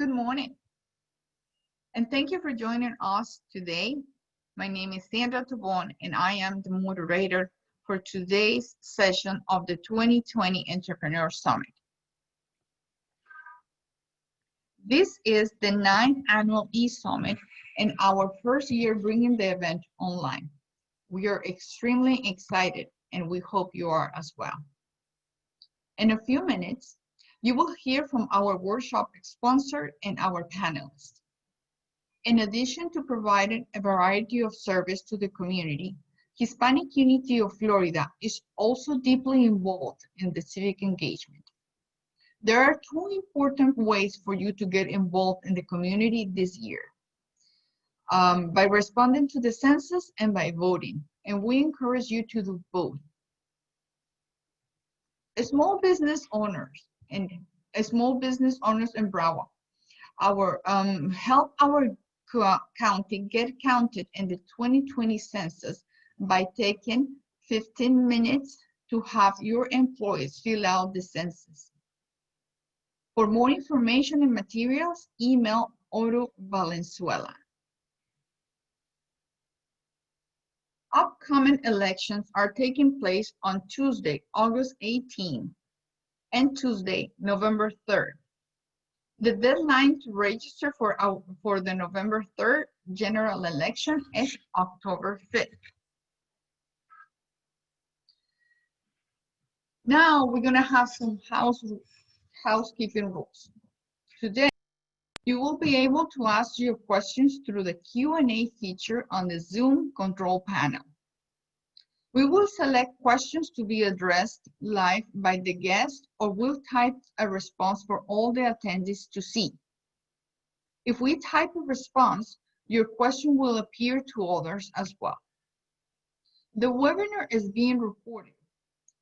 Good morning, and thank you for joining us today. My name is Sandra Tobon, and I am the moderator for today's session of the 2020 Entrepreneur Summit. This is the 9th annual e-summit and our first year bringing the event online. We are extremely excited, and we hope you are as well. In a few minutes, you will hear from our workshop sponsor and our panelists. In addition to providing a variety of service to the community, Hispanic Unity of Florida is also deeply involved in the civic engagement. There are two important ways for you to get involved in the community this year, by responding to the census and by voting, and we encourage you to do both. Small business owners in Broward, help our county get counted in the 2020 census by taking 15 minutes to have your employees fill out the census. For more information and materials, email Oro Valenzuela. Upcoming elections are taking place on Tuesday, August 18, and Tuesday, November 3rd. The deadline to register for the November 3rd general election is October 5th. Now we're going to have some housekeeping rules. Today, you will be able to ask your questions through the Q&A feature on the Zoom control panel. We will select questions to be addressed live by the guest, or we'll type a response for all the attendees to see. If we type a response, your question will appear to others as well. The webinar is being recorded.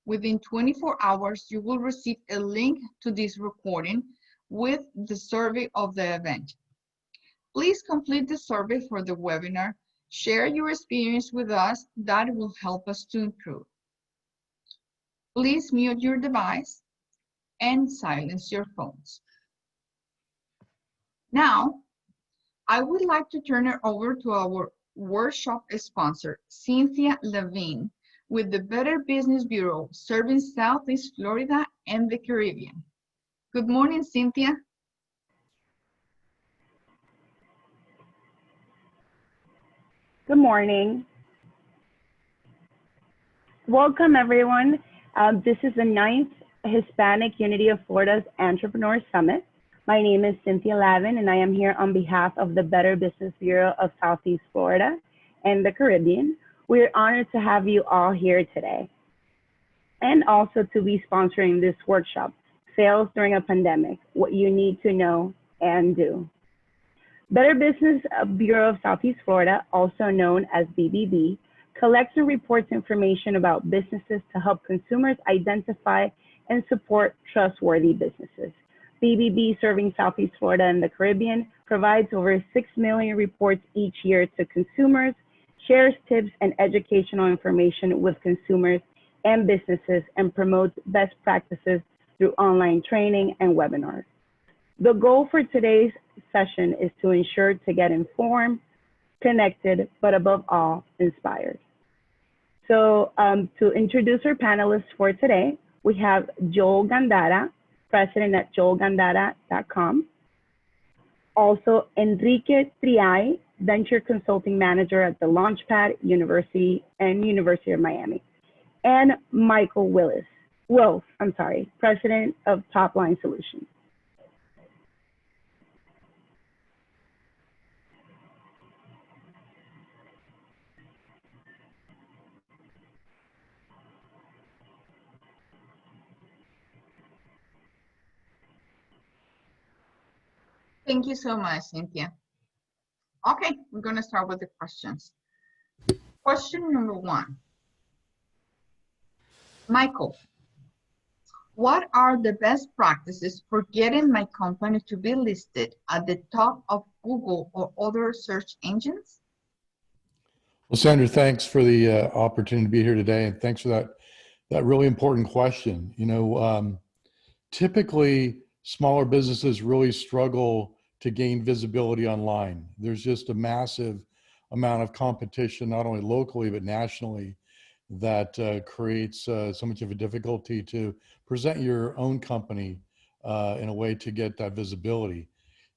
Within 24 hours, you will receive a link to this recording with the survey of the event. Please complete the survey for the webinar. Share your experience with us. That will help us to improve. Please mute your device and silence your phones. Now, I would like to turn it over to our workshop sponsor, Cynthia Levine, with the Better Business Bureau, serving Southeast Florida and the Caribbean. Good morning, Cynthia. Good morning. Welcome, everyone. This is the 9th Hispanic Unity of Florida's Entrepreneur Summit. My name is Cynthia Lavin, and I am here on behalf of the Better Business Bureau of Southeast Florida and the Caribbean. We are honored to have you all here today, and also to be sponsoring this workshop, Sales During a Pandemic, What You Need to Know and Do. Better Business Bureau of Southeast Florida, also known as BBB, collects and reports information about businesses to help consumers identify and support trustworthy businesses. BBB, serving Southeast Florida and the Caribbean, provides over 6 million reports each year to consumers, shares tips and educational information with consumers and businesses, and promotes best practices through online training and webinars. The goal for today's session is to ensure to get informed, connected, but above all, inspired. So to introduce our panelists for today, we have Joel Gandara, president at joelgandara.com. Also, Enrique Triay, venture consulting manager at the Launchpad University of Miami. And Michael Wills, president of Topline Solutions. Thank you so much, Cynthia. Okay, we're going to start with the questions. Question number 1. Michael, what are the best practices for getting my company to be listed at the top of Google or other search engines? Well, Sandra, thanks for the opportunity to be here today, and thanks for that really important question. You know, typically smaller businesses really struggle to gain visibility online. There's just a massive amount of competition, not only locally, but nationally, that creates so much of a difficulty to present your own company in a way to get that visibility.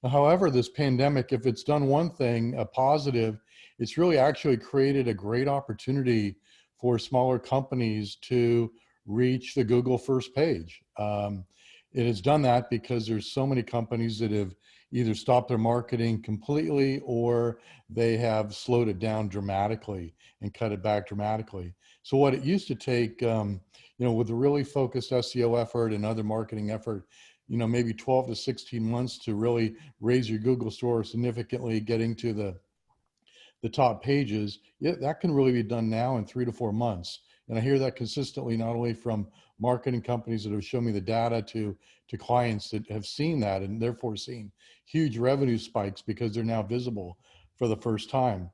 However, this pandemic, if it's done one thing, a positive, it's really actually created a great opportunity for smaller companies to reach the Google first page. It has done that because there's so many companies that have either stopped their marketing completely or they have slowed it down dramatically and cut it back dramatically. So what it used to take, with a really focused SEO effort and other marketing effort, maybe 12 to 16 months to really raise your Google store significantly, getting to the top pages, that can really be done now in 3 to 4 months. And I hear that consistently, not only from marketing companies that have shown me the data to clients that have seen that and therefore seen huge revenue spikes because they're now visible for the first time.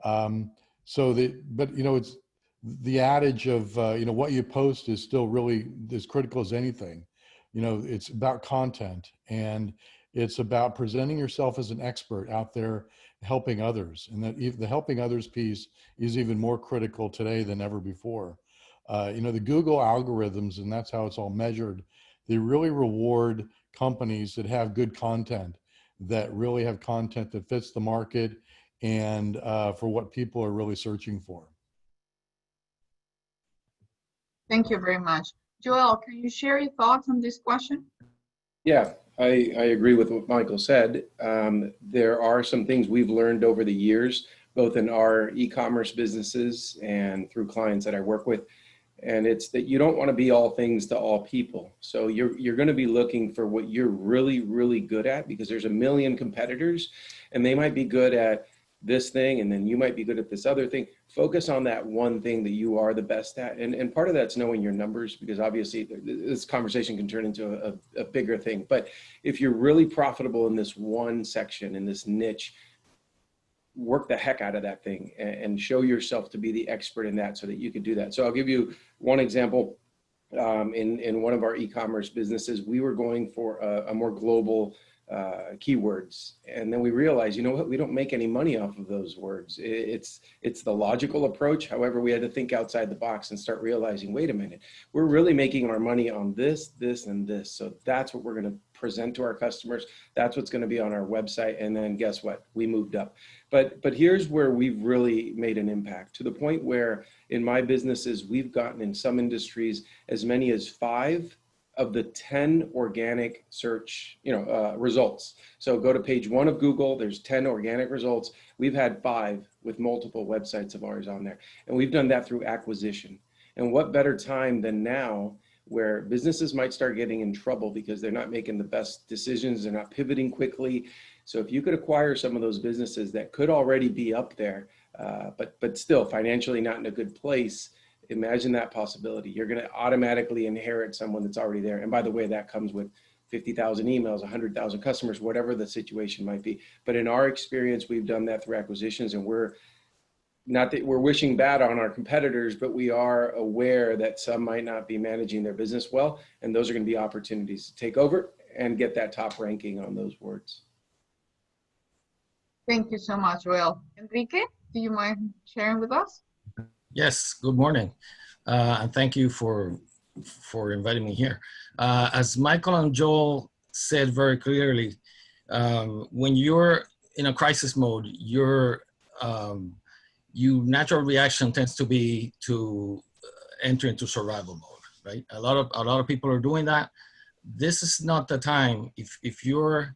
It's the adage of, what you post is still really as critical as anything. It's about content, and it's about presenting yourself as an expert out there helping others. And that the helping others piece is even more critical today than ever before. The Google algorithms, and that's how it's all measured, they really reward companies that have good content, that really have content that fits the market and for what people are really searching for. Thank you very much. Joel, can you share your thoughts on this question? Yeah, I agree with what Michael said. There are some things we've learned over the years, both in our e-commerce businesses and through clients that I work with. And it's that you don't want to be all things to all people. So you're going to be looking for what you're really, really good at, because there's a million competitors and they might be good at this thing and then you might be good at this other thing. Focus on that one thing that you are the best at. And part of that's knowing your numbers, because obviously this conversation can turn into a bigger thing. But if you're really profitable in this one section, in this niche, work the heck out of that thing and show yourself to be the expert in that so that you can do that. So I'll give you one example. In one of our e-commerce businesses, we were going for a more global keywords. And then we realized, you know what, we don't make any money off of those words. It's the logical approach. However, we had to think outside the box and start realizing, wait a minute, we're really making our money on this, this, and this. So that's what we're going to present to our customers. That's what's going to be on our website. And then guess what? We moved up. But here's where we've really made an impact, to the point where in my businesses, we've gotten in some industries as many as 5 of the 10 organic search results. So go to page 1 of Google, there's 10 organic results. We've had 5 with multiple websites of ours on there. And we've done that through acquisition. And what better time than now, where businesses might start getting in trouble because they're not making the best decisions, they're not pivoting quickly. So if you could acquire some of those businesses that could already be up there, but still financially not in a good place, imagine that possibility. You're going to automatically inherit someone that's already there. And by the way, that comes with 50,000 emails, 100,000 customers, whatever the situation might be. But in our experience, we've done that through acquisitions, and we're not that we're wishing bad on our competitors, but we are aware that some might not be managing their business well. And those are going to be opportunities to take over and get that top ranking on those words. Thank you so much, Joel. Enrique, do you mind sharing with us? Yes, good morning. And thank you for inviting me here. As Michael and Joel said very clearly, when you're in a crisis mode, your natural reaction tends to be to enter into survival mode, right? A lot of people are doing that. This is not the time. If you're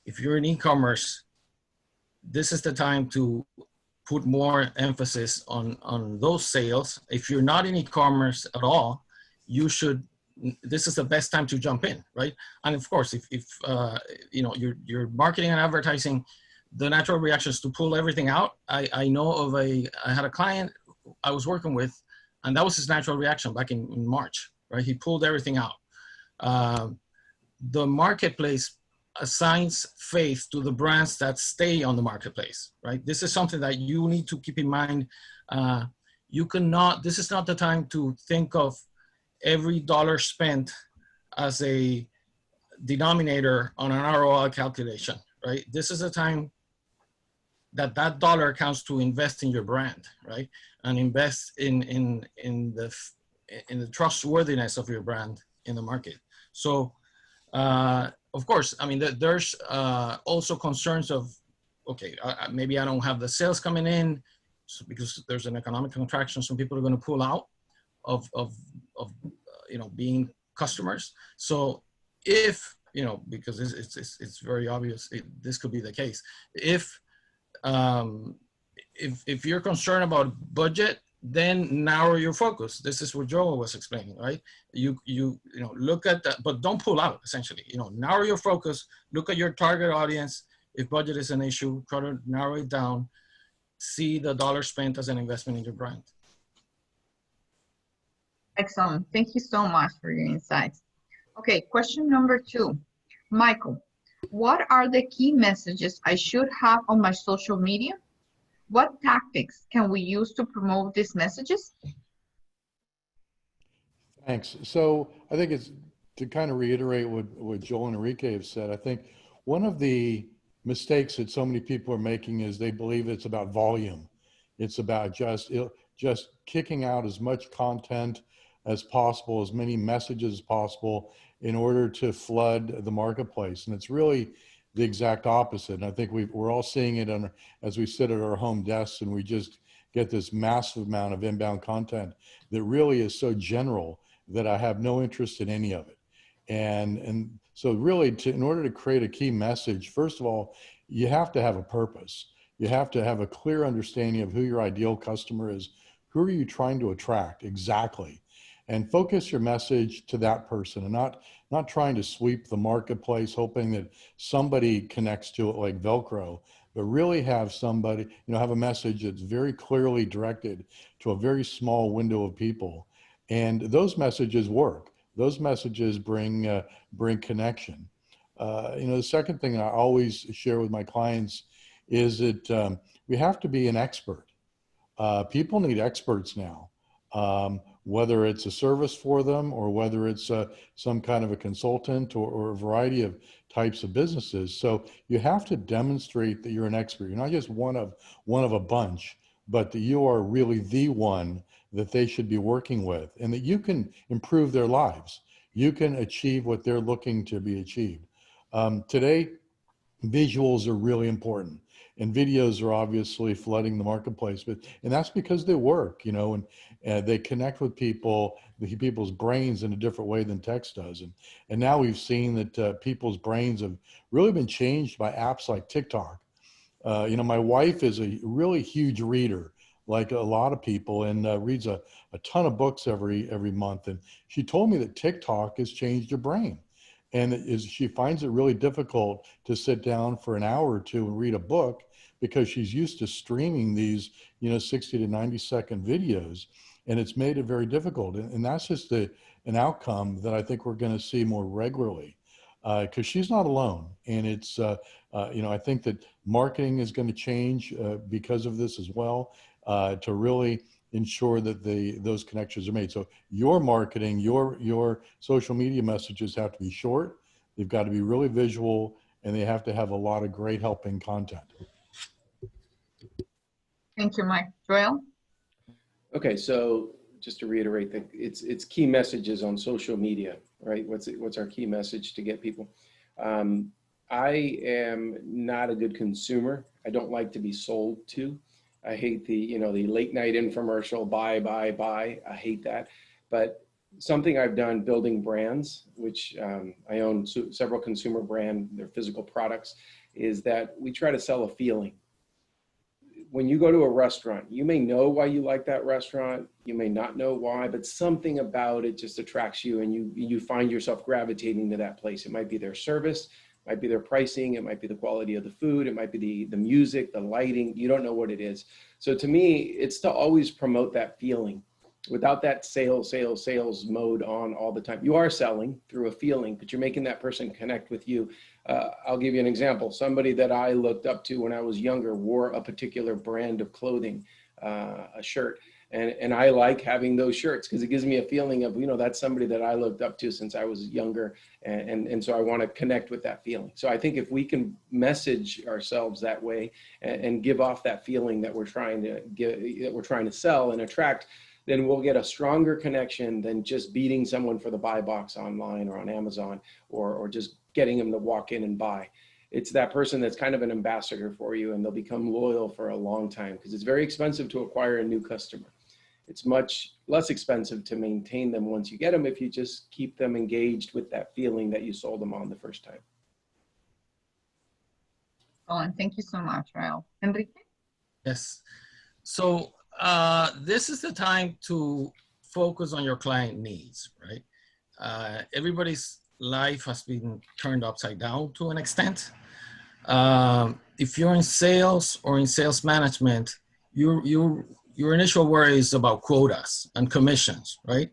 in e-commerce, this is the time to put more emphasis on those sales. If you're not in e-commerce at all, this is the best time to jump in, right? And of course, if you're marketing and advertising, the natural reaction is to pull everything out. I know of I had a client I was working with, and that was his natural reaction back in March, right? He pulled everything out. The marketplace assigns faith to the brands that stay on the marketplace, right? This is something that you need to keep in mind. This is not the time to think of every dollar spent as a denominator on an ROI calculation, right? This is a time that that dollar counts to invest in your brand, right? And invest in the trustworthiness of your brand in the market. So, of course, I mean, there's also concerns of, okay, maybe I don't have the sales coming in because there's an economic contraction. Some people are going to pull out of being customers. So if, because it's very obvious, this could be the case. If you're concerned about budget, then narrow your focus. This is what Joel was explaining, right? You look at that, but don't pull out, essentially. Narrow your focus, look at your target audience. If budget is an issue, try to narrow it down. See the dollar spent as an investment in your brand. Excellent. Thank you so much for your insights. Okay, question number 2. Michael, what are the key messages I should have on my social media? What tactics can we use to promote these messages? Thanks. So I think it's to kind of reiterate what Joel and Enrique have said. I think one of the mistakes that so many people are making is they believe it's about volume. It's about just kicking out as much content as possible, as many messages as possible in order to flood the marketplace. And it's really the exact opposite. And I think we're all seeing it as we sit at our home desks and we just get this massive amount of inbound content that really is so general that I have no interest in any of it. And so really in order to create a key message, first of all, you have to have a purpose. You have to have a clear understanding of who your ideal customer is. Who are you trying to attract exactly? And focus your message to that person and not trying to sweep the marketplace, hoping that somebody connects to it like Velcro, but really have somebody, have a message that's very clearly directed to a very small window of people. And those messages work. Those messages bring connection. The second thing I always share with my clients is that we have to be an expert. People need experts now. Whether it's a service for them or whether it's some kind of a consultant or a variety of types of businesses. So you have to demonstrate that you're an expert. You're not just one of a bunch, but that you are really the one that they should be working with and that you can improve their lives. You can achieve what they're looking to be achieved. Today, visuals are really important. And videos are obviously flooding the marketplace, and that's because they work, and they connect with people's brains in a different way than text does. And now we've seen that people's brains have really been changed by apps like TikTok. My wife is a really huge reader, like a lot of people, and reads a ton of books every month. And she told me that TikTok has changed her brain. And she finds it really difficult to sit down for an hour or two and read a book because she's used to streaming these, 60 to 90 second videos, and it's made it very difficult. And that's just an outcome that I think we're going to see more regularly because she's not alone. And it's, I think that marketing is going to change because of this as well to really ensure that those connections are made. So your marketing, your social media messages have to be short, they've got to be really visual, and they have to have a lot of great helping content. Thank you, Mike. Joel? Okay, so just to reiterate that it's key messages on social media, right? What's our key message to get people? I am not a good consumer. I don't like to be sold to. I hate the late night infomercial, buy. I hate that. But something I've done building brands, which I own several consumer brand, they're physical products, is that we try to sell a feeling. When you go to a restaurant, you may know why you like that restaurant. You may not know why, but something about it just attracts you and you find yourself gravitating to that place. It might be their service, it might be their pricing, it might be the quality of the food, it might be the music, the lighting, you don't know what it is. So to me, it's to always promote that feeling without that sales mode on all the time. You are selling through a feeling, but you're making that person connect with you. I'll give you an example. Somebody that I looked up to when I was younger wore a particular brand of clothing, a shirt. And I like having those shirts because it gives me a feeling of, you know, that's somebody that I looked up to since I was younger. And so I want to connect with that feeling. So I think if we can message ourselves that way and give off that feeling that we're trying to sell and attract, then we'll get a stronger connection than just beating someone for the buy box online or on Amazon, or just getting them to walk in and buy. It's that person that's kind of an ambassador for you, and they'll become loyal for a long time, because it's very expensive to acquire a new customer. It's much less expensive to maintain them once you get them if you just keep them engaged with that feeling that you sold them on the first time. Oh, and thank you so much, Rael. Enrique? Yes. So this is the time to focus on your client needs, right? Everybody's life has been turned upside down to an extent. If you're in sales or in sales management, your initial worry is about quotas and commissions, right?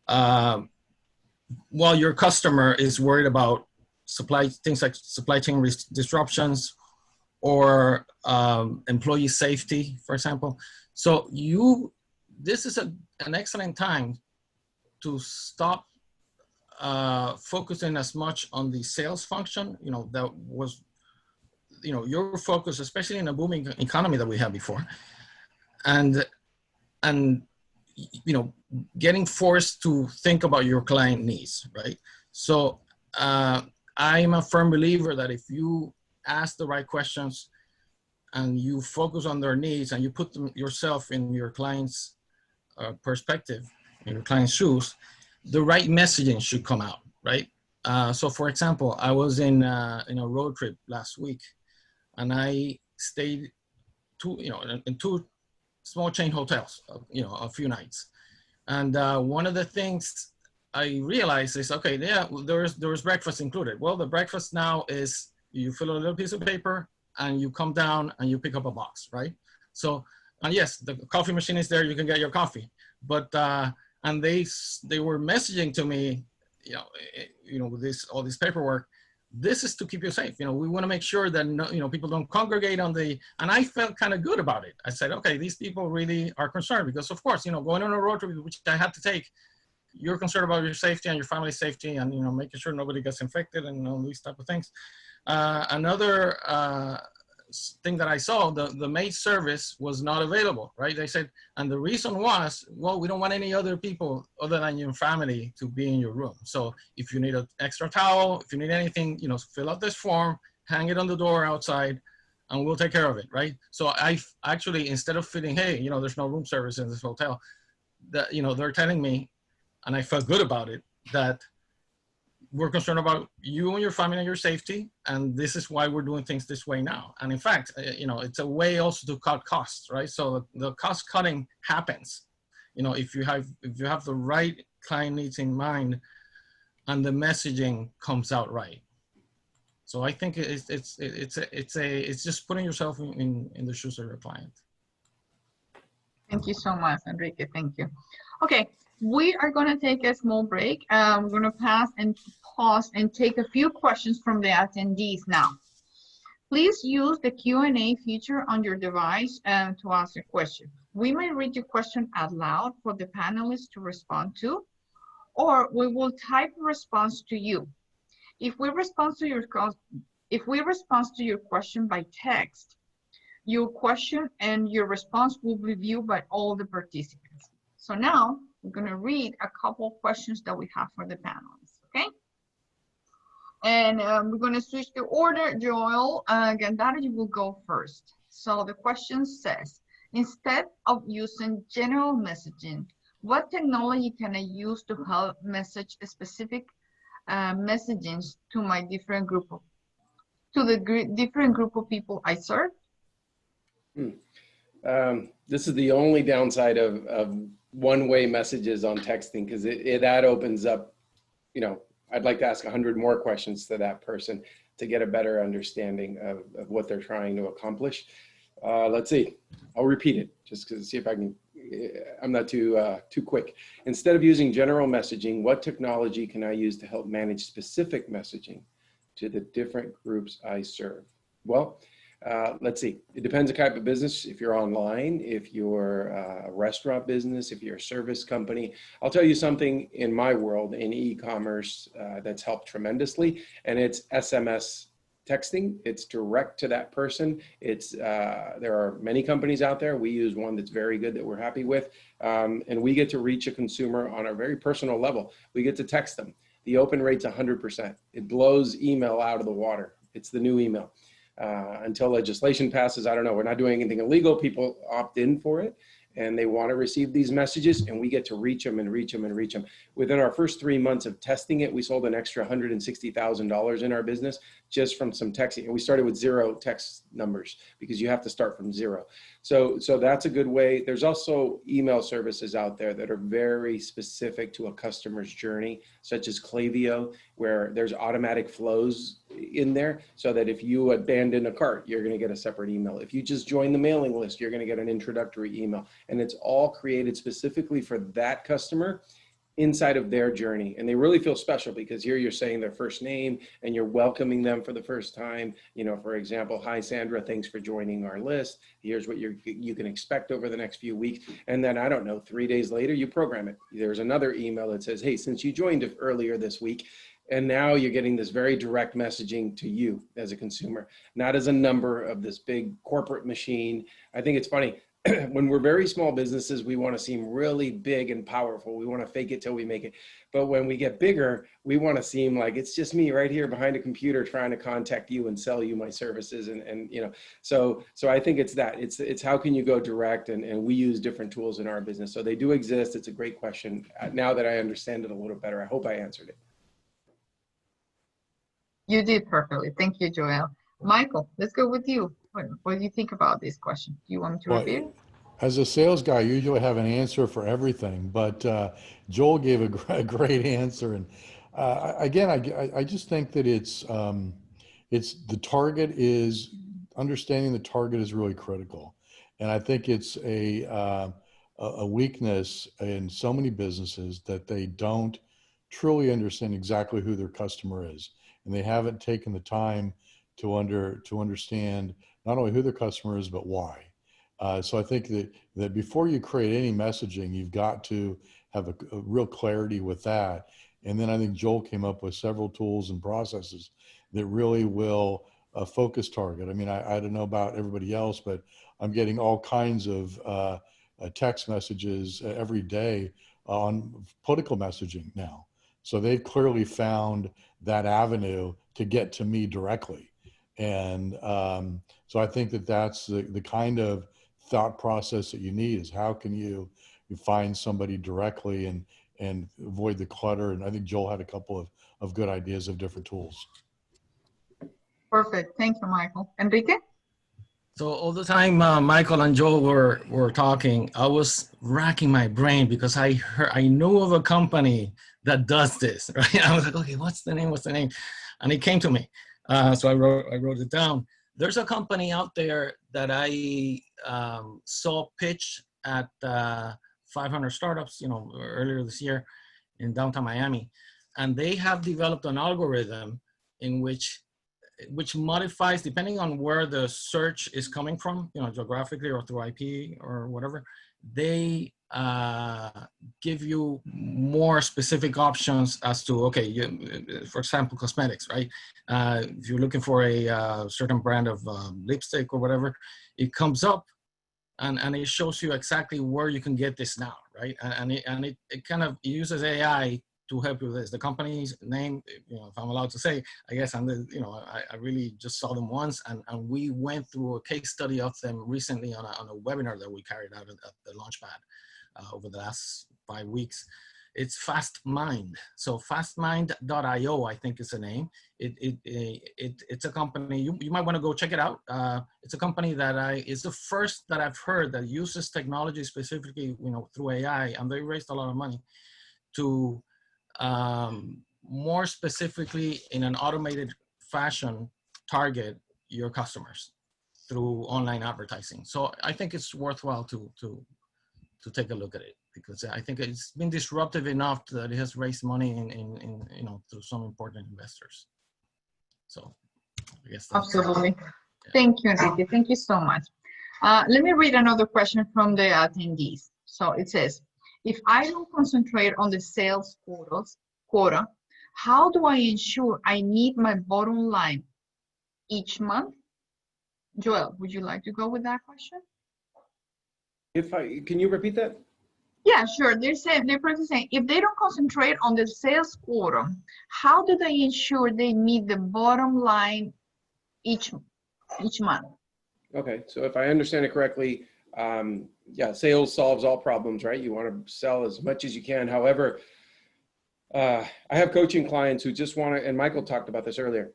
While your customer is worried about things like supply chain disruptions or employee safety, for example. So this is an excellent time to stop focusing as much on the sales function, you know, that was, you know, your focus, especially in a booming economy that we had before, and you know, getting forced to think about your client needs, right? So I'm a firm believer that if you ask the right questions and you focus on their needs and you put yourself in your client's perspective, in your client's shoes, the right messaging should come out, right? So for example, I was in a road trip last week, and I stayed in two small chain hotels, you know, a few nights. And one of the things I realized is, okay, yeah, there was breakfast included. Well, the breakfast now is you fill a little piece of paper and you come down and you pick up a box, right? So, and yes, the coffee machine is there, you can get your coffee. But, and they were messaging to me, with all this paperwork, this is to keep you safe. You know, we want to make sure that, people don't congregate on and I felt kind of good about it. I said, okay, these people really are concerned, because of course, going on a road trip, which I had to take, you're concerned about your safety and your family's safety, and, making sure nobody gets infected and all these type of things. Another thing that I saw, the maid service was not available, right? They said, and the reason was, well, we don't want any other people other than your family to be in your room. So if you need an extra towel, if you need anything, fill out this form, hang it on the door outside, and we'll take care of it, right? So I actually, instead of feeling, hey, there's no room service in this hotel, that, they're telling me, and I felt good about it, that we're concerned about you and your family and your safety, and this is why we're doing things this way now. And in fact, it's a way also to cut costs, right? So the cost cutting happens, if you have the right client needs in mind, and the messaging comes out right. So I think it's just putting yourself in the shoes of your client. Thank you so much, Enrique. Thank you. Okay, we are going to take a small break. We're going to pause and take a few questions from the attendees now. Please use the Q&A feature on your device to ask a question. We may read your question out loud for the panelists to respond to, or we will type a response to you. If we respond to your question by text, your question and your response will be viewed by all the participants. So now we're going to read a couple of questions that we have for the panelists, okay? And we're going to switch the order. Joel Gandara, you will go first. So the question says, instead of using general messaging, what technology can I use to help message specific messages to my different group of people I serve? This is the only downside of one-way messages on texting, because that opens up, I'd like to ask 100 more questions to that person to get a better understanding of what they're trying to accomplish. Let's see, I'll repeat it just to see if I can, I'm not too quick. Instead of using general messaging, what technology can I use to help manage specific messaging to the different groups I serve? Well, Let's see, it depends the type of business. If you're online, if you're a restaurant business, if you're a service company, I'll tell you something in my world in e-commerce that's helped tremendously, and it's SMS texting. It's direct to that person. It's there are many companies out there. We use one that's very good that we're happy with, and we get to reach a consumer on a very personal level. We get to text them. The open rate's 100%. It blows email out of the water. It's the new email. Until legislation passes, I don't know. We're not doing anything illegal. People opt in for it, and they want to receive these messages, and we get to reach them and reach them and reach them. Within our first 3 months of testing it, we sold an extra $160,000 in our business just from some texting. And we started with 0 text numbers because you have to start from 0. So that's a good way. There's also email services out there that are very specific to a customer's journey, such as Klaviyo, where there's automatic flows in there so that if you abandon a cart, you're going to get a separate email. If you just join the mailing list, you're going to get an introductory email. And it's all created specifically for that customer inside of their journey. And they really feel special because here you're saying their first name and you're welcoming them for the first time. You know, for example, hi, Sandra, thanks for joining our list. Here's what you can expect over the next few weeks. And then, I don't know, 3 days later, you program it. There's another email that says, hey, since you joined earlier this week, and now you're getting this very direct messaging to you as a consumer, not as a number of this big corporate machine. I think it's funny. When we're very small businesses, we want to seem really big and powerful. We want to fake it till we make it. But when we get bigger, we want to seem like it's just me right here behind a computer trying to contact you and sell you my services. And you know, so I think it's that. It's how can you go direct? And we use different tools in our business. So they do exist. It's a great question. Now that I understand it a little better, I hope I answered it. You did perfectly. Thank you, Joel. Michael, let's go with you. What do you think about this question? Do you want me to repeat it? As a sales guy, I usually have an answer for everything, but Joel gave a great answer. And again, I just think that it's the target is understanding the target is really critical. And I think it's a weakness in so many businesses that they don't truly understand exactly who their customer is. And they haven't taken the time to understand not only who their customer is, but why. So I think that before you create any messaging, you've got to have a real clarity with that. And then I think Joel came up with several tools and processes that really will focus target. I mean, I don't know about everybody else, but I'm getting all kinds of text messages every day on political messaging now. So they've clearly found that avenue to get to me directly. And so I think that that's the kind of thought process that you need is how can you find somebody directly and avoid the clutter. And I think Joel had a couple of good ideas of different tools. Perfect. Thank you, Michael. Enrique? So all the time Michael and Joel were talking, I was racking my brain because I know of a company that does this, right? I was like, okay, what's the name? And it came to me. So I wrote it down. There's a company out there that I saw pitch at 500 startups, earlier this year in downtown Miami. And they have developed an algorithm in which modifies, depending on where the search is coming from, geographically or through IP or whatever, they give you more specific options as to, okay, for example, cosmetics, right? If you're looking for a certain brand of lipstick or whatever, it comes up and it shows you exactly where you can get this now, right? And it kind of uses AI to help you with this. The company's name, if I'm allowed to say, I guess I really just saw them once, and we went through a case study of them recently on a webinar that we carried out at the Launchpad over the last 5 weeks. It's FastMind. So fastmind.io, I think is the name. It's a company, you might want to go check it out. It's a company that it's the first that I've heard that uses technology specifically, through AI, and they raised a lot of money to more specifically in an automated fashion target your customers through online advertising. So I think it's worthwhile to take a look at it, because I think it's been disruptive enough that it has raised money in through some important investors. So I guess that's Absolutely. Thank you, Enrique. Thank you so much. Let me read another question from the attendees. So it says, if I don't concentrate on the sales quota, how do I ensure I meet my bottom line each month? Joel, would you like to go with that question? Can you repeat that? Yeah, sure. They're pretty saying if they don't concentrate on the sales quota, how do they ensure they meet the bottom line each month? Okay, so if I understand it correctly, yeah, sales solves all problems, right? You want to sell as much as you can. However, I have coaching clients who just want to, and Michael talked about this earlier,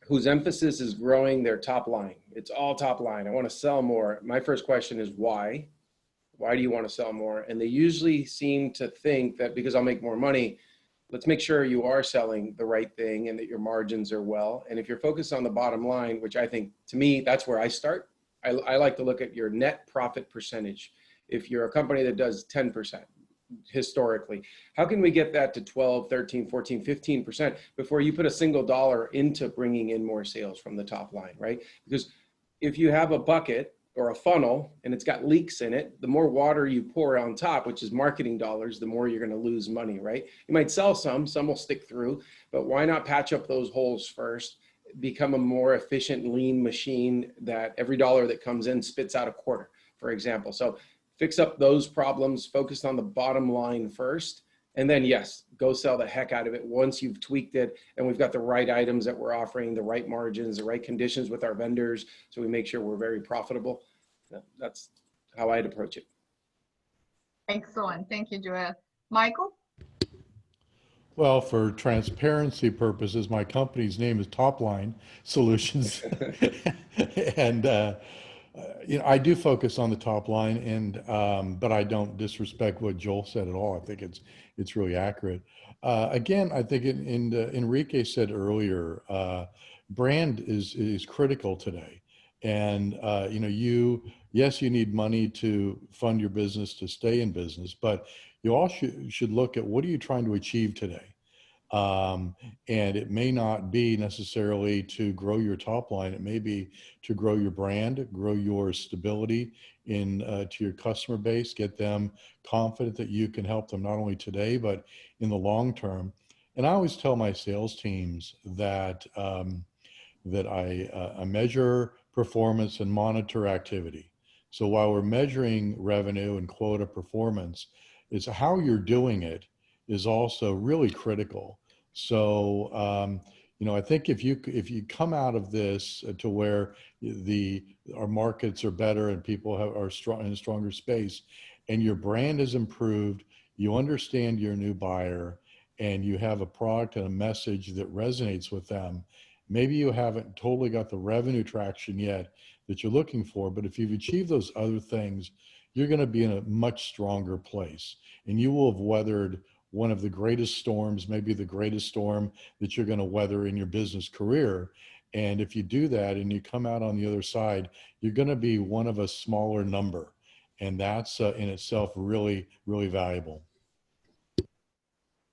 whose emphasis is growing their top line. It's all top line. I want to sell more. My first question is why? Why do you want to sell more? And they usually seem to think that because I'll make more money, let's make sure you are selling the right thing and that your margins are well. And if you're focused on the bottom line, which I think, to me, that's where I start. I like to look at your net profit percentage. If you're a company that does 10% historically, how can we get that to 12, 13, 14, 15% before you put a single dollar into bringing in more sales from the top line, right? Because if you have a bucket or a funnel and it's got leaks in it, the more water you pour on top, which is marketing dollars, the more you're going to lose money, right? You might sell some will stick through, but why not patch up those holes first, become a more efficient, lean machine that every dollar that comes in spits out a quarter, for example. So fix up those problems, focus on the bottom line first, and then yes, go sell the heck out of it once you've tweaked it and we've got the right items that we're offering, the right margins, the right conditions with our vendors, so we make sure we're very profitable. That's how I'd approach it. Excellent. Thank you, Joel. Michael? Well, for transparency purposes, my company's name is Topline Solutions. And, you know, I do focus on the top line, and but I don't disrespect what Joel said at all. I think it's really accurate. Again, I think Enrique said earlier, brand is critical today. And, you know, yes, you need money to fund your business to stay in business, but you also should look at what are you trying to achieve today. And it may not be necessarily to grow your top line. It may be to grow your brand, grow your stability to your customer base, get them confident that you can help them not only today, but in the long term. And I always tell my sales teams that, I measure performance and monitor activity. So while we're measuring revenue and quota performance, it's how you're doing it is also really critical. So, you know, I think if you come out of this to where our markets are better and people are strong in a stronger space, and your brand is improved, you understand your new buyer, and you have a product and a message that resonates with them. Maybe you haven't totally got the revenue traction yet that you're looking for, but if you've achieved those other things, you're going to be in a much stronger place, and you will have weathered one of the greatest storms, maybe the greatest storm that you're going to weather in your business career. And if you do that and you come out on the other side, you're going to be one of a smaller number. And that's in itself really, really valuable.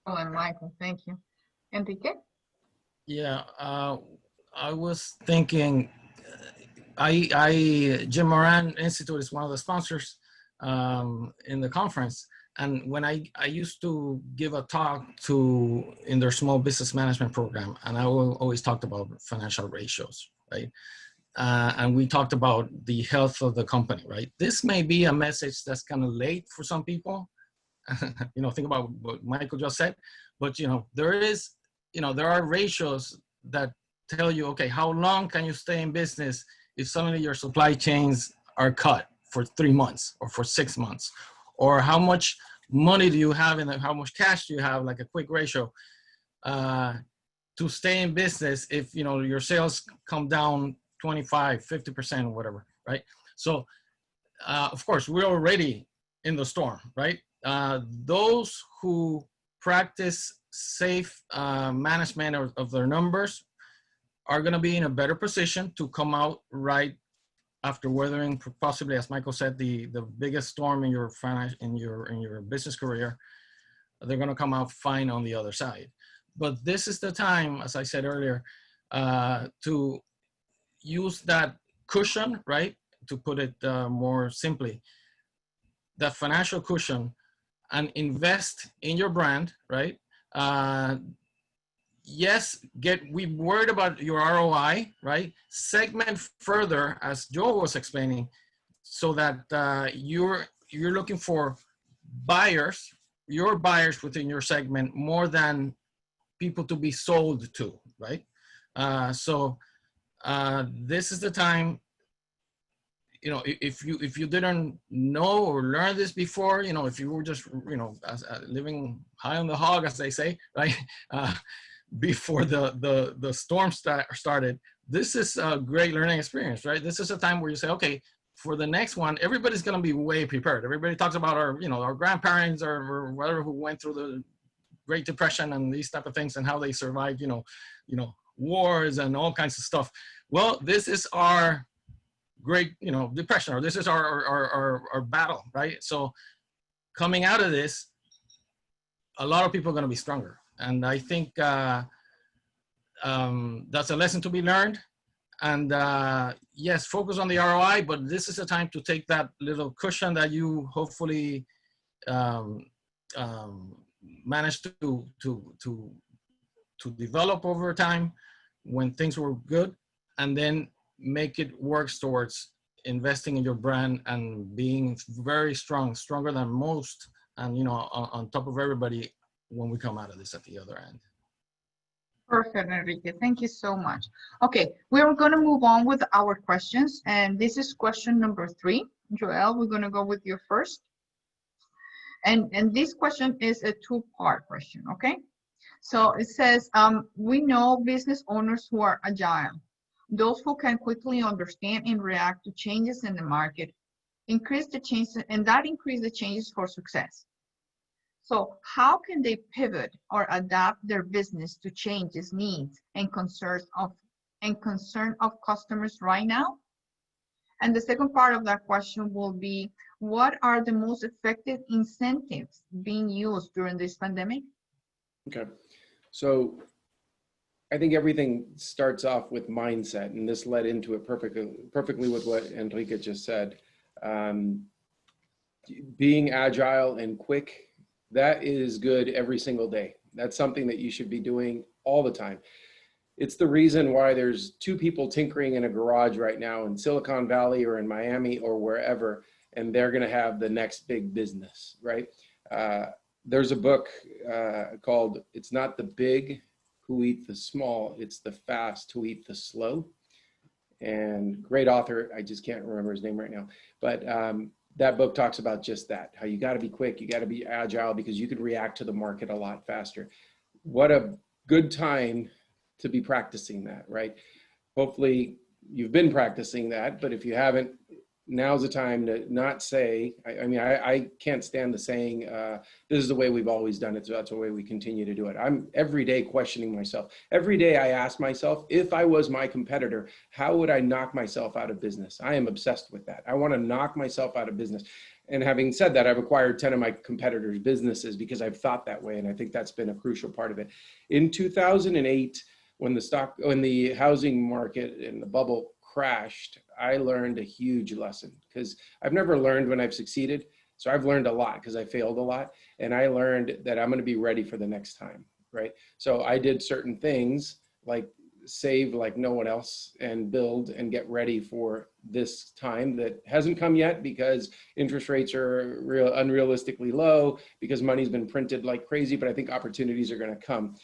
Oh, and Michael, thank you. Enrique? Yeah, I was thinking, Jim Moran Institute is one of the sponsors in the conference. And when I used to give a talk in their small business management program, and I always talked about financial ratios, right? And we talked about the health of the company, right? This may be a message that's kind of late for some people. You know, think about what Michael just said, but you know, there are ratios that tell you, okay, how long can you stay in business if suddenly your supply chains are cut for 3 months or for 6 months, or how much money do you have and how much cash do you have, like a quick ratio, to stay in business if, you know, your sales come down 25, 50% or whatever, right? So, of course, we're already in the storm, right? Those who practice safe management of their numbers are going to be in a better position to come out right after weathering, possibly, as Michael said, the biggest storm in your business career. They're going to come out fine on the other side. But this is the time, as I said earlier, to use that cushion, right? To put it more simply, that financial cushion, and invest in your brand, right? Yes, we worried about your ROI, right? Segment further, as Joel was explaining, so that you're looking for buyers, your buyers within your segment, more than people to be sold to, right? So this is the time. You know, if you didn't know or learn this before, you know, if you were just, you know, living high on the hog, as they say, right, before the storm started, this is a great learning experience, right? This is a time where you say, okay, for the next one, everybody's going to be way prepared. Everybody talks about our, you know, our grandparents or whatever who went through the Great Depression and these type of things and how they survived, you know, wars and all kinds of stuff. Well, this is our Great, you know, Depression, or this is our battle, right? So coming out of this, a lot of people are going to be stronger, and I think that's a lesson to be learned. And yes, focus on the ROI, but this is a time to take that little cushion that you hopefully managed to develop over time when things were good, and then make it work towards investing in your brand and being very strong, stronger than most, and, you know, on top of everybody when we come out of this at the other end. Perfect, Enrique. Thank you so much. Okay, we're going to move on with our questions, and this is question number 3. Joel, we're going to go with you first. And this question is a 2-part question, okay? So it says, we know business owners who are agile, those who can quickly understand and react to changes in the market, increase the changes, and that increase the changes for success. So how can they pivot or adapt their business to changes, needs, and concern of customers right now? And the second part of that question will be, what are the most effective incentives being used during this pandemic? Okay, so I think everything starts off with mindset, and this led into it perfectly with what Enrique just said. Being agile and quick, that is good every single day. That's something that you should be doing all the time. It's the reason why there's 2 people tinkering in a garage right now in Silicon Valley or in Miami or wherever, and they're going to have the next big business, right? There's a book called "It's Not the Big Who Eat the Small, It's the Fast Who Eat the Slow." And great author, I just can't remember his name right now, but that book talks about just that, how you got to be quick, you got to be agile, because you can react to the market a lot faster. What a good time to be practicing that, right? Hopefully you've been practicing that, but if you haven't, now's the time to not say, I can't stand the saying, this is the way we've always done it, so that's the way we continue to do it. I'm every day questioning myself. Every day I ask myself, if I was my competitor, how would I knock myself out of business? I am obsessed with that. I want to knock myself out of business. And having said that, I've acquired 10 of my competitors' businesses because I've thought that way, and I think that's been a crucial part of it. In 2008, when the housing market and the bubble crashed, I learned a huge lesson, because I've never learned when I've succeeded. So I've learned a lot because I failed a lot. And I learned that I'm going to be ready for the next time, right? So I did certain things like save like no one else and build and get ready for this time that hasn't come yet, because interest rates are unrealistically low, because money's been printed like crazy, but I think opportunities are going to come.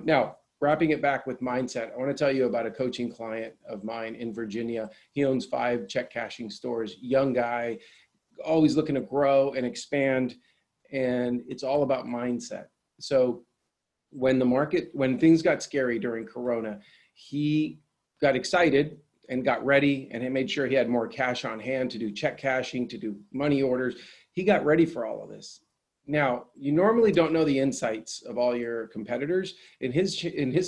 Now, wrapping it back with mindset, I want to tell you about a coaching client of mine in Virginia. He owns 5 check cashing stores, young guy, always looking to grow and expand. And it's all about mindset. So when things got scary during Corona, he got excited and got ready, and he made sure he had more cash on hand to do check cashing, to do money orders. He got ready for all of this. Now, you normally don't know the insights of all your competitors. In his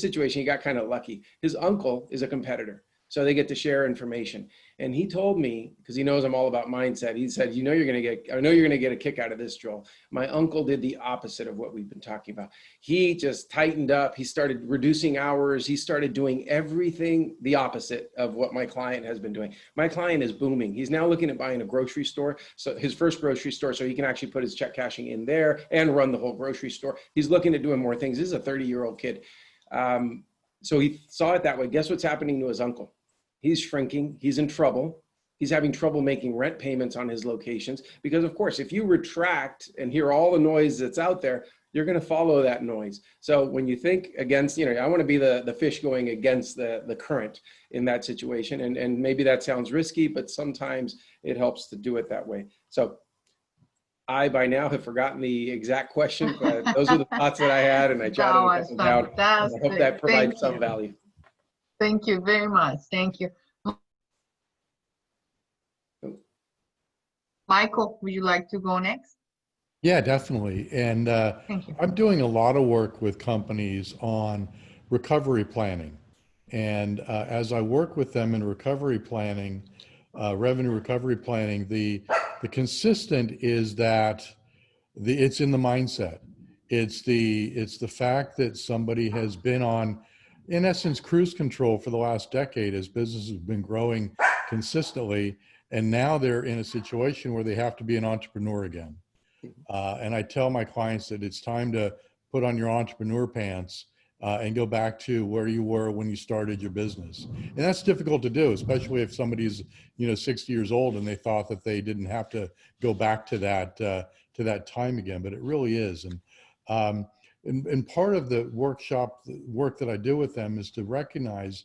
situation, he got kind of lucky. His uncle is a competitor. So they get to share information. And he told me, because he knows I'm all about mindset, he said, I know you're going to get a kick out of this, Joel. My uncle did the opposite of what we've been talking about. He just tightened up. He started reducing hours. He started doing everything the opposite of what my client has been doing. My client is booming. He's now looking at buying a grocery store. So his first grocery store, so he can actually put his check cashing in there and run the whole grocery store. He's looking at doing more things. This is a 30-year-old kid. So he saw it that way. Guess what's happening to his uncle? He's shrinking. He's in trouble. He's having trouble making rent payments on his locations because, of course, if you retract and hear all the noise that's out there, you're going to follow that noise. So when you think against, I want to be the fish going against the current in that situation. And maybe that sounds risky, but sometimes it helps to do it that way. So I, by now, have forgotten the exact question, but those are the thoughts that I had, and I jotted them down. And I hope that provides some value. Thank you very much. Thank you. Michael, would you like to go next? Yeah, definitely. And Thank you. I'm doing a lot of work with companies on recovery planning. And as I work with them in recovery planning, revenue recovery planning, the consistent is that it's in the mindset. It's the fact that somebody has been on, in essence, cruise control for the last decade as business has been growing consistently. And now they're in a situation where they have to be an entrepreneur again. And I tell my clients that it's time to put on your entrepreneur pants and go back to where you were when you started your business. And that's difficult to do, especially if somebody's 60 years old and they thought that they didn't have to go back to that time again, but it really is. And part of the work that I do with them is to recognize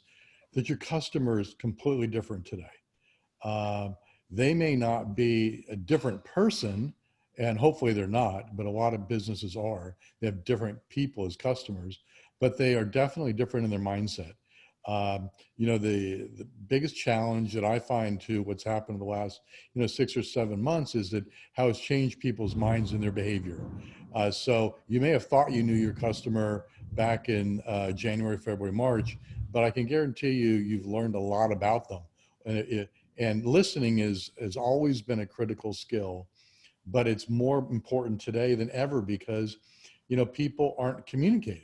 that your customer is completely different today. They may not be a different person, and hopefully they're not, but a lot of businesses are. They have different people as customers, but they are definitely different in their mindset. The biggest challenge that I find to what's happened in the last 6 or 7 months is that how it's changed people's minds and their behavior. So you may have thought you knew your customer back in January, February, March, but I can guarantee you've learned a lot about them. And listening has always been a critical skill, but it's more important today than ever because, people aren't communicating.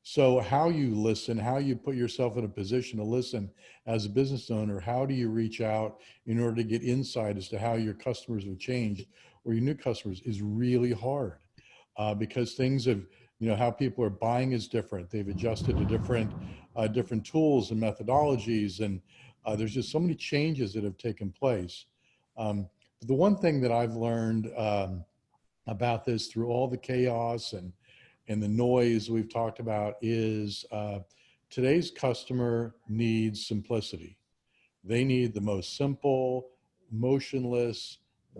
So how you listen, how you put yourself in a position to listen as a business owner, how do you reach out in order to get insight as to how your customers have changed or your new customers is really hard because things have, how people are buying is different. They've adjusted to different tools and methodologies, and there's just so many changes that have taken place. The one thing that I've learned about this through all the chaos and the noise we've talked about is today's customer needs simplicity. They need the most simple, motionless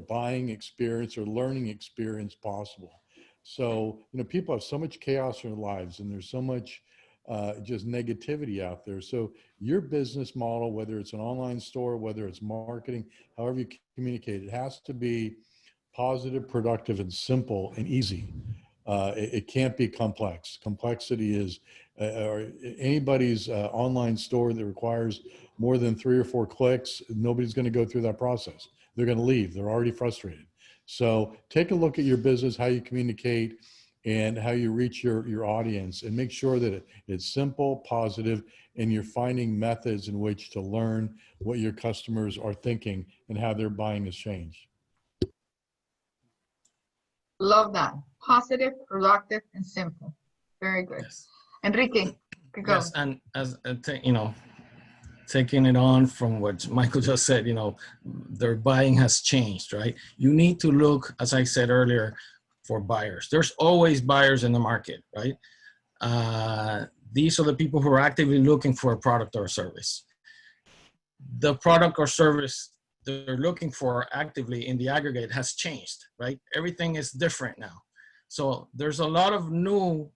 buying experience or learning experience possible. So, people have so much chaos in their lives and there's so much just negativity out there. So your business model, whether it's an online store, whether it's marketing, however you communicate, it has to be positive, productive, and simple and easy. It can't be complex. Complexity is, or anybody's online store that requires more than 3 or 4 clicks, nobody's going to go through that process. They're going to leave. They're already frustrated. So take a look at your business, how you communicate, and how you reach your audience, and make sure that it's simple, positive, and you're finding methods in which to learn what your customers are thinking and how their buying has changed. Love that. Positive, productive, and simple. Very good. Yes. Enrique, go. Yes, and as taking it on from what Michael just said, their buying has changed, right? You need to look, as I said earlier, for buyers. There's always buyers in the market, right? These are the people who are actively looking for a product or a service. The product or service they're looking for actively in the aggregate has changed, right? Everything is different now. So there's a lot of new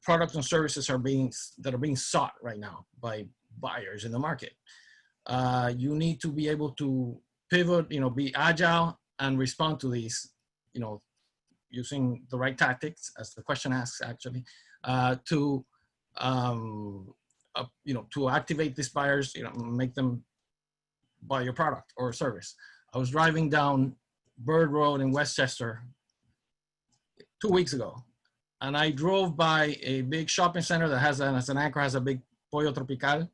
products and services that are being sought right now by buyers in the market. You need to be able to pivot, be agile and respond to these, using the right tactics, as the question asks actually, to to activate these buyers, make them buy your product or service. I was driving down Bird Road in Westchester 2 weeks ago, and I drove by a big shopping center that has, as an anchor, has a big Pollo Tropical.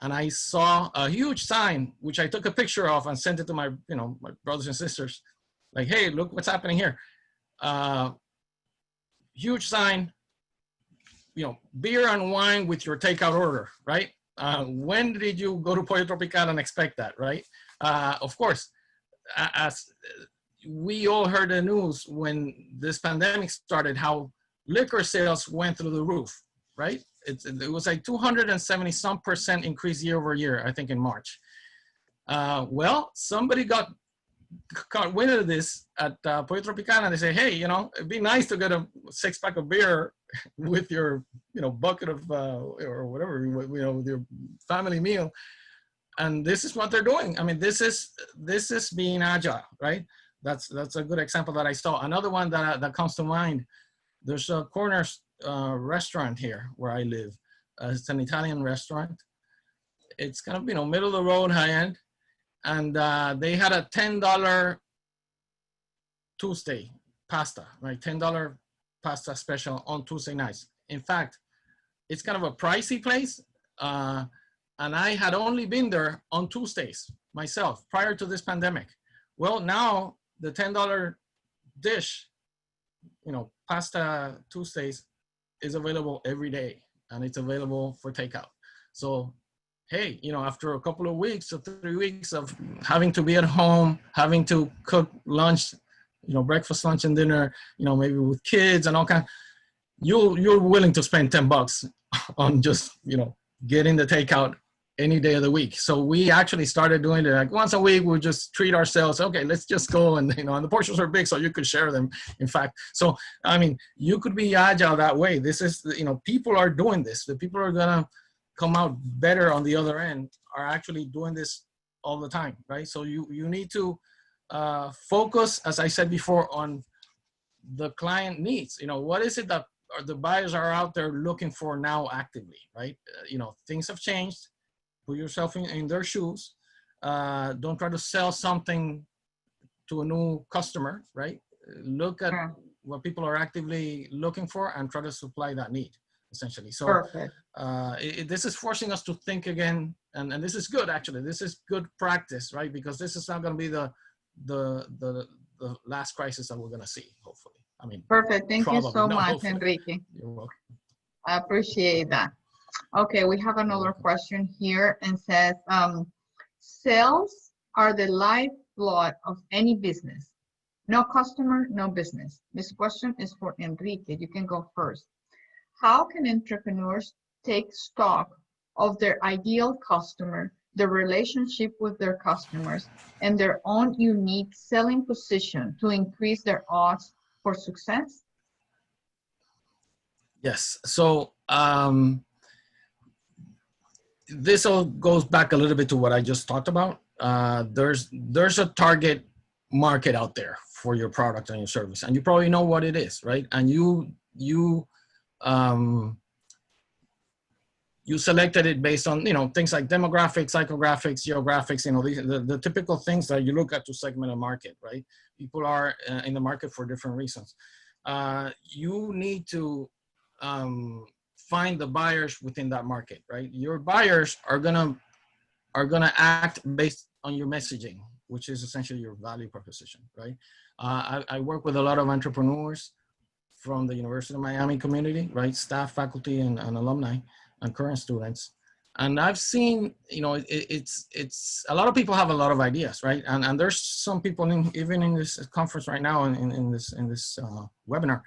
And I saw a huge sign, which I took a picture of and sent it to my, my brothers and sisters. Like, hey, look what's happening here. Huge sign, beer and wine with your takeout order, right? When did you go to Pollo Tropical and expect that, right? Of course, as we all heard the news when this pandemic started, how liquor sales went through the roof, right? It was like 270% increase year over year, I think in March. Well, somebody got wind of this at Pollo Tropical, and they say, hey, it'd be nice to get a 6-pack of beer with your, bucket of, or whatever, with your family meal. And this is what they're doing. I mean, this is being agile, right? That's a good example that I saw. Another one that comes to mind, there's a corner restaurant here where I live. It's an Italian restaurant. It's kind of, middle of the road, high end. And they had a $10 Tuesday pasta, right? $10 pasta special on Tuesday nights. In fact, it's kind of a pricey place. And I had only been there on Tuesdays myself prior to this pandemic. Well, now the $10 dish, pasta Tuesdays is available every day, and it's available for takeout. So, hey, after a couple of weeks or 3 weeks of having to be at home, having to cook lunch, breakfast, lunch, and dinner, maybe with kids and all kinds, you're willing to spend $10 on just, getting the takeout any day of the week. So we actually started doing it like once a week. We just treat ourselves. Okay, let's just go, and and the portions are big, so you could share them. In fact, so I mean, you could be agile that way. This is people are doing this. The people are gonna come out better on the other end are actually doing this all the time, right? So you need to focus, as I said before, on the client needs. What is it that the buyers are out there looking for now actively, right? Things have changed. Put yourself in their shoes. Don't try to sell something to a new customer, right? Look at what people are actively looking for and try to supply that need, essentially. So Perfect. This is forcing us to think again, and this is good, actually. This is good practice, right? Because this is not going to be the last crisis that we're going to see, hopefully. I mean, Perfect. Thank you so much, hopefully. Enrique. You're welcome. I appreciate that. Okay, we have another question here and says, sales are the lifeblood of any business. No customer, no business. This question is for Enrique. You can go first. How can entrepreneurs take stock of their ideal customer, their relationship with their customers, and their own unique selling position to increase their odds for success? Yes. So this all goes back a little bit to what I just talked about. There's a target market out there for your product and your service, and you probably know what it is, right? And you selected it based on things like demographics, psychographics, geographics, the typical things that you look at to segment a market, right? People are in the market for different reasons. You need to find the buyers within that market, right? Your buyers are gonna act based on your messaging, which is essentially your value proposition, right? I work with a lot of entrepreneurs from the University of Miami community, right? Staff, faculty, and alumni, and current students. And I've seen, it's a lot of people have a lot of ideas, right? And there's some people even in this conference right now, in this webinar,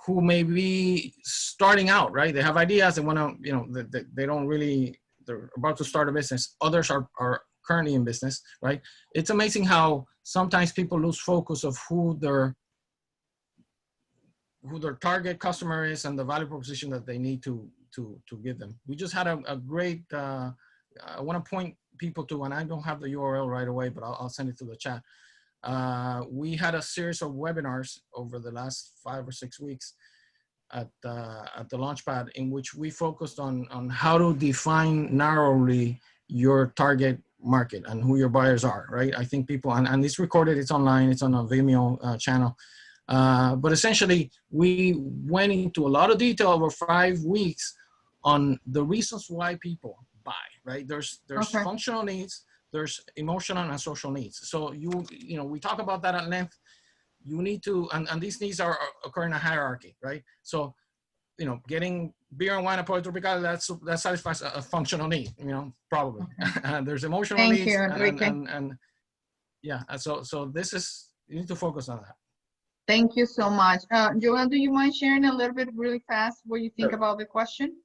who may be starting out, right? They have ideas, they want to, they don't really, they're about to start a business. Others are currently in business, right? It's amazing how sometimes people lose focus of who their target customer is and the value proposition that they need to give them. We just had a great, I want to point people to, and I don't have the URL right away, but I'll send it to the chat. We had a series of webinars over the last 5 or 6 weeks at the Launchpad, in which we focused on how to define narrowly your target market and who your buyers are, right? I think people, and it's recorded, it's online, it's on a Vimeo channel. But essentially, we went into a lot of detail over 5 weeks on the reasons why people buy, right? There's Okay. functional needs, there's emotional and social needs. So you know, we talk about that at length. You need to, and these needs are occur in a hierarchy, right? So, you know, getting beer and wine at Puerto Tropical, that satisfies a functional need, you know, probably. Okay. And there's emotional Thank needs, you, Enrique. and yeah, and so this is, you need to focus on that. Thank you so much. Joel, do you mind sharing a little bit really fast what you think Sure. about the question?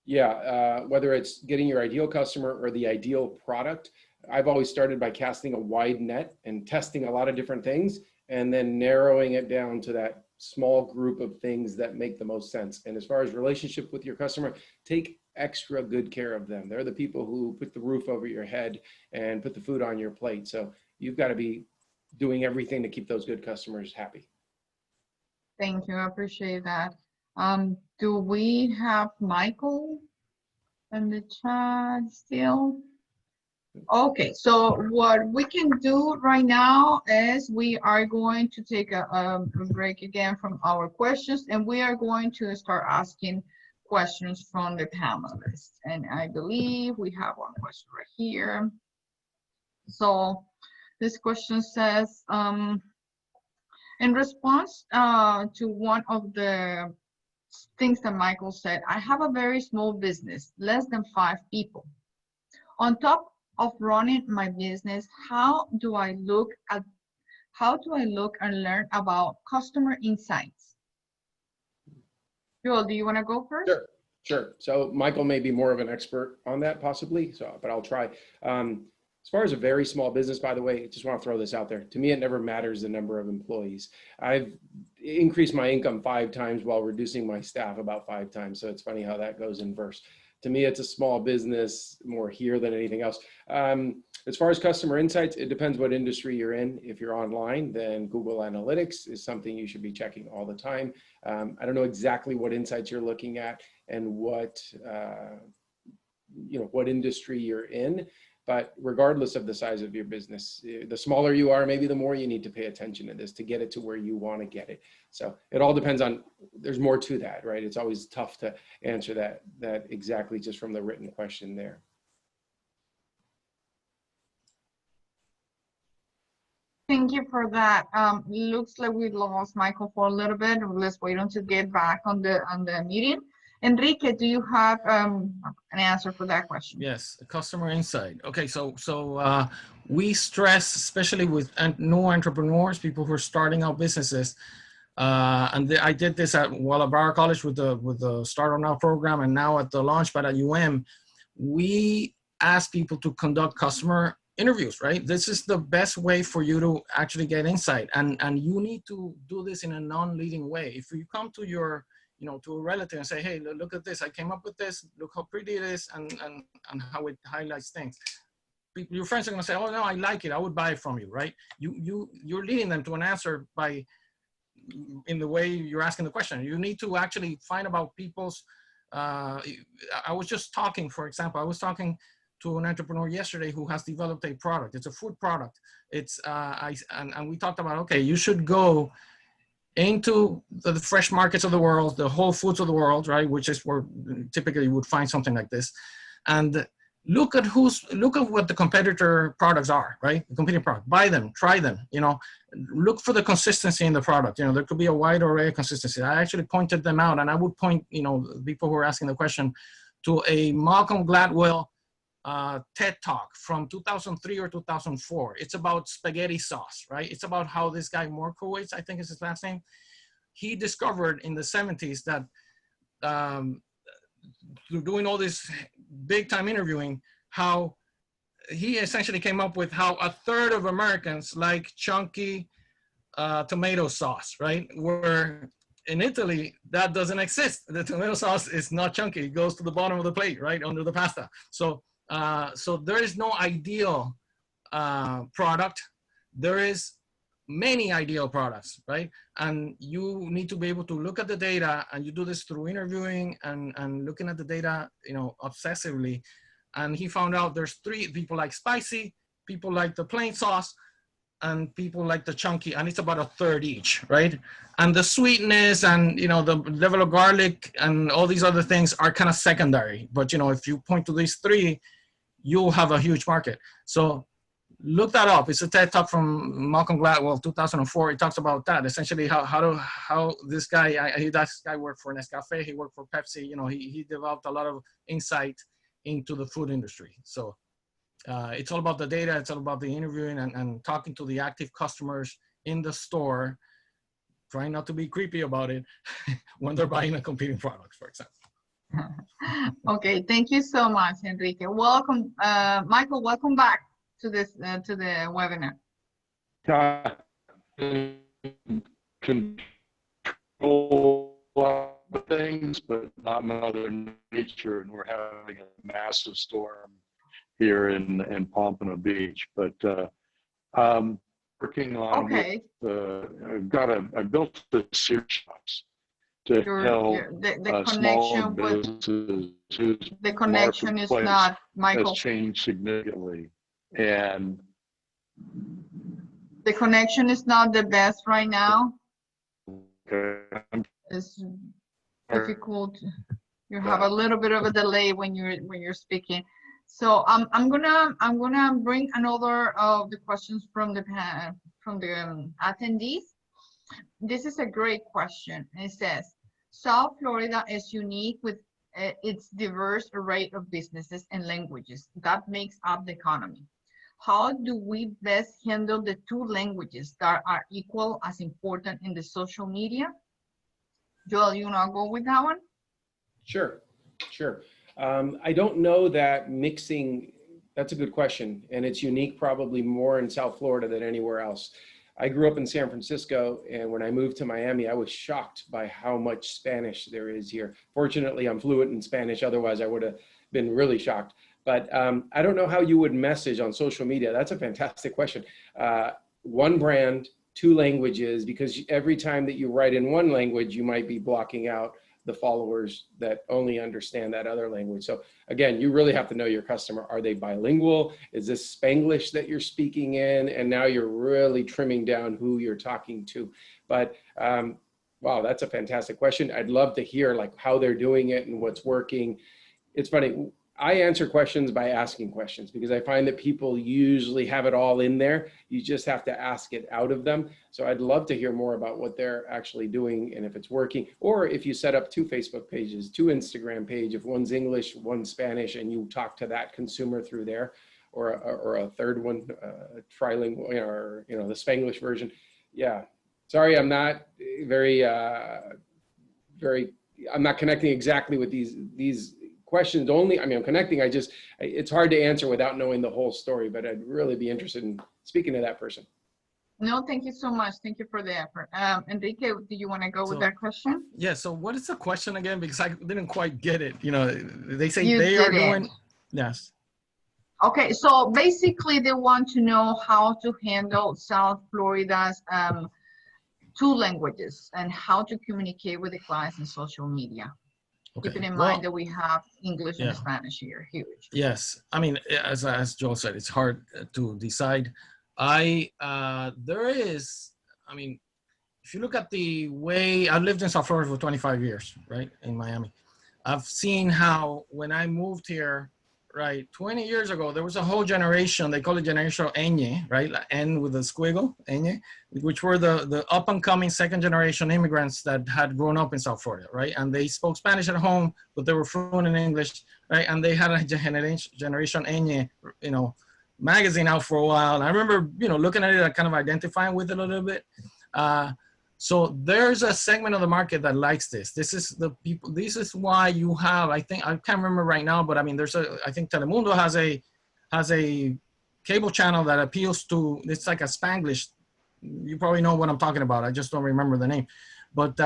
Yeah, whether it's getting your ideal customer or the ideal product, I've always started by casting a wide net and testing a lot of different things, and then narrowing it down to that small group of things that make the most sense. And as far as relationship with your customer, take extra good care of them. They're the people who put the roof over your head and put the food on your plate. So you've got to be doing everything to keep those good customers happy. Thank you. I appreciate that. Do we have Michael in the chat still? Okay, so what we can do right now is we are going to take a break again from our questions, and we are going to start asking questions from the panelists. And I believe we have one question right here. So this question says, in response to one of the things that Michael said, I have a very small business, less than 5 people. On top of running my business, how do I look and learn about customer insights? Joel, do you want to go first? Sure. So Michael may be more of an expert on that possibly, but I'll try. As far as a very small business, by the way, I just want to throw this out there. To me, it never matters the number of employees. I've increased my income 5 times while reducing my staff about 5 times. So it's funny how that goes in verse. To me, it's a small business more here than anything else. As far as customer insights, it depends what industry you're in. If you're online, then Google Analytics is something you should be checking all the time. I don't know exactly what insights you're looking at and what industry you're in. But regardless of the size of your business, the smaller you are, maybe the more you need to pay attention to this to get it to where you want to get it. So it all depends on, there's more to that, right? It's always tough to answer that exactly just from the written question there. Thank you for that. Looks like we lost Michael for a little bit. Let's wait until get back on the meeting. Enrique, do you have an answer for that question? Yes, customer insight. Okay, so we stress, especially with new entrepreneurs, people who are starting out businesses, and I did this at Walla Broward College with the Startup Now program, and now at the Launchpad at we ask people to conduct customer interviews, right? This is the best way for you to actually get insight, and you need to do this in a non-leading way. If you come to your to a relative and say, hey, look at this, I came up with this, look how pretty it is, and how it highlights things. Your friends are gonna say, oh no, I like it, I would buy it from you, right? You're leading them to an answer in the way you're asking the question. You need to actually find about people's, I was just talking, for example, I was talking to an entrepreneur yesterday who has developed a product. It's a food product. It's, and we talked about, okay, you should go into the fresh markets of the world, the Whole Foods of the world, right? Which is where typically you would find something like this. And look at what the competitor products are, right? The competing product, buy them, try them, look for the consistency in the product. There could be a wide array of consistency. I actually pointed them out, and I would point, people who are asking the question to a Malcolm Gladwell TED Talk from 2003 or 2004. It's about spaghetti sauce, right? It's about how this guy Morkowitz, I think is his last name, he discovered in the 70s that through doing all this big time interviewing, how he essentially came up with how 1/3 of Americans like chunky tomato sauce, right? Where in Italy, that doesn't exist. The tomato sauce is not chunky. It goes to the bottom of the plate, right, under the pasta. So there is no ideal product. There is many ideal products, right? And you need to be able to look at the data, and you do this through interviewing and looking at the data, you know, obsessively. And he found out there's three: people like spicy, people like the plain sauce, and people like the chunky, and it's about a third each, right? And the sweetness and, you know, the level of garlic and all these other things are kind of secondary. But, you know, if you point to these three, you'll have a huge market. So look that up. It's a TED Talk from Malcolm Gladwell, 2004. He talks about that, essentially how this guy, this guy worked for Nescafe, he worked for Pepsi. You know, he developed a lot of insight into the food industry. So it's all about the data. It's all about the interviewing and talking to the active customers in the store, trying not to be creepy about it when they're buying a competing product, for example. Okay, thank you so much, Enrique. Welcome, Michael, welcome back to this, to the webinar. Control things, but not Mother Nature, and we're having a massive storm here in Pompano Beach. But working on Okay. I built the series shops to help the small connection with businesses whose the connection is not, Michael. has changed significantly, and the connection is not the best right now. It's difficult. You have a little bit of a delay when you're speaking. So I'm gonna bring another of the questions from the attendees. This is a great question. It says, South Florida is unique with its diverse array of businesses and languages that makes up the economy. How do we best handle the two languages that are equal as important in the social media? Joel, you wanna go with that one? Sure. I don't know that mixing, that's a good question. And it's unique probably more in South Florida than anywhere else. I grew up in San Francisco, and when I moved to Miami, I was shocked by how much Spanish there is here. Fortunately, I'm fluent in Spanish, otherwise I would have been really shocked. But I don't know how you would message on social media. That's a fantastic question. One brand, two languages, because every time that you write in one language, you might be blocking out the followers that only understand that other language. So again, you really have to know your customer. Are they bilingual? Is this Spanglish that you're speaking in? And now you're really trimming down who you're talking to. But wow, that's a fantastic question. I'd love to hear like how they're doing it and what's working. It's funny, I answer questions by asking questions because I find that people usually have it all in there. You just have to ask it out of them. So I'd love to hear more about what they're actually doing and if it's working, or if you set up two Facebook pages, two Instagram pages, if one's English, one's Spanish, and you talk to that consumer through there, or a third one, trilingual, or the Spanglish version. Yeah, sorry, I'm not I'm not connecting exactly with these questions only. I mean, I'm connecting, it's hard to answer without knowing the whole story, but I'd really be interested in speaking to that person. No, thank you so much. Thank you for the effort. Enrique, do you want to go with that question? Yeah, so what is the question again? Because I didn't quite get it. You know, they say You they are didn't. doing, yes. Okay, so basically they want to know how to handle South Florida's two languages and how to communicate with the clients in social media. Okay. Keeping in mind that we have English and Spanish here, huge. Yes, I mean, as Joel said, it's hard to decide. If you look at the way, I've lived in South Florida for 25 years, right, in Miami. I've seen how when I moved here, right, 20 years ago, there was a whole generation, they call it Generation Ñ, right, N with a squiggle, Ñ, which were the up and coming second generation immigrants that had grown up in South Florida, right? And they spoke Spanish at home, but they were fluent in English, right? And they had a Generation Ñ, magazine out for a while. And I remember, looking at it and kind of identifying with it a little bit. So there's a segment of the market that likes this. This is why you have, I can't remember right now, but I mean, I think Telemundo has a cable channel that appeals to, it's like a Spanglish. You probably know what I'm talking about. I just don't remember the name, but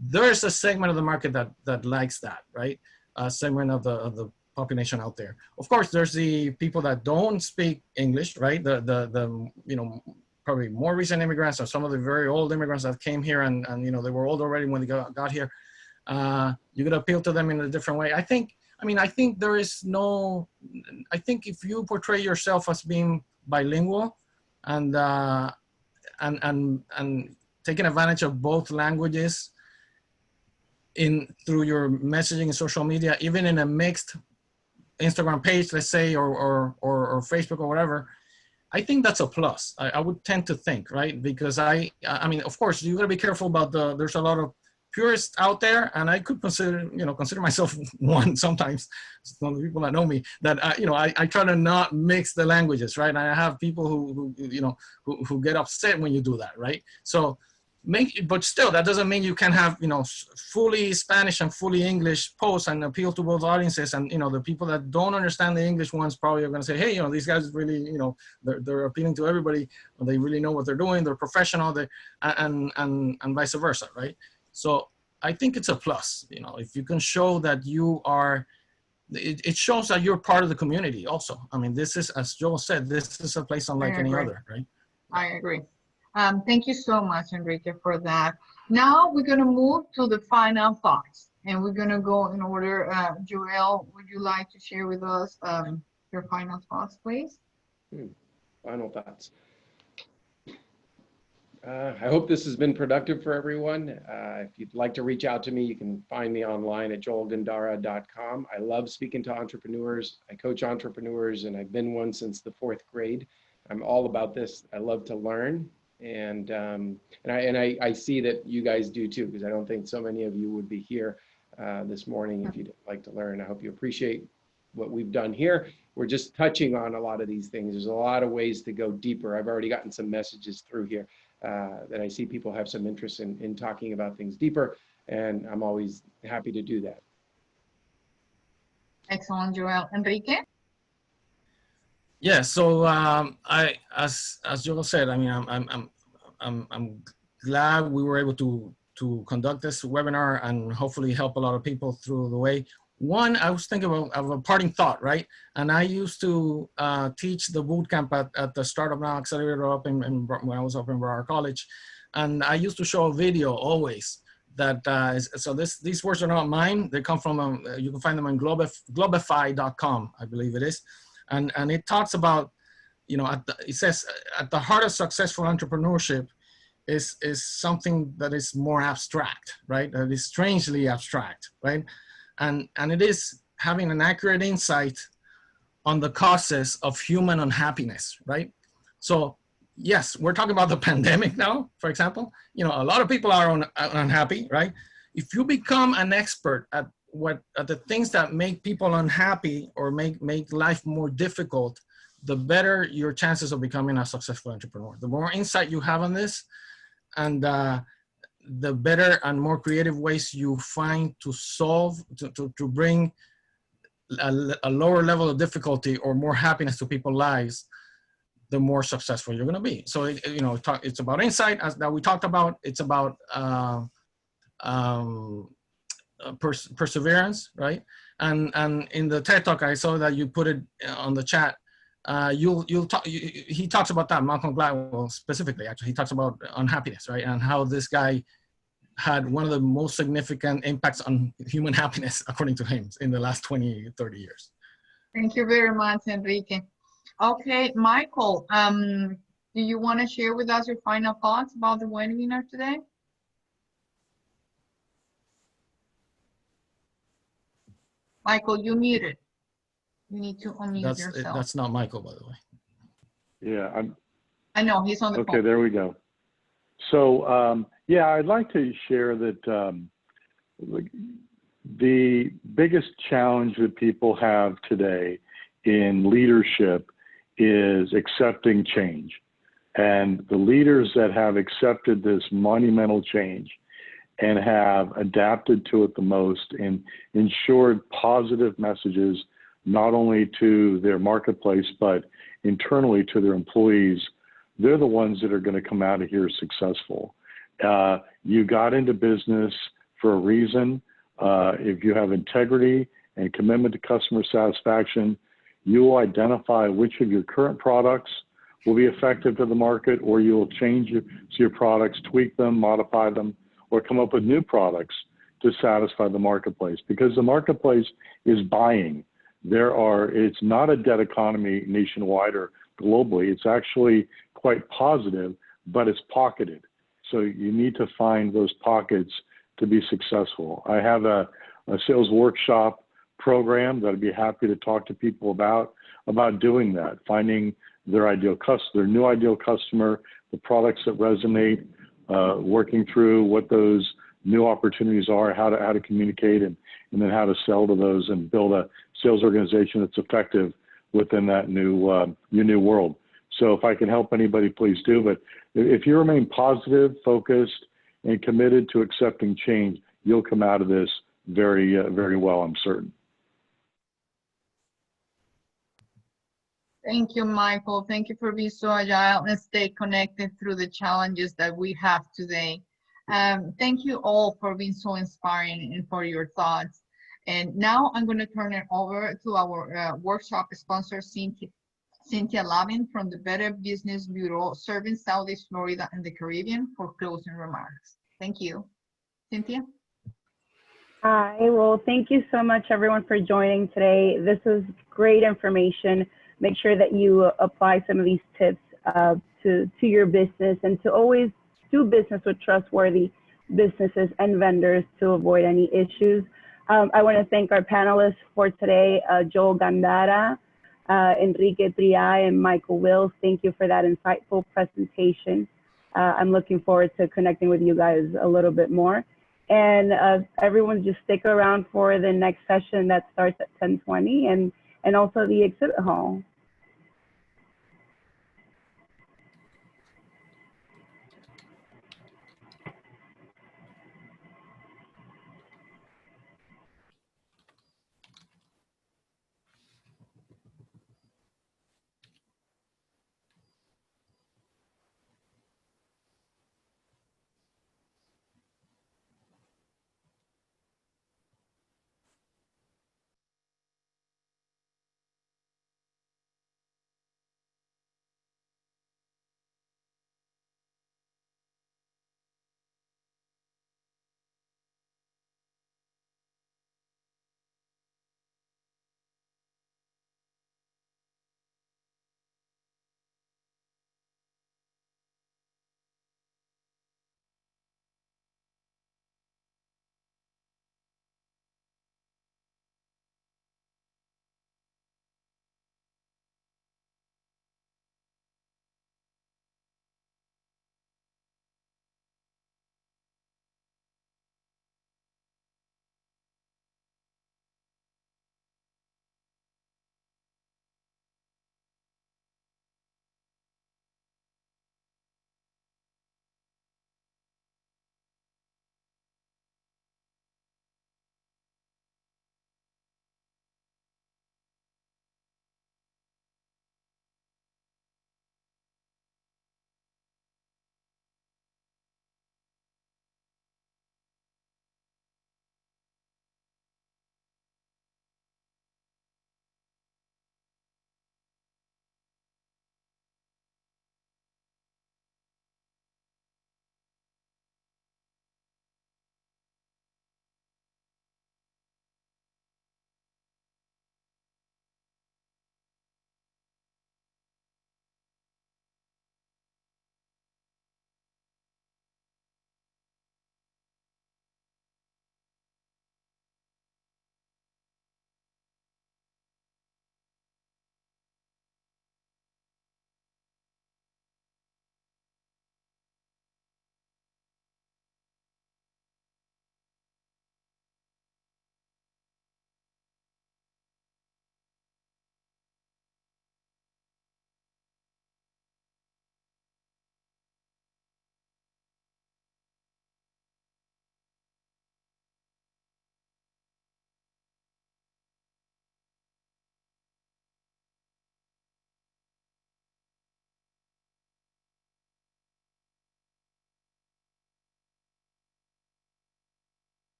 there's a segment of the market that likes that, right? A segment of the population out there. Of course, there's the people that don't speak English, right? probably more recent immigrants or some of the very old immigrants that came here and you know, they were old already when they got here. You could appeal to them in a different way. I think there is no, I think if you portray yourself as being bilingual and taking advantage of both languages through your messaging and social media, even in a mixed Instagram page, let's say, or Facebook or whatever, I think that's a plus. I would tend to think, right? Because I mean, of course, you gotta be careful about there's a lot of purists out there, and I could consider myself one sometimes. Some of the people that know me, that you know, I try to not mix the languages, right? And I have people who get upset when you do that, right? So but still, that doesn't mean you can have, you know, fully Spanish and fully English posts and appeal to both audiences. And, you know, the people that don't understand the English ones probably are going to say, hey, you know, these guys really, you know, they're appealing to everybody. They really know what they're doing. They're professional, and vice versa, right? So I think it's a plus, you know, if you can show that you are, it shows that you're part of the community also. I mean, this is, as Joel said, this is a place unlike any other, right? I agree. Thank you so much, Enrique, for that. Now we're going to move to the final thoughts, and we're going to go in order. Joel, would you like to share with us your final thoughts, please? Final thoughts. I hope this has been productive for everyone. If you'd like to reach out to me, you can find me online at joelgandara.com. I love speaking to entrepreneurs. I coach entrepreneurs, and I've been one since the 4th grade. I'm all about this. I love to learn. And I see that you guys do too, because I don't think so many of you would be here this morning if you didn't like to learn. I hope you appreciate what we've done here. We're just touching on a lot of these things. There's a lot of ways to go deeper. I've already gotten some messages through here that I see people have some interest in talking about things deeper, and I'm always happy to do that. Excellent, Joel. Enrique? Yeah, so as Joel said, I mean, I'm glad we were able to conduct this webinar and hopefully help a lot of people through the way. One, I was thinking of a parting thought, right? And I used to teach the boot camp at the Startup Now Accelerator up when I was up in Broward College, and I used to show a video always that so these words are not mine. They come from you can find them on globify.com, I believe it is. And it talks about, you know, it says at the heart of successful entrepreneurship is something that is more abstract, right? That is strangely abstract, right? And it is having an accurate insight on the causes of human unhappiness, right? So yes, we're talking about the pandemic now, for example. You know, a lot of people are unhappy, right? If you become an expert at the things that make people unhappy or make life more difficult, the better your chances of becoming a successful entrepreneur. The more insight you have on this, and the better and more creative ways you find to solve, to bring a lower level of difficulty or more happiness to people's lives, the more successful you're going to be. So you know, it's about insight, as that we talked about. It's about perseverance, right? And in the TED Talk, I saw that you put it on the chat. He talks about that, Malcolm Gladwell specifically, actually. He talks about unhappiness, right? And how this guy had one of the most significant impacts on human happiness, according to him, in the last 20, 30 years. Thank you very much, Enrique. Okay, Michael, do you want to share with us your final thoughts about the webinar today? Michael, you muted. You need to unmute yourself. That's not Michael, by the way. Yeah, I know, he's on the phone. Okay, there we go. So, yeah, I'd like to share that the biggest challenge that people have today in leadership is accepting change. And the leaders that have accepted this monumental change and have adapted to it the most and ensured positive messages, not only to their marketplace, but internally to their employees, they're the ones that are going to come out of here successful. You got into business for a reason. If you have integrity and commitment to customer satisfaction, you will identify which of your current products will be effective to the market, or you'll change your products, tweak them, modify them, or come up with new products to satisfy the marketplace, because the marketplace is buying. It's not a dead economy nationwide or globally. It's actually quite positive, but it's pocketed. So you need to find those pockets to be successful. I have a sales workshop program that I'd be happy to talk to people about doing that, finding their ideal customer, their new ideal customer, the products that resonate, working through what those new opportunities are, how to communicate, and then how to sell to those and build a sales organization that's effective within that your new world. So if I can help anybody, please do. But if you remain positive, focused, and committed to accepting change, you'll come out of this very, very well, I'm certain. Thank you, Michael. Thank you for being so agile and stay connected through the challenges that we have today. Thank you all for being so inspiring and for your thoughts. And now I'm going to turn it over to our workshop sponsor, Cynthia Lavin from the Better Business Bureau, serving Southeast Florida and the Caribbean, for closing remarks. Thank you. Cynthia? Hi, well, thank you so much, everyone, for joining today. This is great information. Make sure that you apply some of these tips to your business, and to always do business with trustworthy businesses and vendors to avoid any issues. I want to thank our panelists for today, Joel Gandara, Enrique Triay, and Michael Wills. Thank you for that insightful presentation. I'm looking forward to connecting with you guys a little bit more. And everyone, just stick around for the next session that starts at 10:20, and also the exhibit hall.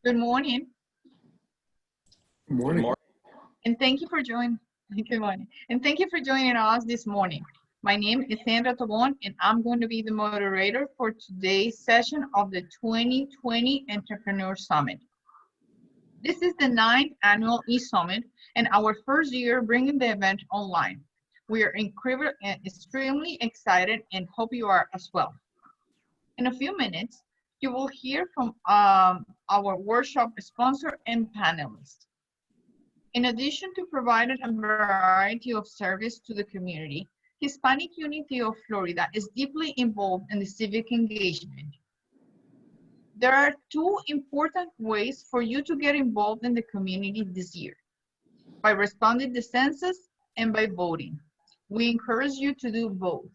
Good morning, Good morning. and thank you for joining. Good morning, and thank you for joining us this morning. My name is Sandra Tobon, and I'm going to be the moderator for today's session of the 2020 Entrepreneur Summit. This is the 9th annual e-summit and our first year bringing the event online. We are extremely excited and hope you are as well. In a few minutes, you will hear from our workshop sponsor and panelists. In addition to providing a variety of service to the community, Hispanic Unity of Florida is deeply involved in the civic engagement. There are two important ways for you to get involved in the community this year: by responding to the census and by voting. We encourage you to do both.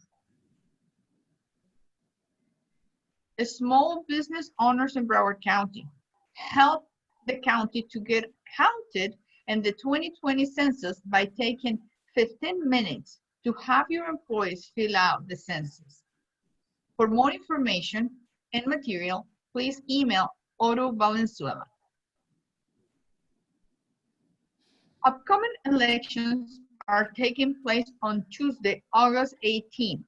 The small business owners in Broward County help the county to get counted in the 2020 census by taking 15 minutes to have your employees fill out the census. For more information and material, please email Otto Valenzuela. Upcoming elections are taking place on Tuesday, August 18th,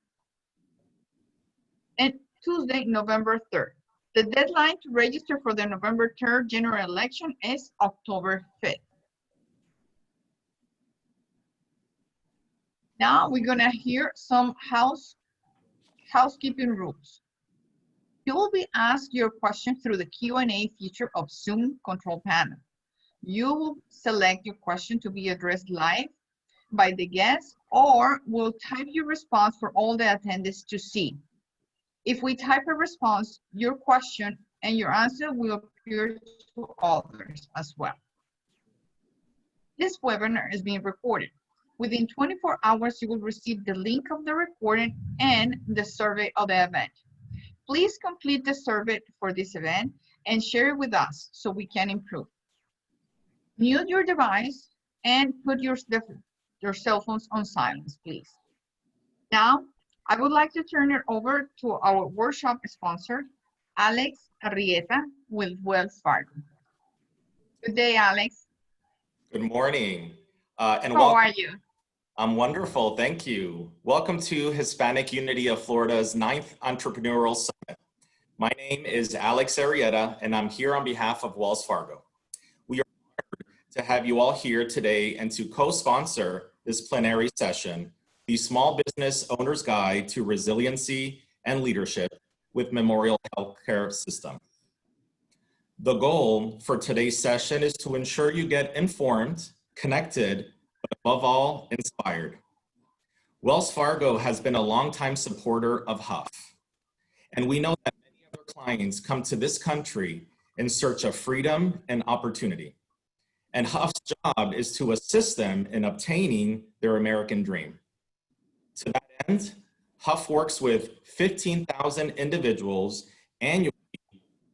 and Tuesday, November 3rd. The deadline to register for the November 3rd general election is October 5th. Now we're gonna hear some housekeeping rules. You will be asked your question through the Q&A feature of Zoom control panel. You will select your question to be addressed live by the guest, or will type your response for all the attendees to see. If we type a response, your question and your answer will appear to others as well. This webinar is being recorded. Within 24 hours, you will receive the link of the recording and the survey of the event. Please complete the survey for this event and share it with us so we can improve. Mute your device and put your cell phones on silence, please. Now, I would like to turn it over to our workshop sponsor, Alex Arrieta with Wells Fargo. Good day, Alex. Good morning. How are you? I'm wonderful, thank you. Welcome to Hispanic Unity of Florida's 9th Entrepreneurial Summit. My name is Alex Arrieta, and I'm here on behalf of Wells Fargo. We are honored to have you all here today and to co-sponsor this plenary session, the Small Business Owner's Guide to Resiliency and Leadership with Memorial Healthcare System. The goal for today's session is to ensure you get informed, connected, but above all, inspired. Wells Fargo has been a longtime supporter of Huff, and we know that many of their clients come to this country in search of freedom and opportunity. And Huff's job is to assist them in obtaining their American dream. To that end, Huff works with 15,000 individuals annually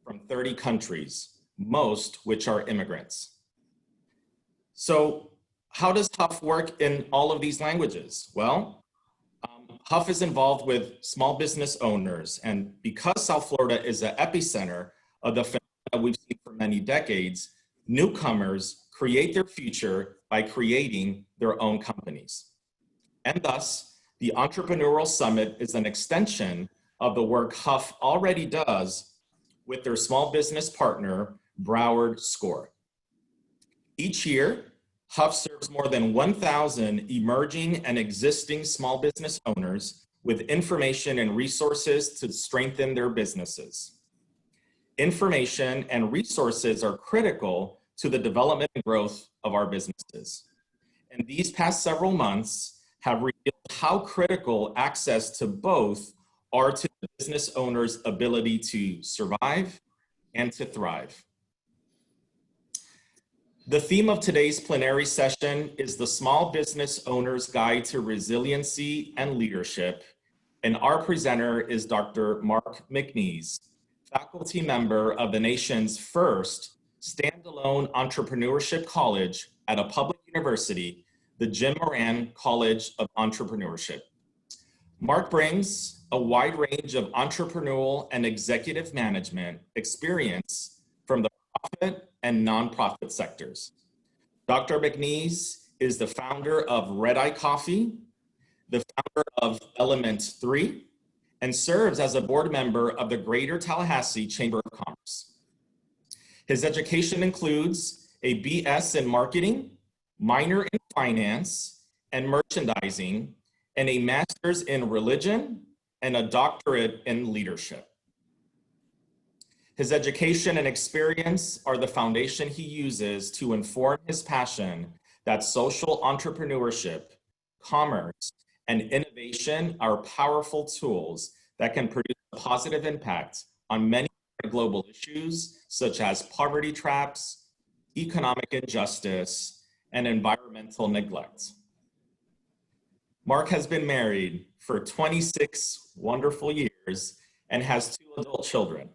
from 30 countries, most which are immigrants. So how does Huff work in all of these languages? Well, Huff is involved with small business owners, and because South Florida is the epicenter of the phenomena we've seen for many decades, newcomers create their future by creating their own companies. And thus, the Entrepreneurial Summit is an extension of the work Huff already does with their small business partner, Broward SCORE. Each year, Huff serves more than 1,000 emerging and existing small business owners with information and resources to strengthen their businesses. Information and resources are critical to the development and growth of our businesses. And these past several months have revealed how critical access to both are to the business owner's ability to survive and to thrive. The theme of today's plenary session is the Small Business Owner's Guide to Resiliency and Leadership, and our presenter is Dr. Mark McNeese, faculty member of the nation's first standalone entrepreneurship college at a public university, the Jim Moran College of Entrepreneurship. Mark brings a wide range of entrepreneurial and executive management experience from the for-profit and nonprofit sectors. Dr. McNeese is the founder of Red Eye Coffee, the founder of Element 3, and serves as a board member of the Greater Tallahassee Chamber of Commerce. His education includes a BS in marketing, minor in finance and merchandising, and a master's in religion and a doctorate in leadership. His education and experience are the foundation he uses to inform his passion that social entrepreneurship, commerce, and innovation are powerful tools that can produce a positive impact on many global issues such as poverty traps, economic injustice, and environmental neglect. Mark has been married for 26 wonderful years and has 2 adult children.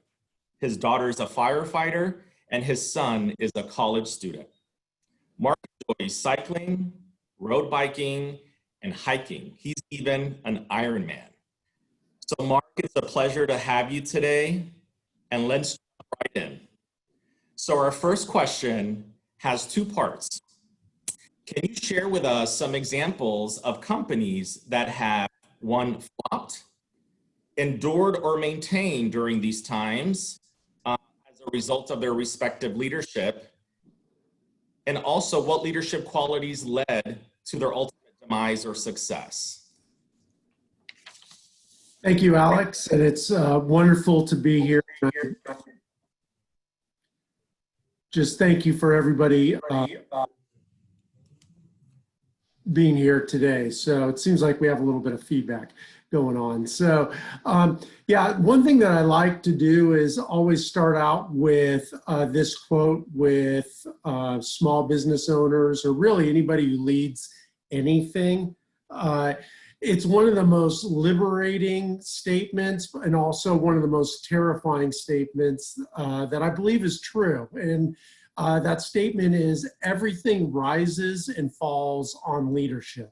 His daughter is a firefighter and his son is a college student. Mark enjoys cycling, road biking, and hiking. He's even an Ironman. So Mark, it's a pleasure to have you today, and let's jump right in. So our first question has 2 parts. Can you share with us some examples of companies that have, 1, flopped, endured or maintained during these times as a result of their respective leadership, and also what leadership qualities led to their ultimate demise or success? Thank you, Alex, and it's wonderful to be here. Just thank you for everybody being here today. So it seems like we have a little bit of feedback going on. So yeah, one thing that I like to do is always start out with this quote with small business owners, or really anybody who leads anything. It's one of the most liberating statements and also one of the most terrifying statements that I believe is true. And that statement is, everything rises and falls on leadership.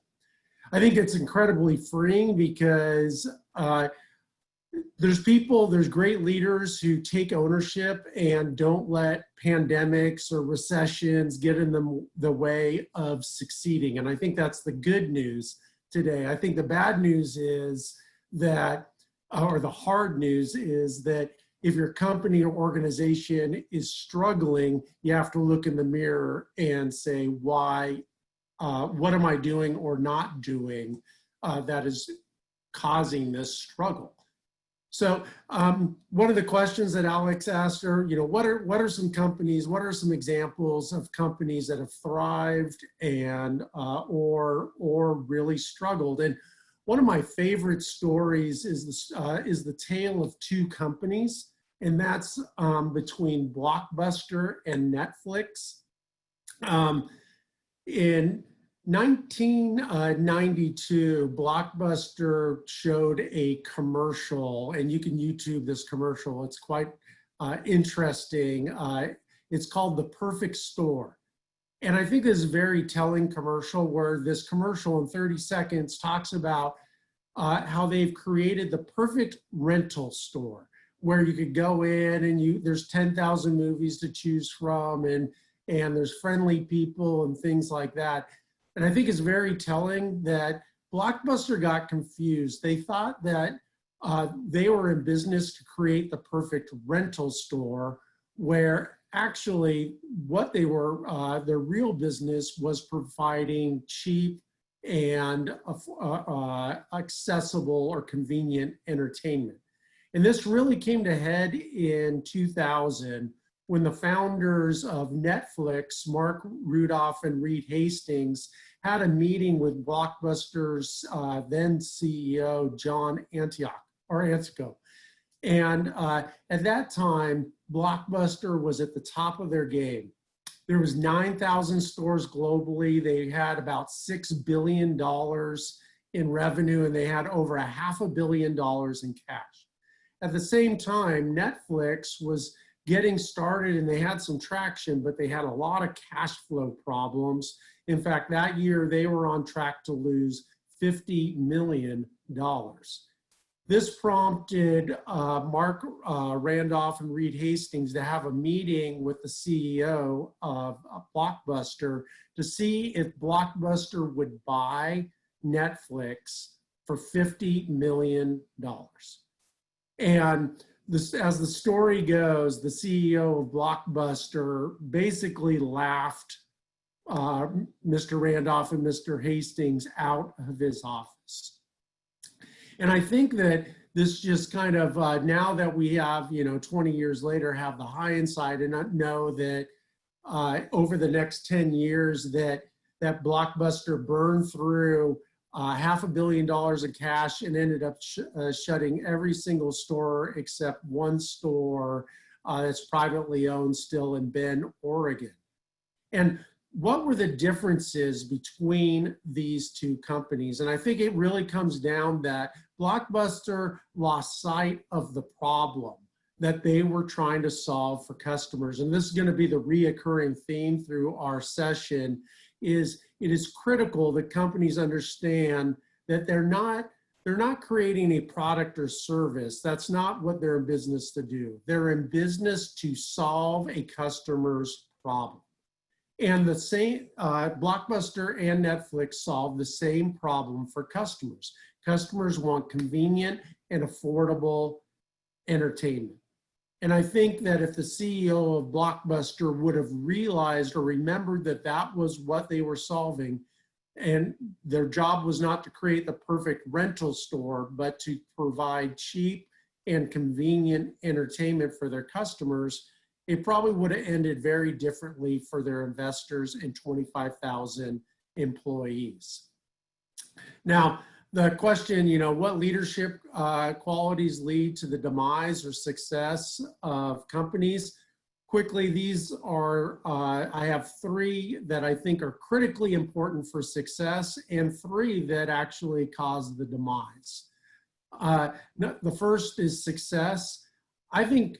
I think it's incredibly freeing because there's great leaders who take ownership and don't let pandemics or recessions get in the way of succeeding. And I think that's the good news today. I think the bad news is that, or the hard news is that, if your company or organization is struggling, you have to look in the mirror and say, why, what am I doing or not doing that is causing this struggle? So one of the questions that Alex asked her, what are some companies, what are some examples of companies that have thrived and or really struggled? And one of my favorite stories is the tale of 2 companies, and that's between Blockbuster and Netflix. In 1992, Blockbuster showed a commercial, and you can YouTube this commercial. It's quite interesting. It's called The Perfect Store. And I think this is a very telling commercial, where this commercial in 30 seconds talks about how they've created the perfect rental store, where you could go in and there's 10,000 movies to choose from, and there's friendly people and things like that. And I think it's very telling that Blockbuster got confused. They thought that they were in business to create the perfect rental store, where actually what they were, their real business was providing cheap and accessible or convenient entertainment. And this really came to head in 2000, when the founders of Netflix, Mark Rudolph and Reed Hastings, had a meeting with Blockbuster's then CEO, John Antioco. And at that time, Blockbuster was at the top of their game. There was 9,000 stores globally. They had about $6 billion in revenue, and they had over $500 million in cash. At the same time, Netflix was getting started and they had some traction, but they had a lot of cash flow problems. In fact, that year they were on track to lose $50 million. This prompted Mark Randolph and Reed Hastings to have a meeting with the CEO of Blockbuster to see if Blockbuster would buy Netflix for $50 million. And this, as the story goes, the CEO of Blockbuster basically laughed Mr. Randolph and Mr. Hastings out of his office. And I think that this just kind of, now that we have, 20 years later, have the hindsight and not know that over the next 10 years that Blockbuster burned through $500 million in cash and ended up shutting every single store except one store that's privately owned still in Bend, Oregon. And what were the differences between these two companies? And I think it really comes down that Blockbuster lost sight of the problem that they were trying to solve for customers. And this is going to be the reoccurring theme through our session, is it is critical that companies understand that they're not creating a product or service. That's not what they're in business to do. They're in business to solve a customer's problem. And the same, Blockbuster and Netflix solve the same problem for customers. Customers want convenient and affordable entertainment. And I think that if the CEO of Blockbuster would have realized or remembered that that was what they were solving, and their job was not to create the perfect rental store, but to provide cheap and convenient entertainment for their customers, it probably would have ended very differently for their investors and 25,000 employees. Now, the question, what leadership qualities lead to the demise or success of companies? Quickly, these are, I have 3 that I think are critically important for success and 3 that actually cause the demise. The first is success. I think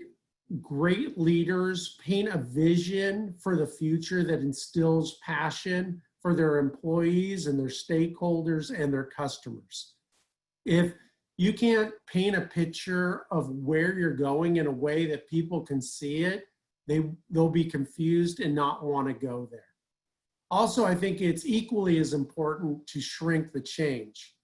great leaders paint a vision for the future that instills passion for their employees and their stakeholders and their customers. If you can't paint a picture of where you're going in a way that people can see it, they'll be confused and not want to go there. Also, I think it's equally as important to shrink the change.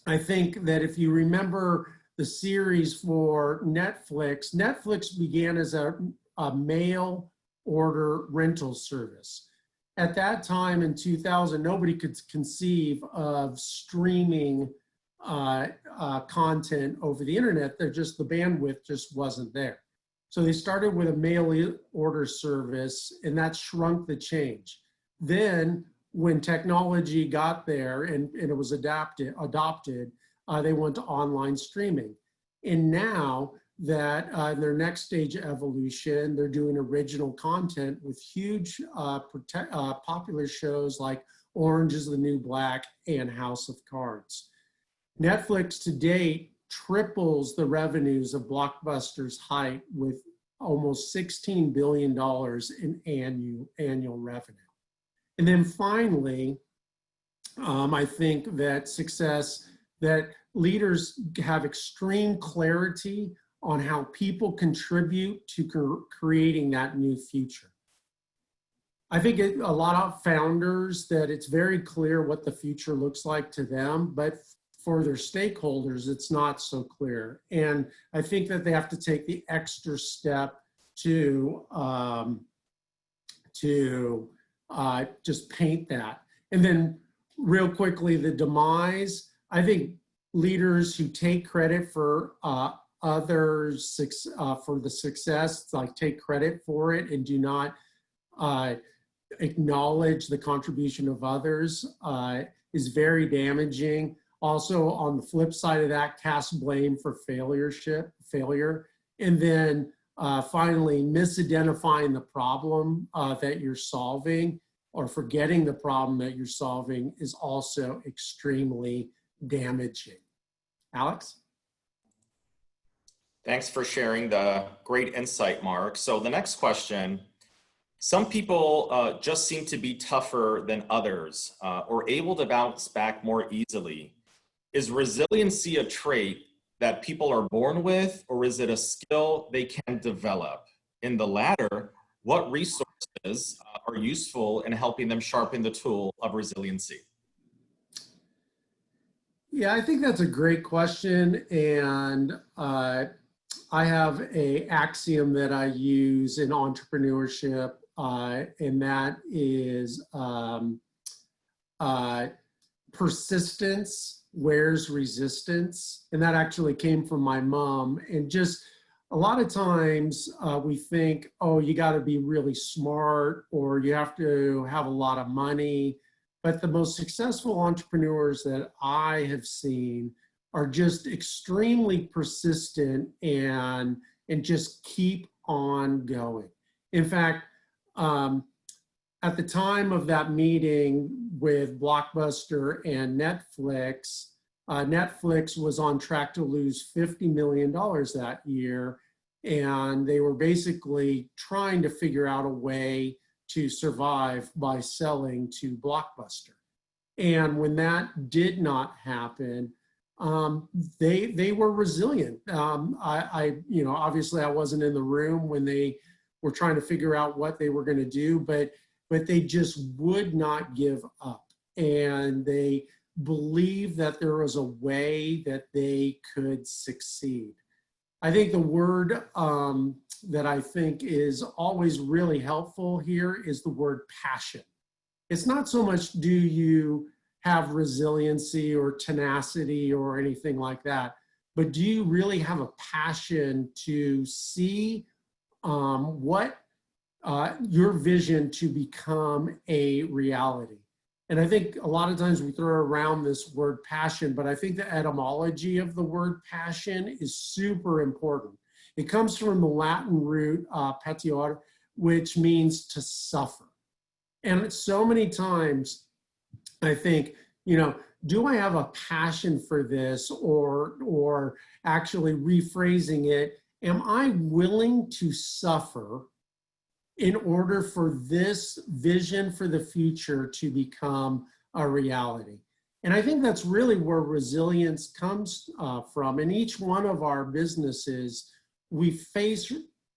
I think that if you remember the series for Netflix, Netflix began as a mail order rental service. At that time in 2000, nobody could conceive of streaming content over the internet. The bandwidth just wasn't there. So they started with a mail order service, and that shrunk the change. Then when technology got there and it was adopted, they went to online streaming. And now that in their next stage of evolution, they're doing original content with huge popular shows like Orange is the New Black and House of Cards. Netflix to date triples the revenues of Blockbuster's height with almost $16 billion in annual revenue. And then finally, I think that that leaders have extreme clarity on how people contribute to creating that new future. I think a lot of founders that it's very clear what the future looks like to them, but for their stakeholders, it's not so clear. And I think that they have to take the extra step to just paint that. And then real quickly, the demise, I think leaders who take credit for others for the success, like take credit for it and do not acknowledge the contribution of others is very damaging. Also, on the flip side of that, cast blame for failure. And then finally, misidentifying the problem that you're solving or forgetting the problem that you're solving is also extremely damaging. Alex? Thanks for sharing the great insight, Mark. So the next question, some people just seem to be tougher than others or able to bounce back more easily. Is resiliency a trait that people are born with, or is it a skill they can develop? In the latter, what resources are useful in helping them sharpen the tool of resiliency? Yeah, I think that's a great question. And I have a axiom that I use in entrepreneurship, and that is persistence wears resistance. And that actually came from my mom. And just a lot of times we think, oh, you got to be really smart or you have to have a lot of money. But the most successful entrepreneurs that I have seen are just extremely persistent and just keep on going. In fact, at the time of that meeting with Blockbuster and Netflix, Netflix was on track to lose $50 million that year. And they were basically trying to figure out a way to survive by selling to Blockbuster. And when that did not happen, they were resilient. Obviously I wasn't in the room when they were trying to figure out what they were going to do, but they just would not give up. And they believed that there was a way that they could succeed. I think the word that I think is always really helpful here is the word passion. It's not so much do you have resiliency or tenacity or anything like that, but do you really have a passion to see what your vision to become a reality? And I think a lot of times we throw around this word passion, but I think the etymology of the word passion is super important. It comes from the Latin root patior, which means to suffer. And so many times I think, do I have a passion for this, or actually rephrasing it, am I willing to suffer in order for this vision for the future to become a reality? And I think that's really where resilience comes from. In each one of our businesses, we face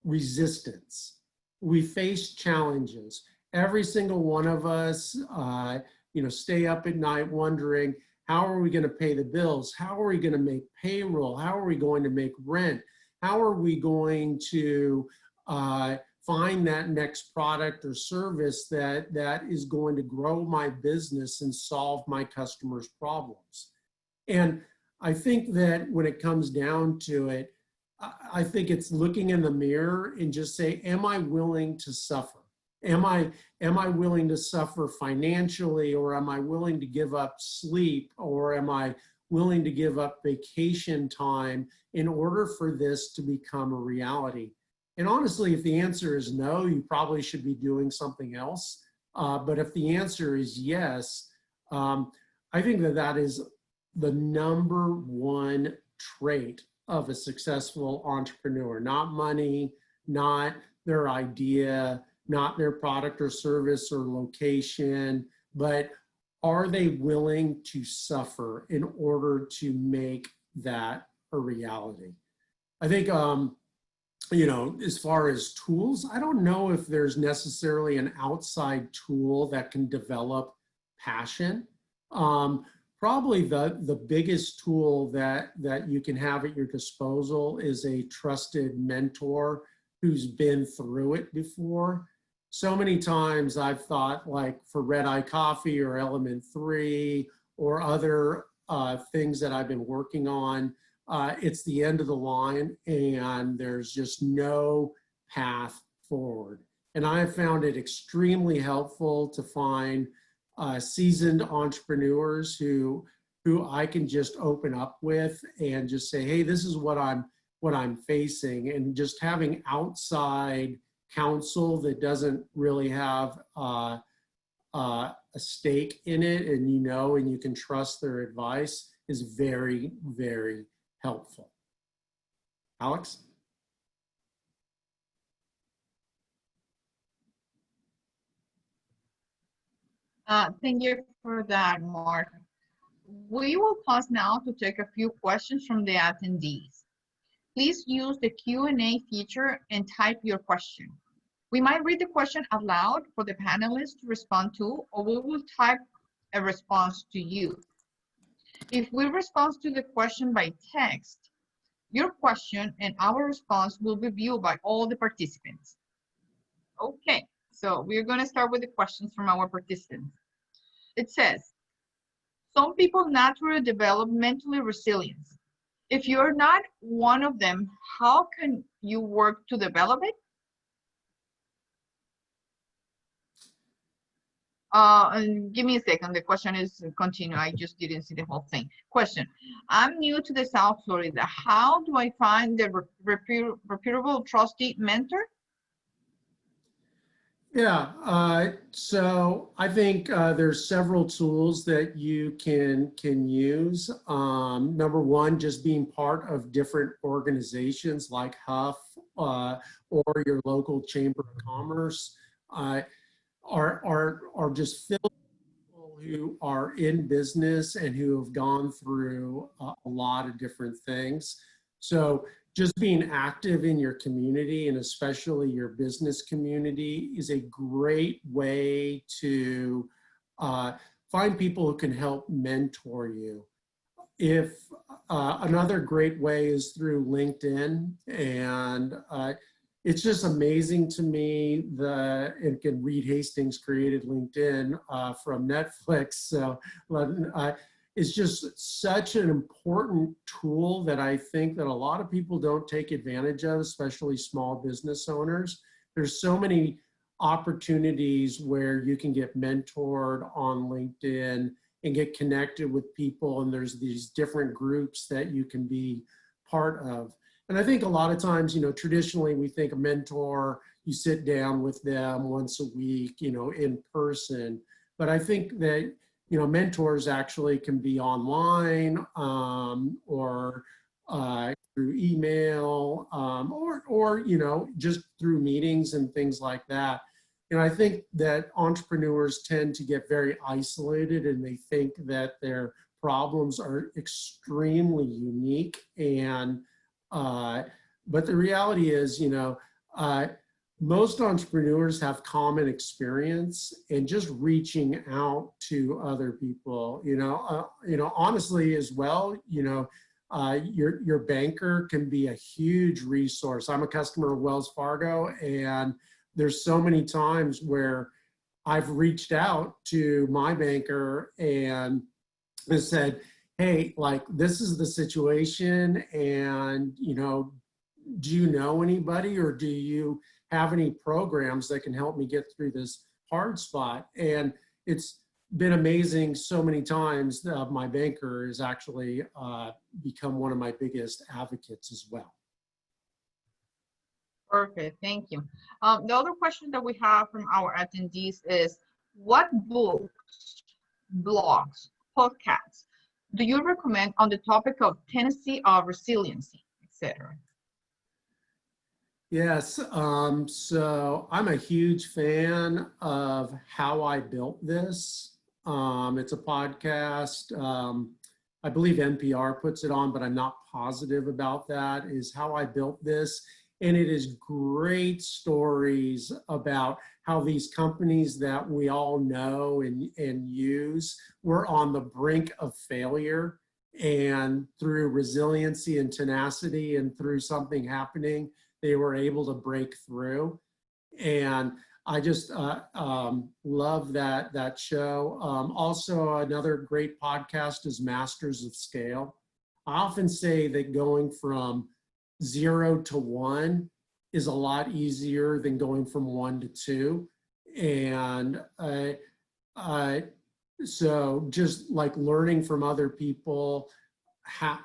resistance. We face challenges. Every single one of us, stay up at night wondering, how are we going to pay the bills? How are we going to make payroll? How are we going to make rent? How are we going to find that next product or service that is going to grow my business and solve my customers' problems? And I think that when it comes down to it, I think it's looking in the mirror and just say, am I willing to suffer? Am I willing to suffer financially, or am I willing to give up sleep, or am I willing to give up vacation time in order for this to become a reality? And honestly, if the answer is no, you probably should be doing something else. But if the answer is yes, I think that is the number one trait of a successful entrepreneur. Not money, not their idea, not their product or service or location, but are they willing to suffer in order to make that a reality? I think, as far as tools, I don't know if there's necessarily an outside tool that can develop passion. Probably the biggest tool that you can have at your disposal is a trusted mentor who's been through it before. So many times I've thought, like for Red Eye Coffee or Element 3 or other things that I've been working on, it's the end of the line and there's just no path forward. And I have found it extremely helpful to find seasoned entrepreneurs who I can just open up with and just say, hey, this is what I'm facing. And just having outside counsel that doesn't really have a stake in it, and you can trust their advice, is very, very helpful. Alex? Thank you for that, Mark. We will pause now to take a few questions from the attendees. Please use the Q&A feature and type your question. We might read the question out loud for the panelists to respond to, or we will type a response to you. If we respond to the question by text, your question and our response will be viewed by all the participants. Okay, so we're going to start with the questions from our participants. It says, some people naturally develop mentally resilience. If you're not one of them, how can you work to develop it? And give me a second. The question is continue. I just didn't see the whole thing. Question. I'm new to the South Florida. How do I find the reputable, trusty mentor? Yeah, so I think there's several tools that you can use. Number one, just being part of different organizations like HUF or your local Chamber of Commerce are just filled with people who are in business and who have gone through a lot of different things. So just being active in your community, and especially your business community, is a great way to find people who can help mentor you. If another great way is through LinkedIn, and it's just amazing to me that, and Reed Hastings created LinkedIn from Netflix, so it's just such an important tool that I think that a lot of people don't take advantage of, especially small business owners. There's so many opportunities where you can get mentored on LinkedIn and get connected with people, and there's these different groups that you can be part of. And I think a lot of times, you know, traditionally we think a mentor, you sit down with them once a week, you know, in person. But I think that, you know, mentors actually can be online or through email or, you know, just through meetings and things like that. And I think that entrepreneurs tend to get very isolated, and they think that their problems are extremely unique. And but the reality is, you know, most entrepreneurs have common experience, and just reaching out to other people, you know, honestly as well, you know, your banker can be a huge resource. I'm a customer of Wells Fargo, and there's so many times where I've reached out to my banker and said, hey, like, this is the situation, and, you know, do you know anybody, or do you have any programs that can help me get through this hard spot? And it's been amazing so many times. My banker has actually become one of my biggest advocates as well. Perfect, thank you. The other question that we have from our attendees is, what books, blogs, podcasts do you recommend on the topic of tendency of resiliency, etc.? Yes, so I'm a huge fan of How I Built This. It's a podcast. I believe NPR puts it on, but I'm not positive about that, is How I Built This. And it is great stories about how these companies that we all know and use were on the brink of failure, and through resiliency and tenacity and through something happening, they were able to break through. And I just love that show. Also, another great podcast is Masters of Scale. I often say that going from 0 to 1 is a lot easier than going from 1 to 2. And so just like learning from other people, how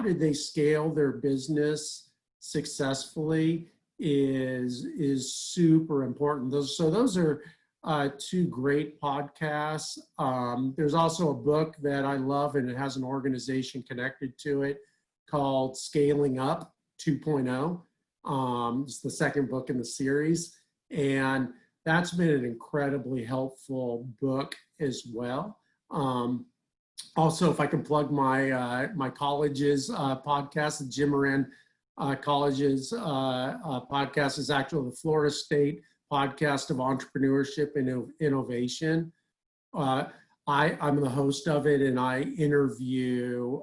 did they scale their business successfully is super important. Those are two great podcasts. There's also a book that I love, and it has an organization connected to it called Scaling Up 2.0. It's the second book in the series, and that's been an incredibly helpful book as well. Also, if I can plug my college's podcast, the Jim Moran College's podcast is actually the Florida State Podcast of Entrepreneurship and Innovation. I'm the host of it, and I interview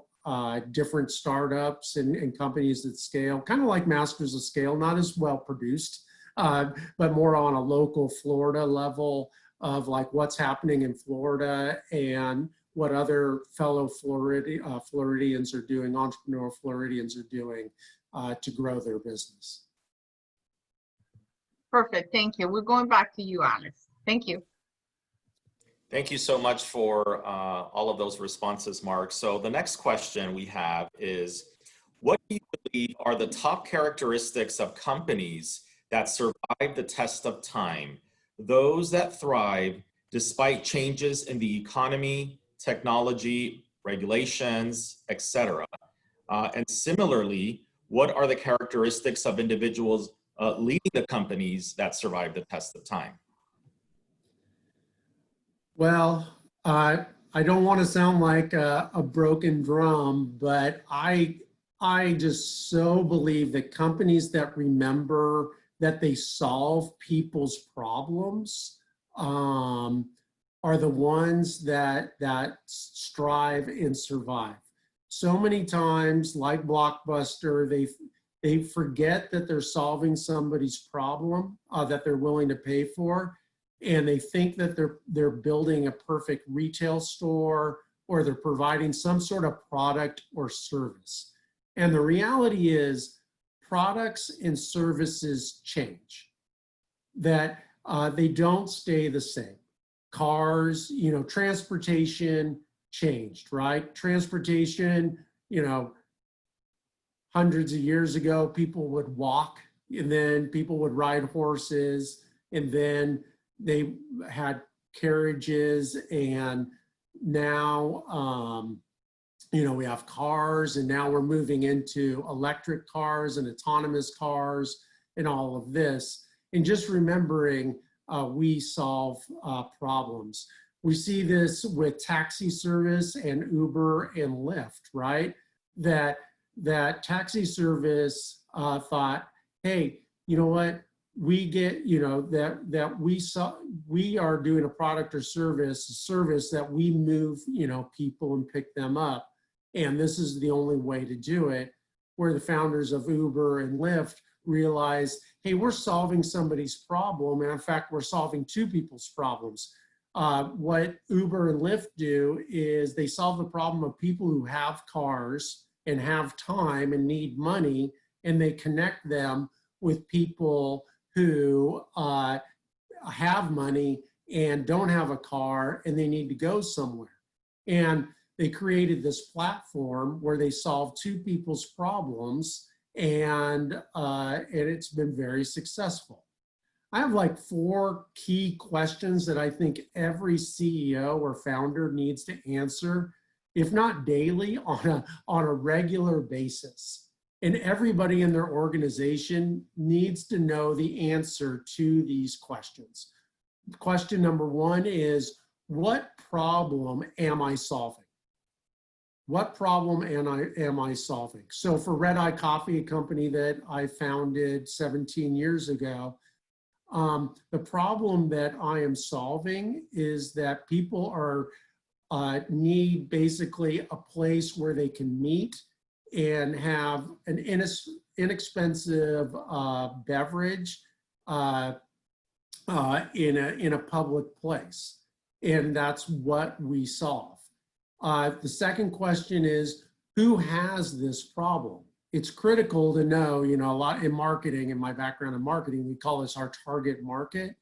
different startups and companies that scale, kind of like Masters of Scale, not as well produced, but more on a local Florida level of like what's happening in Florida and what other fellow Floridians are doing, entrepreneur Floridians are doing to grow their business. Perfect, thank you. We're going back to you, Alex. Thank you. Thank you so much for all of those responses, Mark. So the next question we have is, what do you believe are the top characteristics of companies that survive the test of time, those that thrive despite changes in the economy, technology, regulations, etc.? And similarly, what are the characteristics of individuals leading the companies that survive the test of time? Well, I don't want to sound like a broken drum, but I just so believe that companies that remember that they solve people's problems are the ones that strive and survive. So many times, like Blockbuster, they forget that they're solving somebody's problem that they're willing to pay for, and they think that they're building a perfect retail store or they're providing some sort of product or service. And the reality is products and services change, that they don't stay the same. Cars, transportation changed, right? Transportation, hundreds of years ago, people would walk, and then people would ride horses, and then they had carriages, and now, we have cars, and now we're moving into electric cars and autonomous cars and all of this. And just remembering we solve problems. We see this with taxi service and Uber and Lyft, right? That taxi service thought, hey, you know what? We get, we are doing a product or service that we move, people and pick them up. And this is the only way to do it. Where the founders of Uber and Lyft realized, hey, we're solving somebody's problem. And in fact, we're solving two people's problems. What Uber and Lyft do is they solve the problem of people who have cars and have time and need money, and they connect them with people who have money and don't have a car and they need to go somewhere. And they created this platform where they solve two people's problems, and it's been very successful. I have like 4 key questions that I think every CEO or founder needs to answer, if not daily, on a regular basis. And everybody in their organization needs to know the answer to these questions. Question number 1 is, what problem am I solving? What problem am I solving? So for Red Eye Coffee, a company that I founded 17 years ago, the problem that I am solving is that people need basically a place where they can meet and have an inexpensive beverage in a public place. And that's what we solve. The second question is, who has this problem? It's critical to know, a lot in marketing, in my background in marketing, we call this our target market.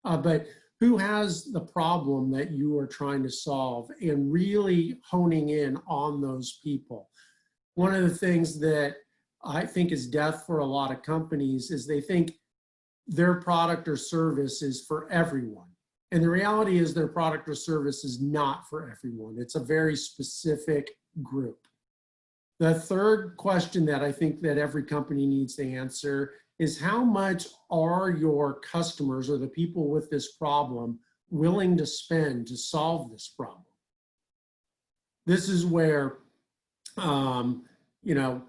But who has the problem that you are trying to solve, and really honing in on those people. One of the things that I think is death for a lot of companies is they think their product or service is for everyone. And the reality is their product or service is not for everyone. It's a very specific group. The third question that I think that every company needs to answer is, how much are your customers or the people with this problem willing to spend to solve this problem? this is where, you know,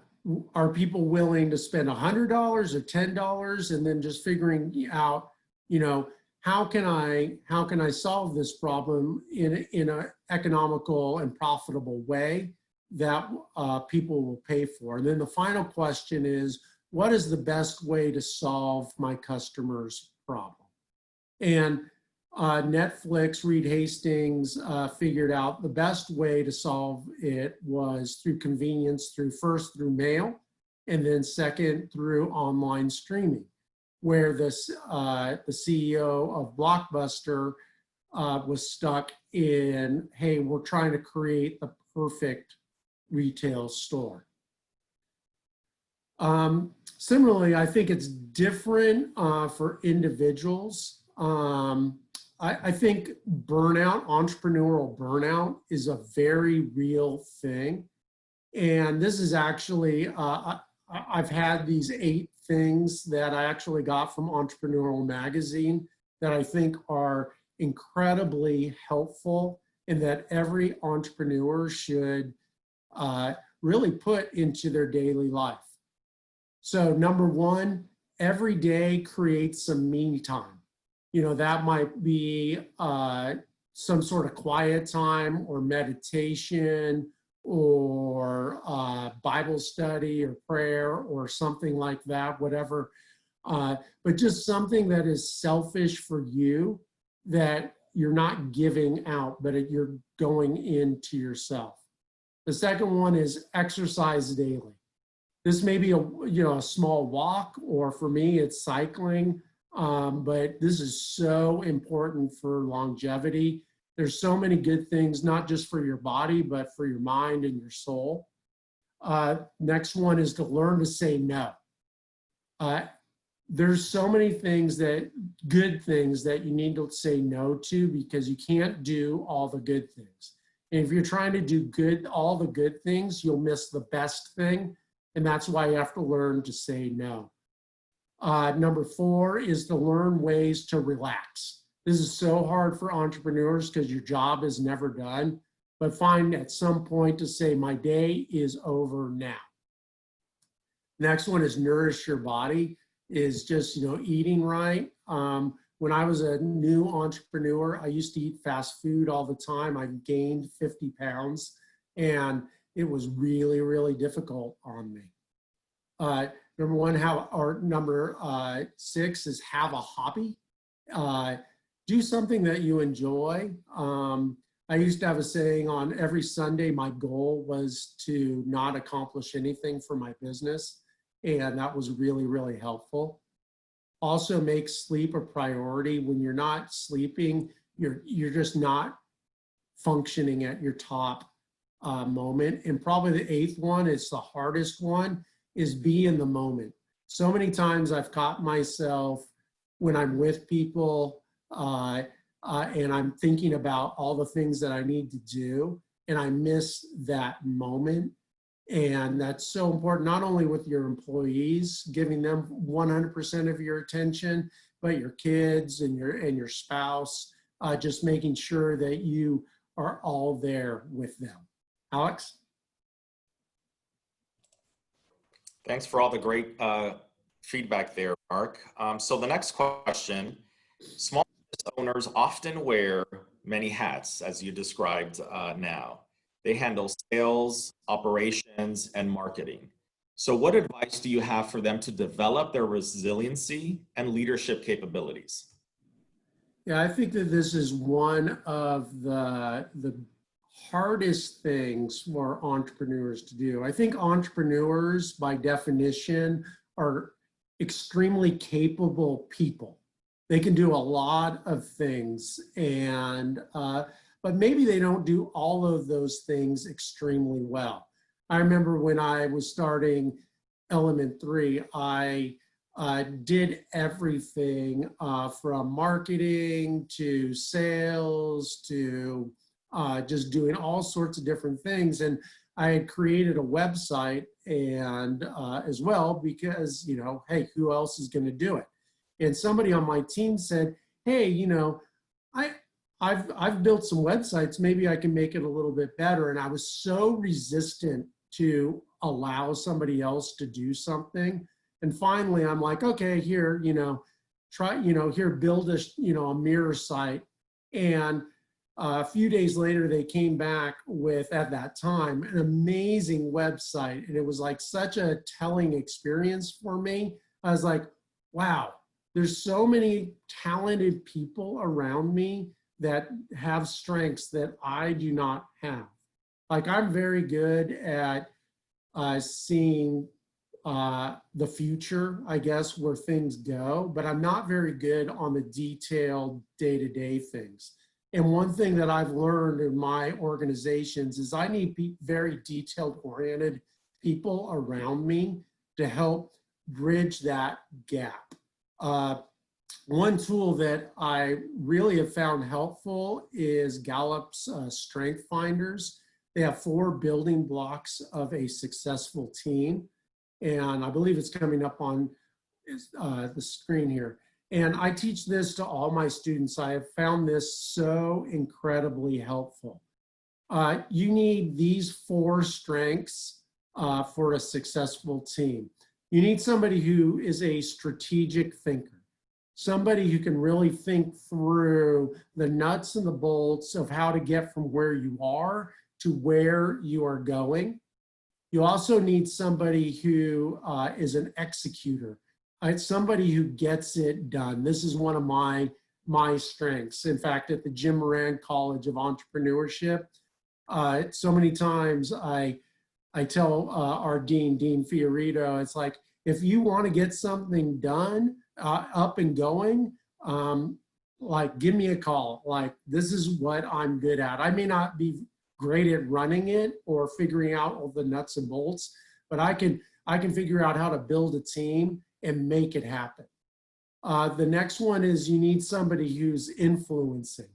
are people willing to spend $100 or $10, and then just figuring out, you know, how can I solve this problem in an economical and profitable way that people will pay for? And then the final question is, what is the best way to solve my customer's problem? And Netflix, Reed Hastings figured out the best way to solve it was through convenience, first through mail, and then second through online streaming, where the CEO of Blockbuster was stuck in, hey, we're trying to create the perfect retail store. Similarly, I think it's different for individuals. I think burnout, entrepreneurial burnout, is a very real thing. And this is actually, I've had these 8 things that I actually got from Entrepreneurial Magazine that I think are incredibly helpful and that every entrepreneur should really put into their daily life. So number 1, every day create some me time. You know, that might be some sort of quiet time or meditation or Bible study or prayer or something like that, whatever. But just something that is selfish for you, that you're not giving out, but you're going into yourself. The second one is exercise daily. This may be a small walk, or for me, it's cycling. But this is so important for longevity. There's so many good things, not just for your body, but for your mind and your soul. Next one is to learn to say no. There's so many good things that you need to say no to, because you can't do all the good things. And if you're trying to do all the good things, you'll miss the best thing. And that's why you have to learn to say no. Number 4 is to learn ways to relax. This is so hard for entrepreneurs because your job is never done, but find at some point to say, my day is over now. Next one is nourish your body, is just, eating right. When I was a new entrepreneur, I used to eat fast food all the time. I gained 50 pounds and it was really, really difficult on me. Number 1, number 6 is have a hobby. Do something that you enjoy. I used to have a saying on every Sunday, my goal was to not accomplish anything for my business. And that was really, really helpful. Also make sleep a priority. When you're not sleeping, you're just not functioning at your top moment. And probably the 8th one is the hardest one, is be in the moment. So many times I've caught myself when I'm with people and I'm thinking about all the things that I need to do, and I miss that moment. And that's so important, not only with your employees, giving them 100% of your attention, but your kids and your spouse, just making sure that you are all there with them. Alex? Thanks for all the great feedback there, Mark. So the next question, small business owners often wear many hats, as you described now. They handle sales, operations, and marketing. So what advice do you have for them to develop their resiliency and leadership capabilities? Yeah, I think that this is one of the hardest things for entrepreneurs to do. I think entrepreneurs, by definition, are extremely capable people. They can do a lot of things, but maybe they don't do all of those things extremely well. I remember when I was starting Element 3, I did everything from marketing to sales to just doing all sorts of different things. And I had created a website and as well, because, hey, who else is going to do it? And somebody on my team said, hey, I've built some websites, maybe I can make it a little bit better. And I was so resistant to allow somebody else to do something. And finally I'm like, okay, here, try, here, build a mirror site. And a few days later, they came back with, at that time, an amazing website. And it was like such a telling experience for me. I was like, wow, there's so many talented people around me that have strengths that I do not have. Like, I'm very good at seeing the future, I guess, where things go, but I'm not very good on the detailed day-to-day things. And one thing that I've learned in my organizations is I need very detailed-oriented people around me to help bridge that gap. One tool that I really have found helpful is Gallup's Strength Finders. They have 4 building blocks of a successful team. And I believe it's coming up on the screen here. And I teach this to all my students. I have found this so incredibly helpful. You need these 4 strengths for a successful team. You need somebody who is a strategic thinker, somebody who can really think through the nuts and the bolts of how to get from where you are to where you are going. You also need somebody who is an executor. It's somebody who gets it done. This is one of my strengths. In fact, at the Jim Moran College of Entrepreneurship, so many times I tell our dean, Dean Fiorito, it's like, if you want to get something done, up and going, like, give me a call. Like, this is what I'm good at. I may not be great at running it or figuring out all the nuts and bolts, but I can figure out how to build a team and make it happen. The next one is you need somebody who's influencing.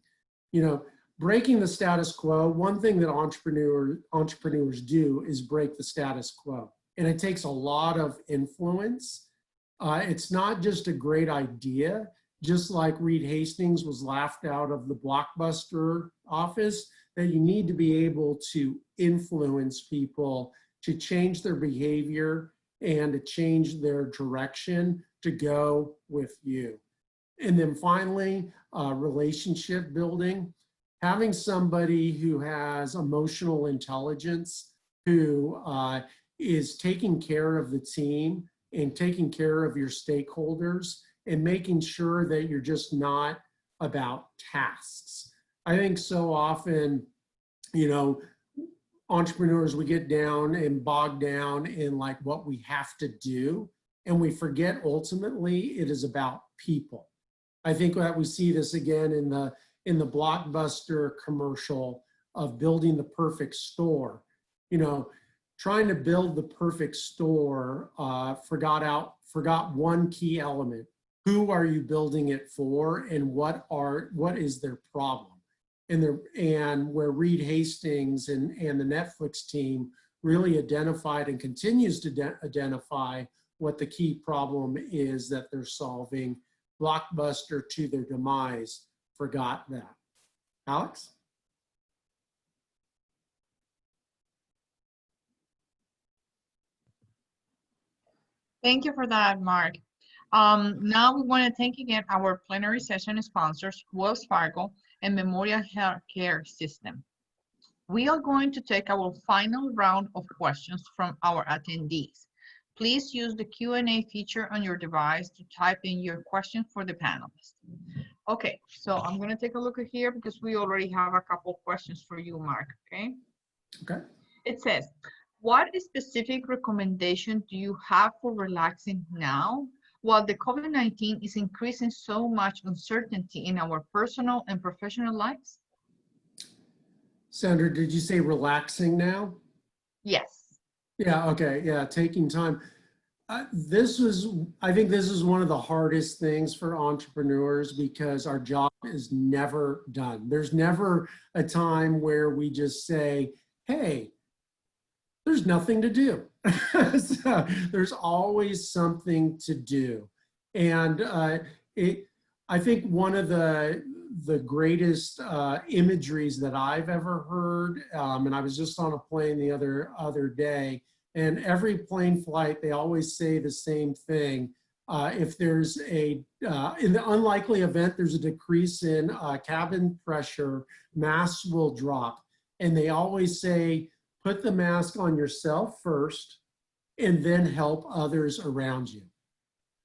Breaking the status quo. One thing that entrepreneurs do is break the status quo, and it takes a lot of influence. It's not just a great idea. Just like Reed Hastings was laughed out of the Blockbuster office, that you need to be able to influence people to change their behavior and to change their direction to go with you. And then finally, relationship building. Having somebody who has emotional intelligence, who is taking care of the team and taking care of your stakeholders and making sure that you're just not about tasks. I think so often, entrepreneurs, we get down and bogged down in like what we have to do, and we forget ultimately it is about people. I think that we see this again in the Blockbuster commercial of building the perfect store. Trying to build the perfect store, forgot one key element. Who are you building it for, and what is their problem? And where Reed Hastings and the Netflix team really identified and continues to identify what the key problem is that they're solving, Blockbuster, to their demise, forgot that. Alex? Thank you for that, Mark. Now we want to thank again our plenary session sponsors, Wells Fargo and Memorial Healthcare System. We are going to take our final round of questions from our attendees. Please use the Q&A feature on your device to type in your question for the panelists. Okay, so I'm going to take a look at here because we already have a couple questions for you, Mark, okay? Okay. It says, what specific recommendation do you have for relaxing now while the COVID-19 is increasing so much uncertainty in our personal and professional lives? Sandra, did you say relaxing now? Yes. Yeah, okay, yeah, taking time. I think this is one of the hardest things for entrepreneurs because our job is never done. There's never a time where we just say, hey, there's nothing to do. So there's always something to do. And I think one of the greatest imageries that I've ever heard, and I was just on a plane the other day, and every plane flight, they always say the same thing. If there's in the unlikely event there's a decrease in cabin pressure, masks will drop. And they always say, put the mask on yourself first and then help others around you.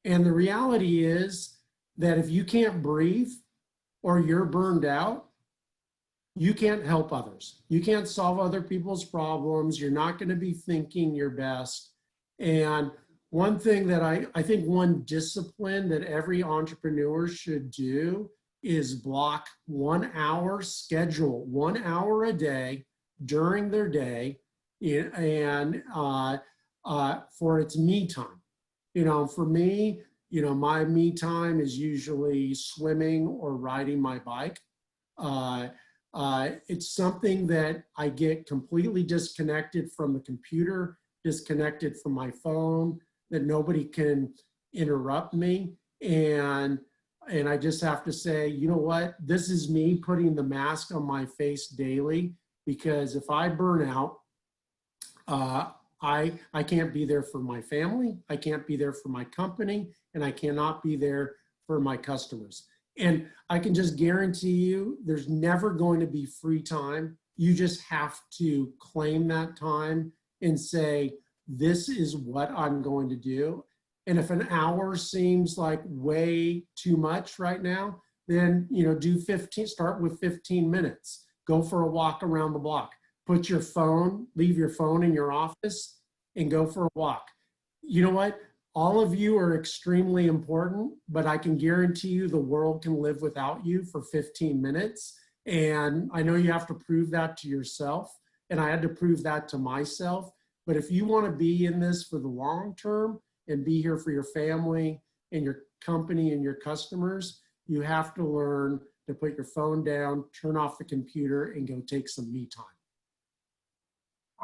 And the reality is that if you can't breathe or you're burned out, you can't help others. You can't solve other people's problems. You're not going to be thinking your best. And one thing that I think one discipline that every entrepreneur should do is block 1 hour, schedule 1 hour a day during their day, and for its me time. You know, for me, you know, my me time is usually swimming or riding my bike. It's something that I get completely disconnected from the computer, disconnected from my phone, that nobody can interrupt me. And I just have to say, you know what, this is me putting the mask on my face daily, because if I burn out, I can't be there for my family, I can't be there for my company, and I cannot be there for my customers. And I can just guarantee you there's never going to be free time. You just have to claim that time and say, this is what I'm going to do. And if an hour seems like way too much right now, then, you know, start with 15 minutes. Go for a walk around the block. Put your phone, leave your phone in your office and go for a walk. You know what? All of you are extremely important, but I can guarantee you the world can live without you for 15 minutes. And I know you have to prove that to yourself. And I had to prove that to myself. But if you want to be in this for the long term and be here for your family and your company and your customers, you have to learn to put your phone down, turn off the computer, and go take some me time.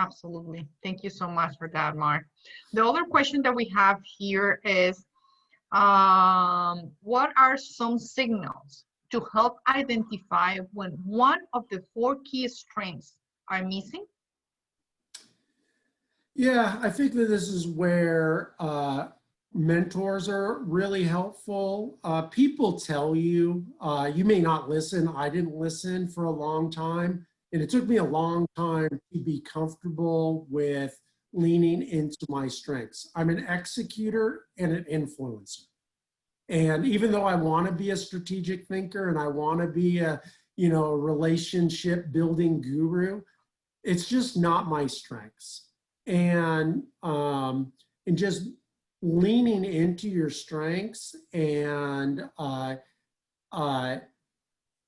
Absolutely. Thank you so much for that, Mark. The other question that we have here is, what are some signals to help identify when one of the 4 key strengths are missing? Yeah, I think that this is where mentors are really helpful. People tell you, you may not listen. I didn't listen for a long time. And it took me a long time to be comfortable with leaning into my strengths. I'm an executor and an influencer. And even though I want to be a strategic thinker and I want to be a, you know, a relationship building guru, it's just not my strengths. And just leaning into your strengths and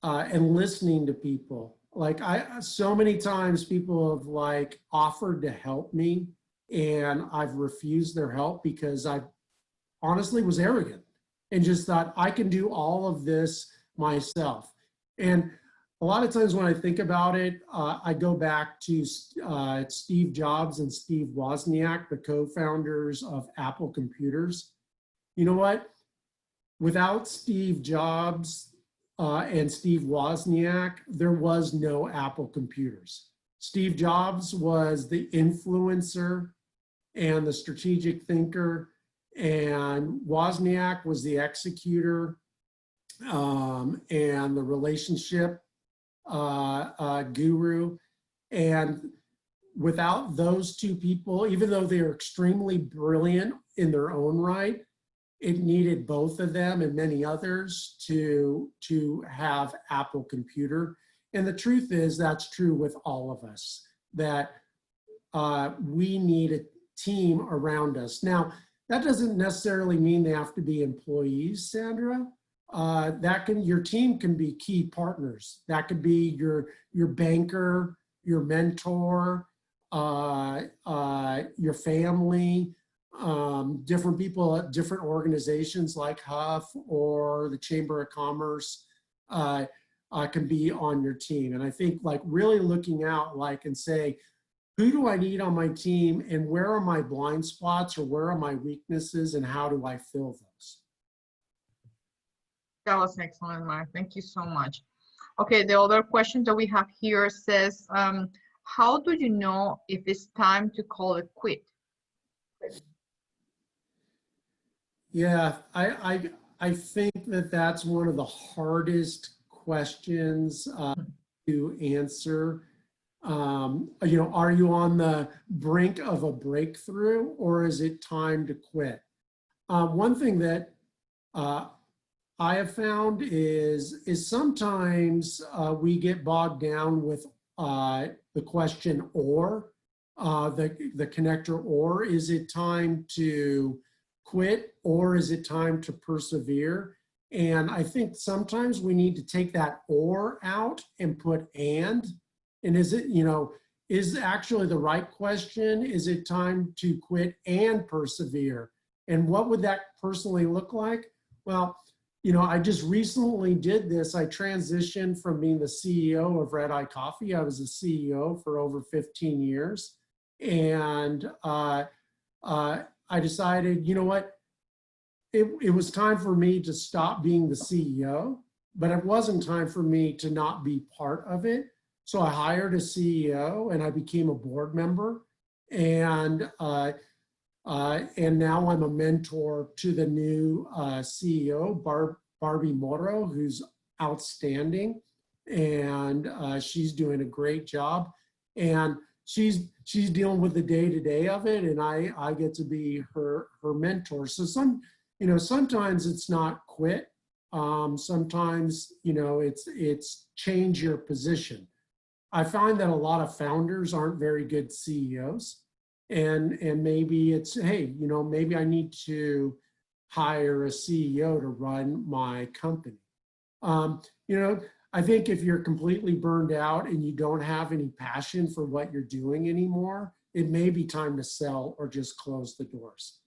listening to people. Like so many times people have like offered to help me and I've refused their help because I honestly was arrogant and just thought I can do all of this myself. And a lot of times when I think about it, I go back to Steve Jobs and Steve Wozniak, the co-founders of Apple Computers. You know what? Without Steve Jobs and Steve Wozniak, there was no Apple Computers. Steve Jobs was the influencer and the strategic thinker, and Wozniak was the executor and the relationship guru. And without those two people, even though they're extremely brilliant in their own right, it needed both of them and many others to have Apple Computer. And the truth is that's true with all of us, that we need a team around us. Now, that doesn't necessarily mean they have to be employees, Sandra. Your team can be key partners. That could be your banker, your mentor, your family, different people at different organizations like Huff or the Chamber of Commerce can be on your team. And I think like really looking out like and say, who do I need on my team and where are my blind spots or where are my weaknesses and how do I fill those? That was excellent, Mark. Thank you so much. Okay, the other question that we have here says, how do you know if it's time to call it quit? Yeah, I think that that's one of the hardest questions to answer. You know, are you on the brink of a breakthrough, or is it time to quit? One thing that I have found is sometimes we get bogged down with the question or, the connector or. Is it time to quit, or is it time to persevere? And I think sometimes we need to take that or out and put and. And is it, you know, is actually the right question, is it time to quit and persevere? And what would that personally look like? Well, you know, I just recently did this. I transitioned from being the CEO of Red Eye Coffee. I was a CEO for over 15 years. And I decided, you know what, it was time for me to stop being the CEO, but it wasn't time for me to not be part of it. So I hired a CEO and I became a board member. And now I'm a mentor to the new CEO, Barbie Moro, who's outstanding. And she's doing a great job. And she's dealing with the day-to-day of it, and I get to be her mentor. So sometimes it's not quit. Sometimes, you know, it's change your position. I find that a lot of founders aren't very good CEOs, and maybe it's, hey, you know, maybe I need to hire a CEO to run my company. You know, I think if you're completely burned out and you don't have any passion for what you're doing anymore, it may be time to sell or just close the doors.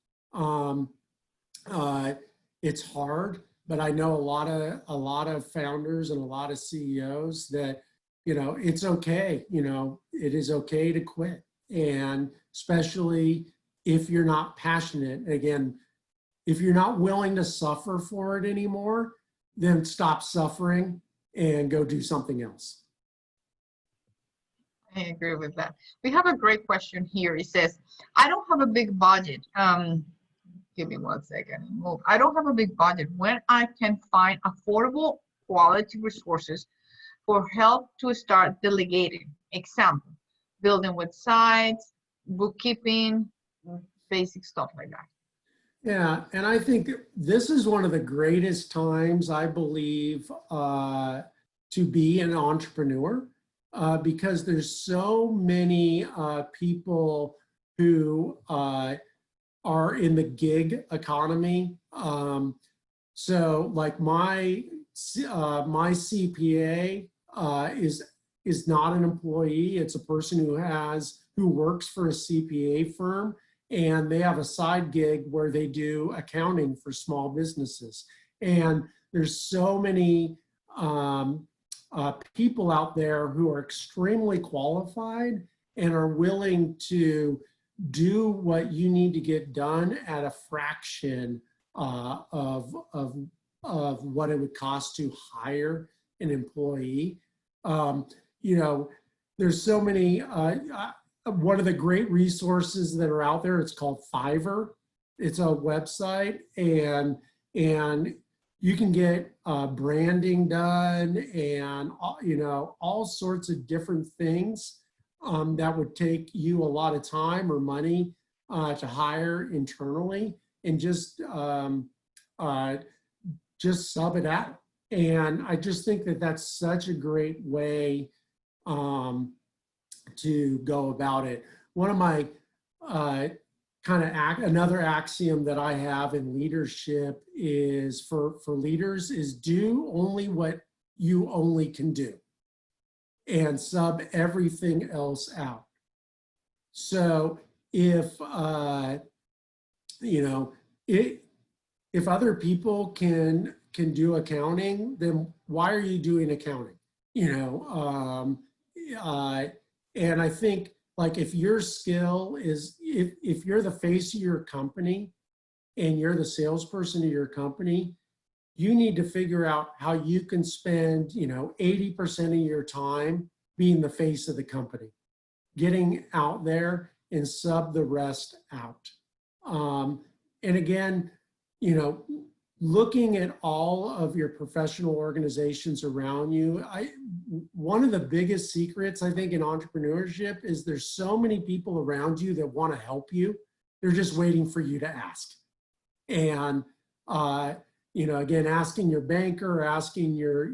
It's hard, but I know a lot of founders and a lot of CEOs that, you know, it's okay. You know, it is okay to quit. And especially if you're not passionate, again, if you're not willing to suffer for it anymore, then stop suffering and go do something else. I agree with that. We have a great question here. It says, I don't have a big budget. Give me 1 second. I don't have a big budget. When I can find affordable quality resources for help to start delegating. Example, building websites, bookkeeping, basic stuff like that. Yeah, and I think this is one of the greatest times, I believe, to be an entrepreneur, because there's so many people who are in the gig economy. So like my CPA is not an employee. It's a person who works for a CPA firm, and they have a side gig where they do accounting for small businesses. And there's so many people out there who are extremely qualified and are willing to do what you need to get done at a fraction of what it would cost to hire an employee. You know, there's so many, one of the great resources that are out there, it's called Fiverr. It's a website, and you can get branding done and, you know, all sorts of different things that would take you a lot of time or money to hire internally, and just sub it out. And I just think that that's such a great way to go about it. One of my another axiom that I have in leadership is for leaders is do only what you only can do and sub everything else out. So if, you know, if other people can do accounting, then why are you doing accounting? You know, and I think, like, if your skill is, if you're the face of your company and you're the salesperson of your company, you need to figure out how you can spend, 80% of your time being the face of the company, getting out there and sub the rest out. And again, looking at all of your professional organizations around you, one of the biggest secrets, I think, in entrepreneurship is there's so many people around you that want to help you. They're just waiting for you to ask. And, again, asking your banker, asking your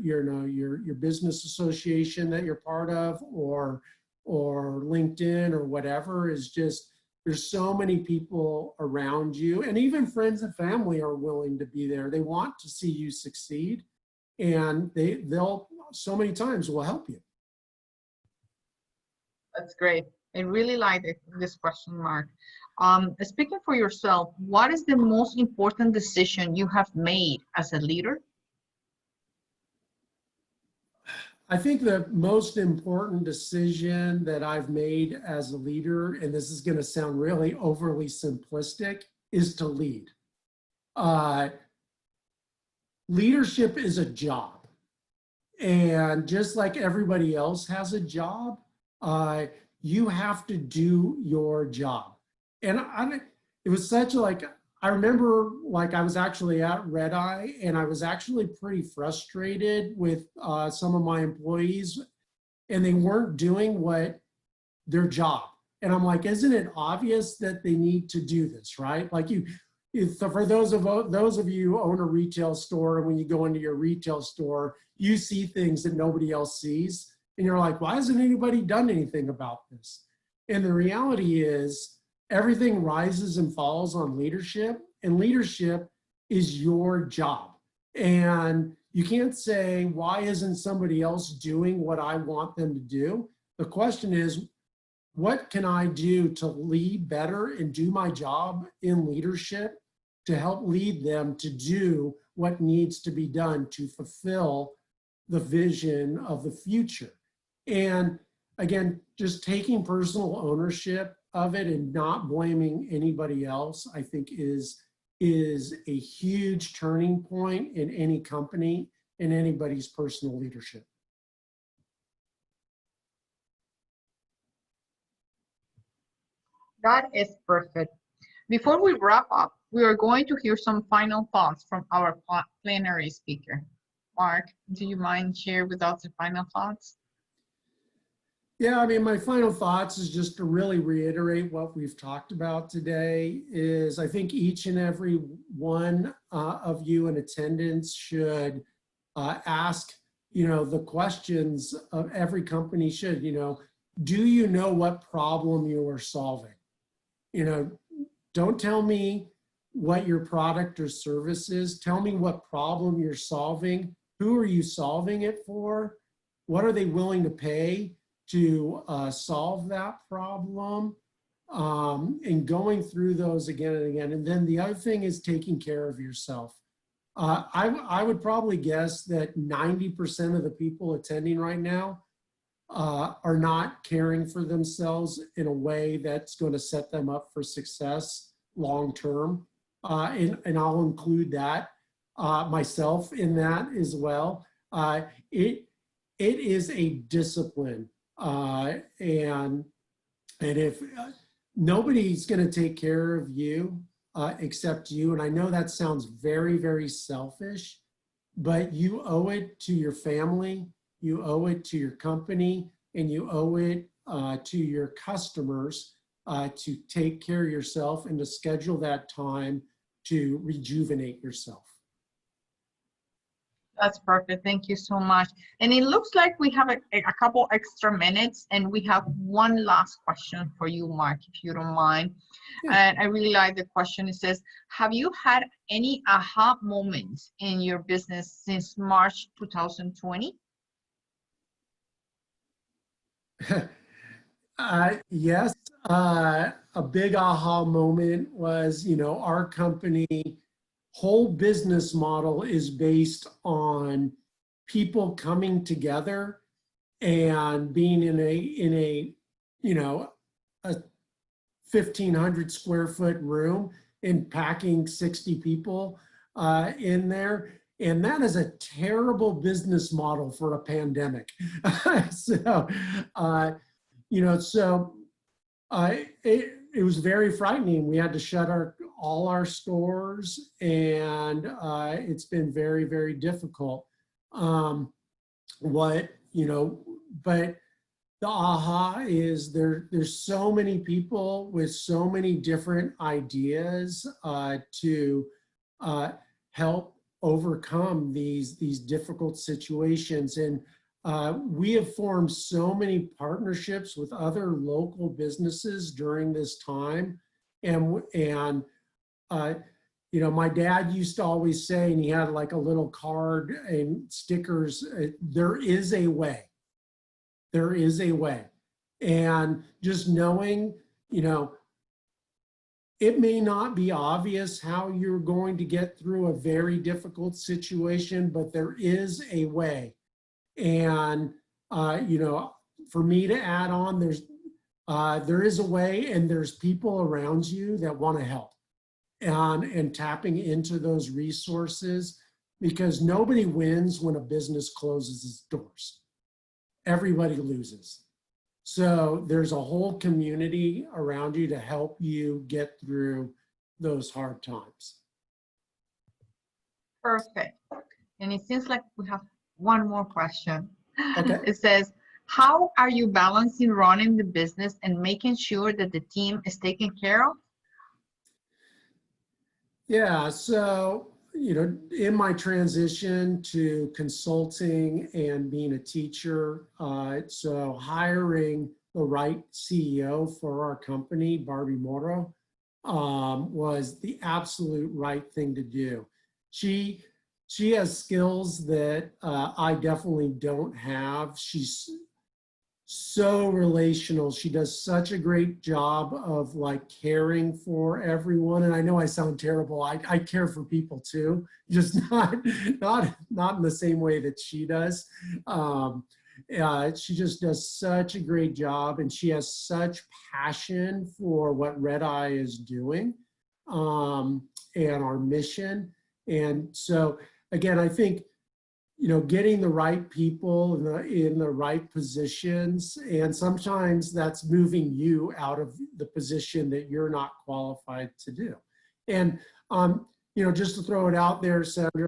business association that you're part of, or LinkedIn or whatever, is just, there's so many people around you, and even friends and family are willing to be there. They want to see you succeed, and they'll so many times will help you. That's great. I really like this question, Mark. Speaking for yourself, what is the most important decision you have made as a leader? I think the most important decision that I've made as a leader, and this is going to sound really overly simplistic, is to lead. Leadership is a job. And just like everybody else has a job, you have to do your job. And it was such I remember I was actually at Red Eye, and I was actually pretty frustrated with some of my employees, and they weren't doing their job. And I'm like, isn't it obvious that they need to do this, right? For those of you who own a retail store, and when you go into your retail store, you see things that nobody else sees. And you're like, why hasn't anybody done anything about this? And the reality is, everything rises and falls on leadership, and leadership is your job. And you can't say, why isn't somebody else doing what I want them to do? The question is, what can I do to lead better and do my job in leadership to help lead them to do what needs to be done to fulfill the vision of the future? And again, just taking personal ownership of it and not blaming anybody else, I think is a huge turning point in any company, in anybody's personal leadership. That is perfect. Before we wrap up, we are going to hear some final thoughts from our plenary speaker. Mark, do you mind share with us the final thoughts? Yeah, my final thoughts is just to really reiterate what we've talked about today. Is I think each and every one of you in attendance should ask, the questions of every company should, do you know what problem you are solving? Don't tell me what your product or service is. Tell me what problem you're solving. Who are you solving it for? What are they willing to pay to solve that problem, and going through those again and again. And then the other thing is taking care of yourself. I would probably guess that 90% of the people attending right now are not caring for themselves in a way that's going to set them up for success long term. And I'll include that, myself in that as well. It is a discipline. And if nobody's going to take care of you except you, and I know that sounds very, very selfish, but you owe it to your family, you owe it to your company, and you owe it to your customers to take care of yourself and to schedule that time to rejuvenate yourself. That's perfect. Thank you so much. And it looks like we have a couple extra minutes, and we have one last question for you, Mark, if you don't mind. Yeah. And I really like the question. It says, have you had any aha moments in your business since March 2020? Yes. A big aha moment was, our company whole business model is based on people coming together and being in a 1,500 square foot room and packing 60 people in there. And that is a terrible business model for a pandemic. So, it was very frightening. We had to shut all our stores, and it's been very, very difficult. But the aha is there's so many people with so many different ideas to help overcome these difficult situations. And we have formed so many partnerships with other local businesses during this time. And my dad used to always say, and he had like a little card and stickers, there is a way. There is a way. And just knowing, it may not be obvious how you're going to get through a very difficult situation, but there is a way. And, for me to add on, there is a way, and there's people around you that want to help, and tapping into those resources, because nobody wins when a business closes its doors. Everybody loses. So there's a whole community around you to help you get through those hard times. Perfect. And it seems like we have one more question. Okay. It says, how are you balancing running the business and making sure that the team is taken care of? Yeah, so, in my transition to consulting and being a teacher, so hiring the right CEO for our company, Barbie Moro, was the absolute right thing to do. She has skills that I definitely don't have. She's so relational. She does such a great job of like caring for everyone. And I know I sound terrible. I care for people too, just not in the same way that she does. She just does such a great job, and she has such passion for what Red Eye is doing, and our mission. And so again, I think, getting the right people in the right positions, and sometimes that's moving you out of the position that you're not qualified to do. And, just to throw it out there, Sandra,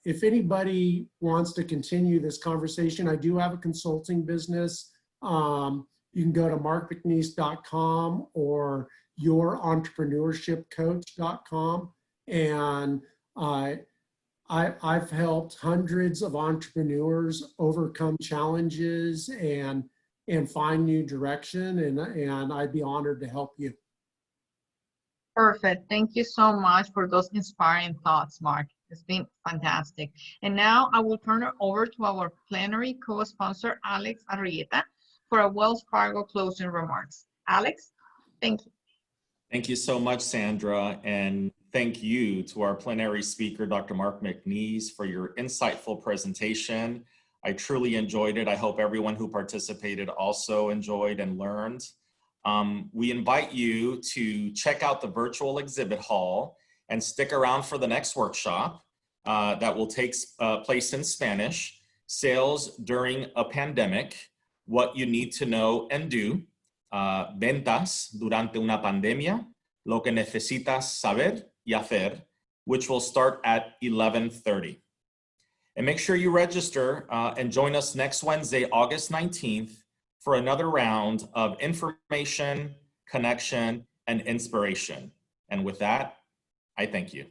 if anybody wants to continue this conversation, I do have a consulting business. You can go to markmcniece.com or yourentrpreneurshipcoach.com. And I've helped hundreds of entrepreneurs overcome challenges and find new direction, and I'd be honored to help you. Perfect. Thank you so much for those inspiring thoughts, Mark. It's been fantastic. And now I will turn it over to our plenary co-sponsor, Alex Arrieta, for a Wells Fargo closing remarks. Alex, thank you. Thank you so much, Sandra. And thank you to our plenary speaker, Dr. Mark McNeese, for your insightful presentation. I truly enjoyed it. I hope everyone who participated also enjoyed and learned. We invite you to check out the virtual exhibit hall and stick around for the next workshop that will take place in Spanish, Sales During a Pandemic, What You Need to Know and Do, Ventas Durante una Pandemia, Lo que Necesitas Saber y Hacer, which will start at 11:30. And make sure you register and join us next Wednesday, August 19th, for another round of information, connection, and inspiration. And with that, I thank you.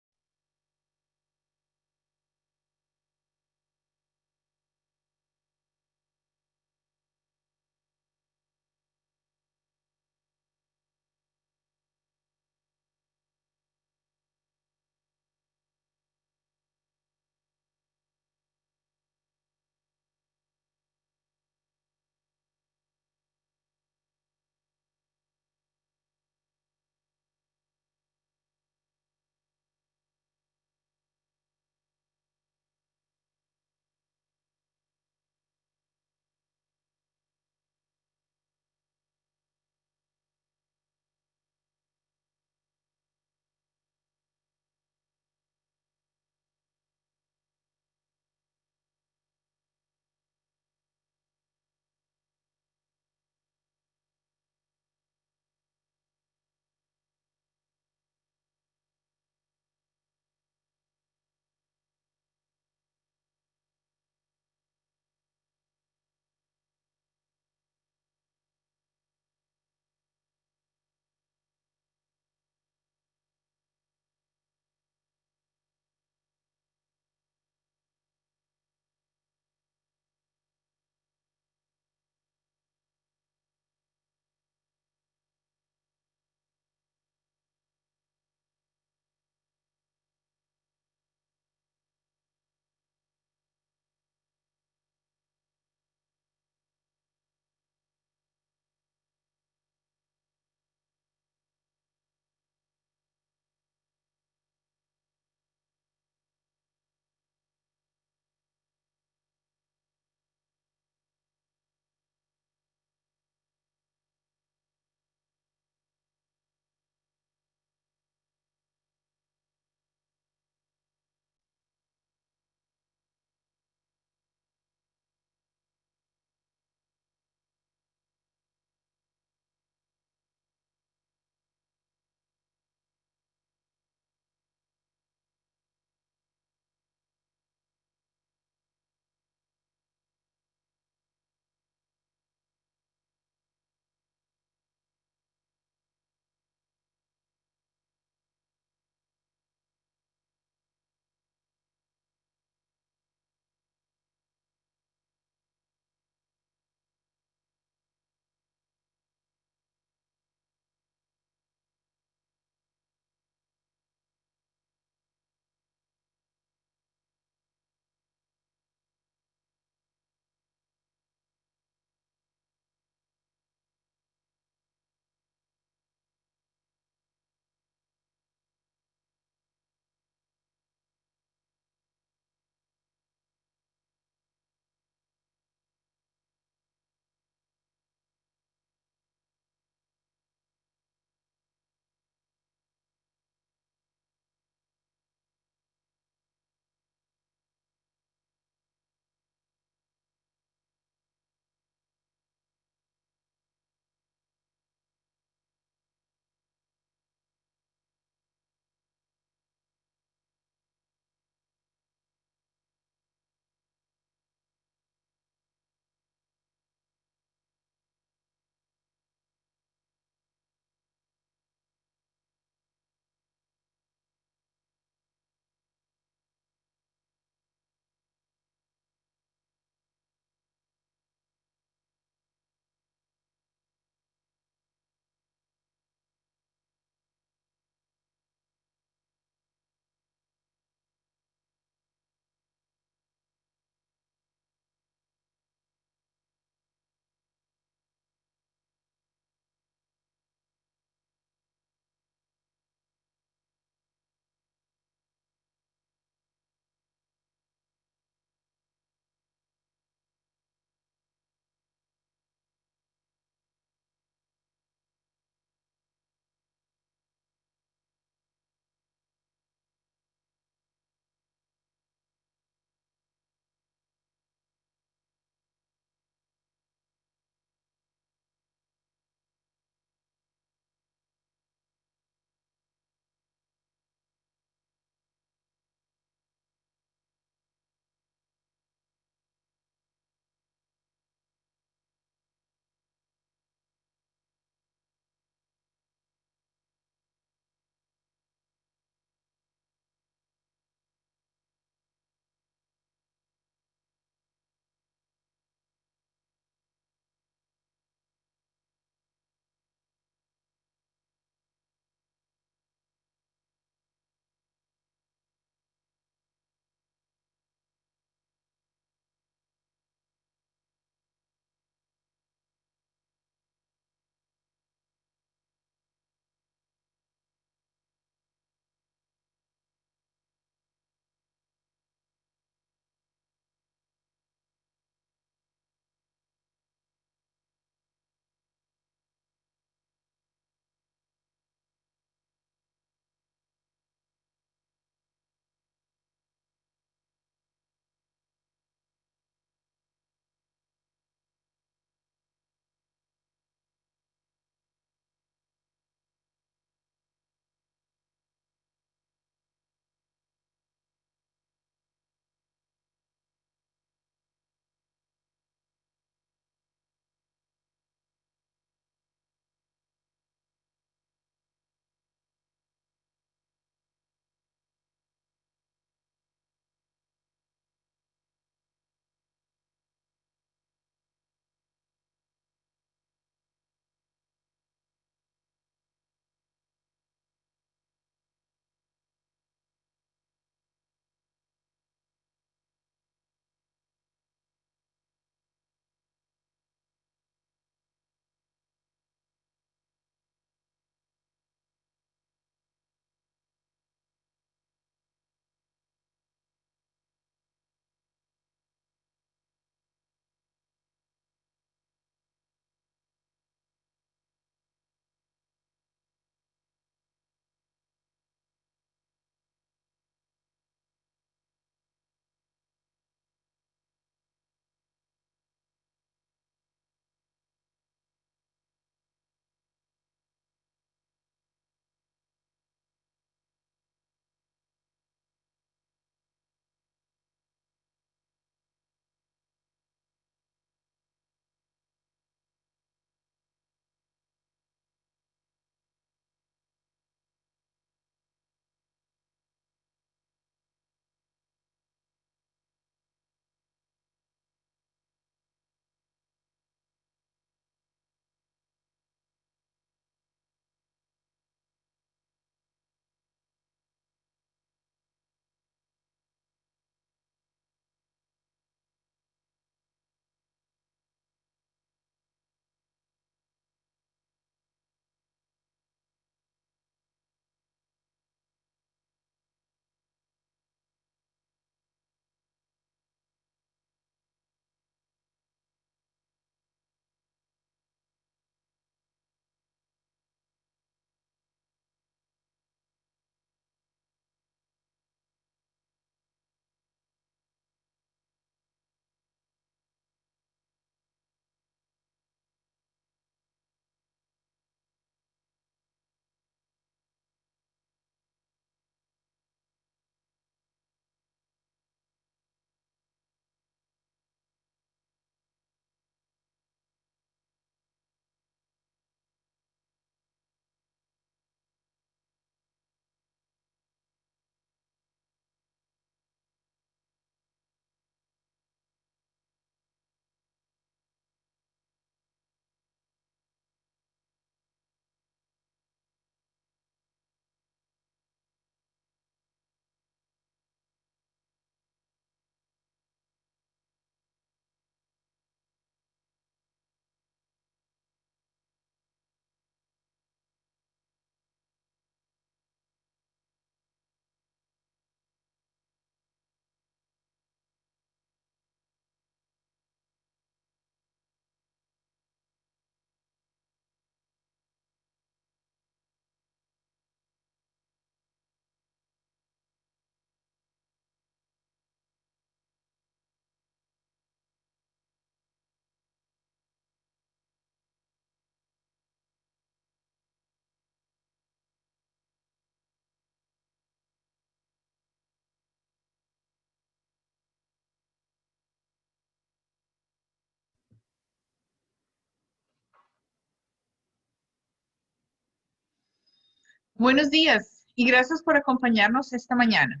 Buenos días y gracias por acompañarnos esta mañana.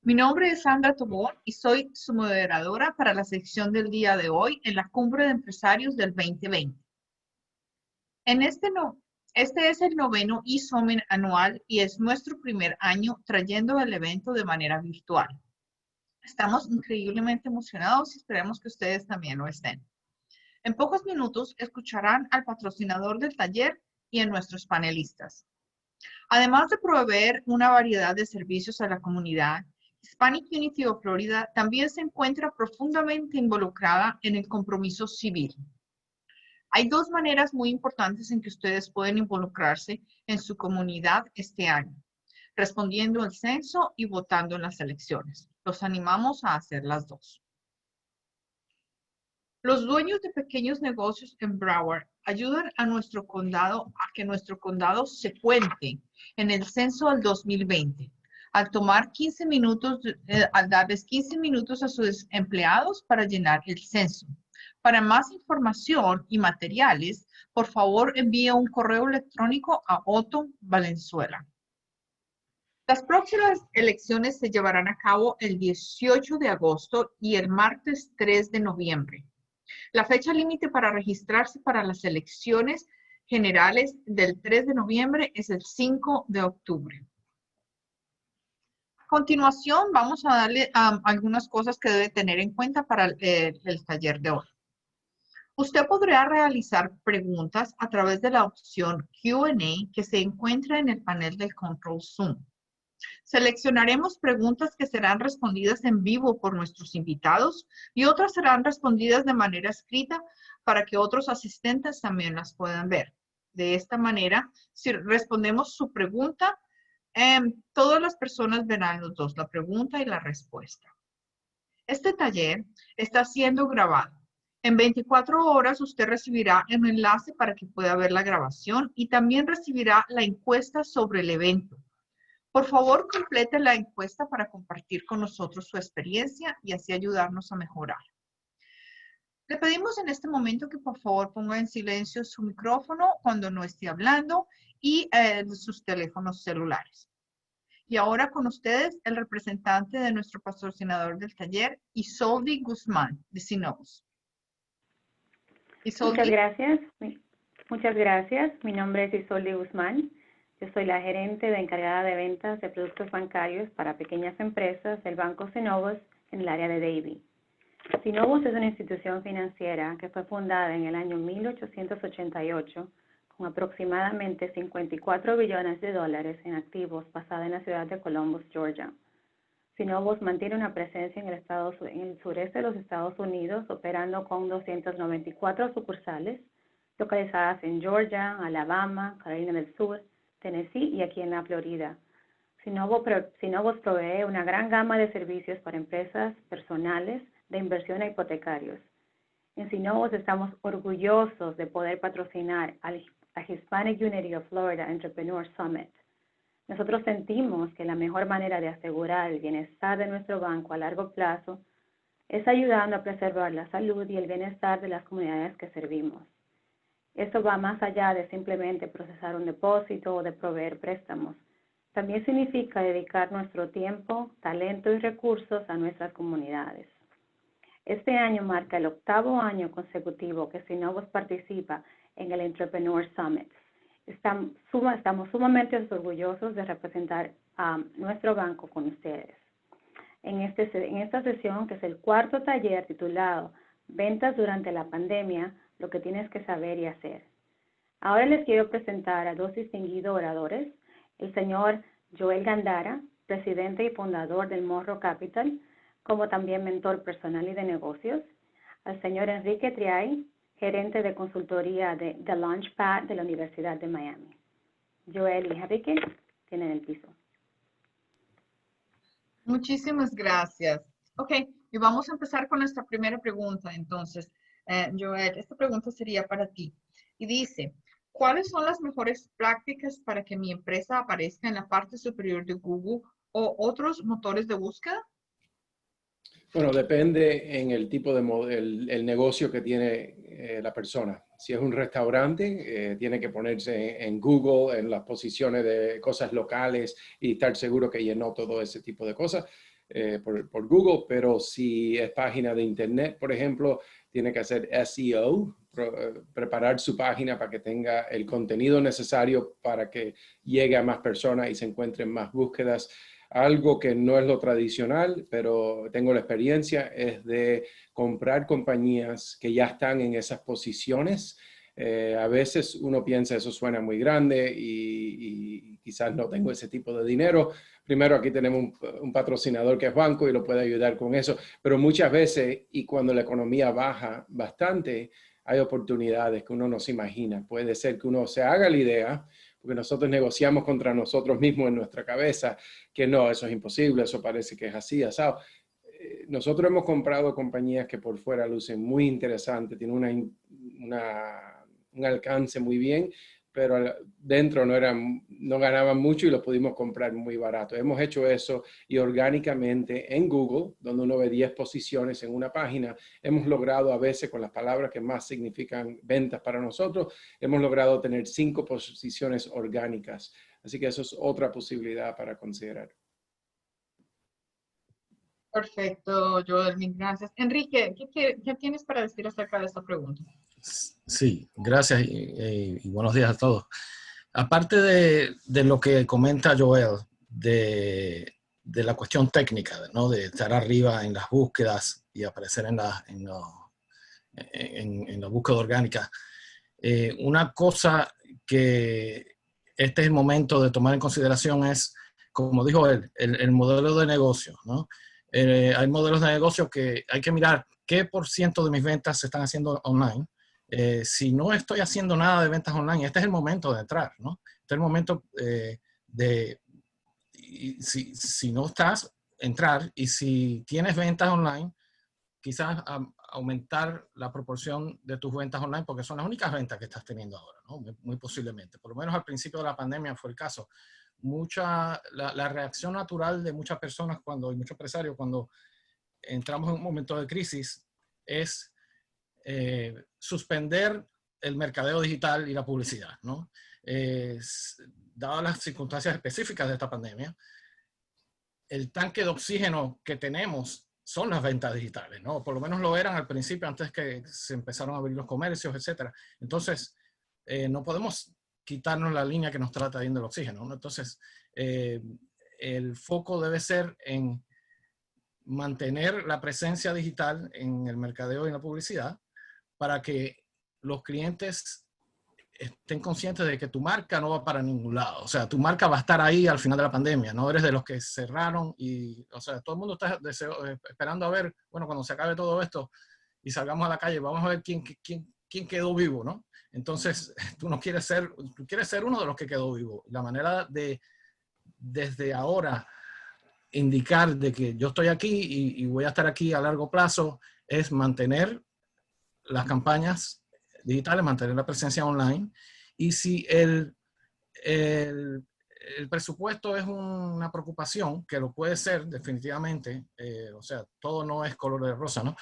Mi nombre es Sandra Tobón y soy su moderadora para la sección del día de hoy en la Cumbre de Empresarios del 2020. Este es el noveno e-Summit anual y es nuestro primer año trayendo el evento de manera virtual. Estamos increíblemente emocionados y esperemos que ustedes también lo estén. En pocos minutos escucharán al patrocinador del taller y a nuestros panelistas. Además de proveer una variedad de servicios a la comunidad, Hispanic Unity of Florida también se encuentra profundamente involucrada en el compromiso civil. Hay dos maneras muy importantes en que ustedes pueden involucrarse en su comunidad este año: respondiendo al censo y votando en las elecciones. Los animamos a hacer las dos. Los dueños de pequeños negocios en Broward ayudan a nuestro condado a que nuestro condado se cuente en el censo del 2020, al tomar 15 minutos, al darles 15 minutos a sus empleados para llenar el censo. Para más información y materiales, por favor envíe un correo electrónico a Otto Valenzuela. Las próximas elecciones se llevarán a cabo el 18 de agosto y el martes 3 de noviembre. La fecha límite para registrarse para las elecciones generales del 3 de noviembre es el 5 de octubre. A continuación, vamos a darle algunas cosas que debe tener en cuenta para el taller de hoy. Usted podrá realizar preguntas a través de la opción Q&A que se encuentra en el panel del Control Zoom. Seleccionaremos preguntas que serán respondidas en vivo por nuestros invitados y otras serán respondidas de manera escrita para que otros asistentes también las puedan ver. De esta manera, si respondemos su pregunta, todas las personas verán los dos, la pregunta y la respuesta. Este taller está siendo grabado. En 24 horas usted recibirá un enlace para que pueda ver la grabación y también recibirá la encuesta sobre el evento. Por favor, complete la encuesta para compartir con nosotros su experiencia y así ayudarnos a mejorar. Le pedimos en este momento que por favor ponga en silencio su micrófono cuando no esté hablando y sus teléfonos celulares. Y ahora con ustedes el representante de nuestro patrocinador del taller, Isoldi Guzmán, de Synovus. Muchas gracias. Muchas gracias. Mi nombre es Isoldi Guzmán. Yo soy la gerente de encargada de ventas de productos bancarios para pequeñas empresas del Banco Synovus en el área de Davie. Synovus es una institución financiera que fue fundada en el año 1888 con aproximadamente 54 billones de dólares en activos basada en la ciudad de Columbus, Georgia. Synovus mantiene una presencia en el sureste de los Estados Unidos, operando con 294 sucursales localizadas en Georgia, Alabama, Carolina del Sur, Tennessee y aquí en la Florida. Synovus provee una gran gama de servicios para empresas personales de inversión e hipotecarios. En Synovus estamos orgullosos de poder patrocinar a Hispanic Unity of Florida Entrepreneur Summit. Nosotros sentimos que la mejor manera de asegurar el bienestar de nuestro banco a largo plazo es ayudando a preservar la salud y el bienestar de las comunidades que servimos. Esto va más allá de simplemente procesar un depósito o de proveer préstamos. También significa dedicar nuestro tiempo, talento y recursos a nuestras comunidades. Este año marca el 8º año consecutivo que Synovus participa en el Entrepreneur Summit. Estamos sumamente orgullosos de representar a nuestro banco con ustedes. En esta sesión, que es el 4º taller titulado Ventas durante la pandemia, lo que tienes que saber y hacer. Ahora les quiero presentar a dos distinguidos oradores, el señor Joel Gandara, presidente y fundador del Morro Capital, como también mentor personal y de negocios, al señor Enrique Triay, gerente de consultoría de The Launchpad de la Universidad de Miami. Joel y Enrique tienen el piso. Muchísimas gracias. Ok, y vamos a empezar con nuestra primera pregunta. Entonces, Joel, esta pregunta sería para ti. Y dice, ¿cuáles son las mejores prácticas para que mi empresa aparezca en la parte superior de Google o otros motores de búsqueda? Bueno, depende en el tipo de el negocio que tiene la persona. Si es un restaurante, tiene que ponerse en Google, en las posiciones de cosas locales y estar seguro que llenó todo ese tipo de cosas por Google. Pero si es página de Internet, por ejemplo, tiene que hacer SEO, preparar su página para que tenga el contenido necesario para que llegue a más personas y se encuentren más búsquedas. Algo que no es lo tradicional, pero tengo la experiencia, es de comprar compañías que ya están en esas posiciones. A veces uno piensa, eso suena muy grande y quizás no tengo ese tipo de dinero. Primero, aquí tenemos un patrocinador que es banco y lo puede ayudar con eso. Pero muchas veces, y cuando la economía baja bastante, hay oportunidades que uno no se imagina. Puede ser que uno se haga la idea, porque nosotros negociamos contra nosotros mismos en nuestra cabeza, que no, eso es imposible, eso parece que es así, asado. Nosotros hemos comprado compañías que por fuera lucen muy interesantes, tienen un alcance muy bien, pero dentro no ganaban mucho y los pudimos comprar muy barato. Hemos hecho eso y orgánicamente en Google, donde uno ve 10 posiciones en una página, hemos logrado a veces con las palabras que más significan ventas para nosotros, hemos logrado tener 5 posiciones orgánicas. Así que eso es otra posibilidad para considerar. Perfecto, Joel, mil gracias. Enrique, ¿qué tienes para decir acerca de esta pregunta? Sí, gracias y buenos días a todos. Aparte de lo que comenta Joel, de la cuestión técnica, ¿no? De estar arriba en las búsquedas y aparecer en la búsqueda orgánica, una cosa que este es el momento de tomar en consideración es, como dijo él, el modelo de negocio, ¿no? Hay modelos de negocio que hay que mirar qué % de mis ventas se están haciendo online. Si no estoy haciendo nada de ventas online, este es el momento de entrar, ¿no? Este es el momento si no estás, entrar, y si tienes ventas online, quizás aumentar la proporción de tus ventas online, porque son las únicas ventas que estás teniendo ahora, ¿no? Muy posiblemente. Por lo menos al principio de la pandemia fue el caso. La reacción natural de muchas personas y muchos empresarios cuando entramos en un momento de crisis es suspender el mercadeo digital y la publicidad, ¿no? Dadas las circunstancias específicas de esta pandemia, el tanque de oxígeno que tenemos son las ventas digitales, ¿no? Por lo menos lo eran al principio, antes que se empezaron a abrir los comercios, etcétera. Entonces, no podemos quitarnos la línea que nos está trayendo el oxígeno, ¿no? Entonces, el foco debe ser en mantener la presencia digital en el mercadeo y en la publicidad para que los clientes estén conscientes de que tu marca no va para ningún lado. O sea, tu marca va a estar ahí al final de la pandemia. No eres de los que cerraron y, o sea, todo el mundo está esperando a ver, bueno, cuando se acabe todo esto y salgamos a la calle, vamos a ver quién quedó vivo, ¿no? Entonces, tú quieres ser uno de los que quedó vivo. La manera de, desde ahora, indicar de que yo estoy aquí y voy a estar aquí a largo plazo es mantener las campañas digitales, mantener la presencia online. Y si el presupuesto es una preocupación, que lo puede ser definitivamente, o sea, todo no es color de rosa, ¿no?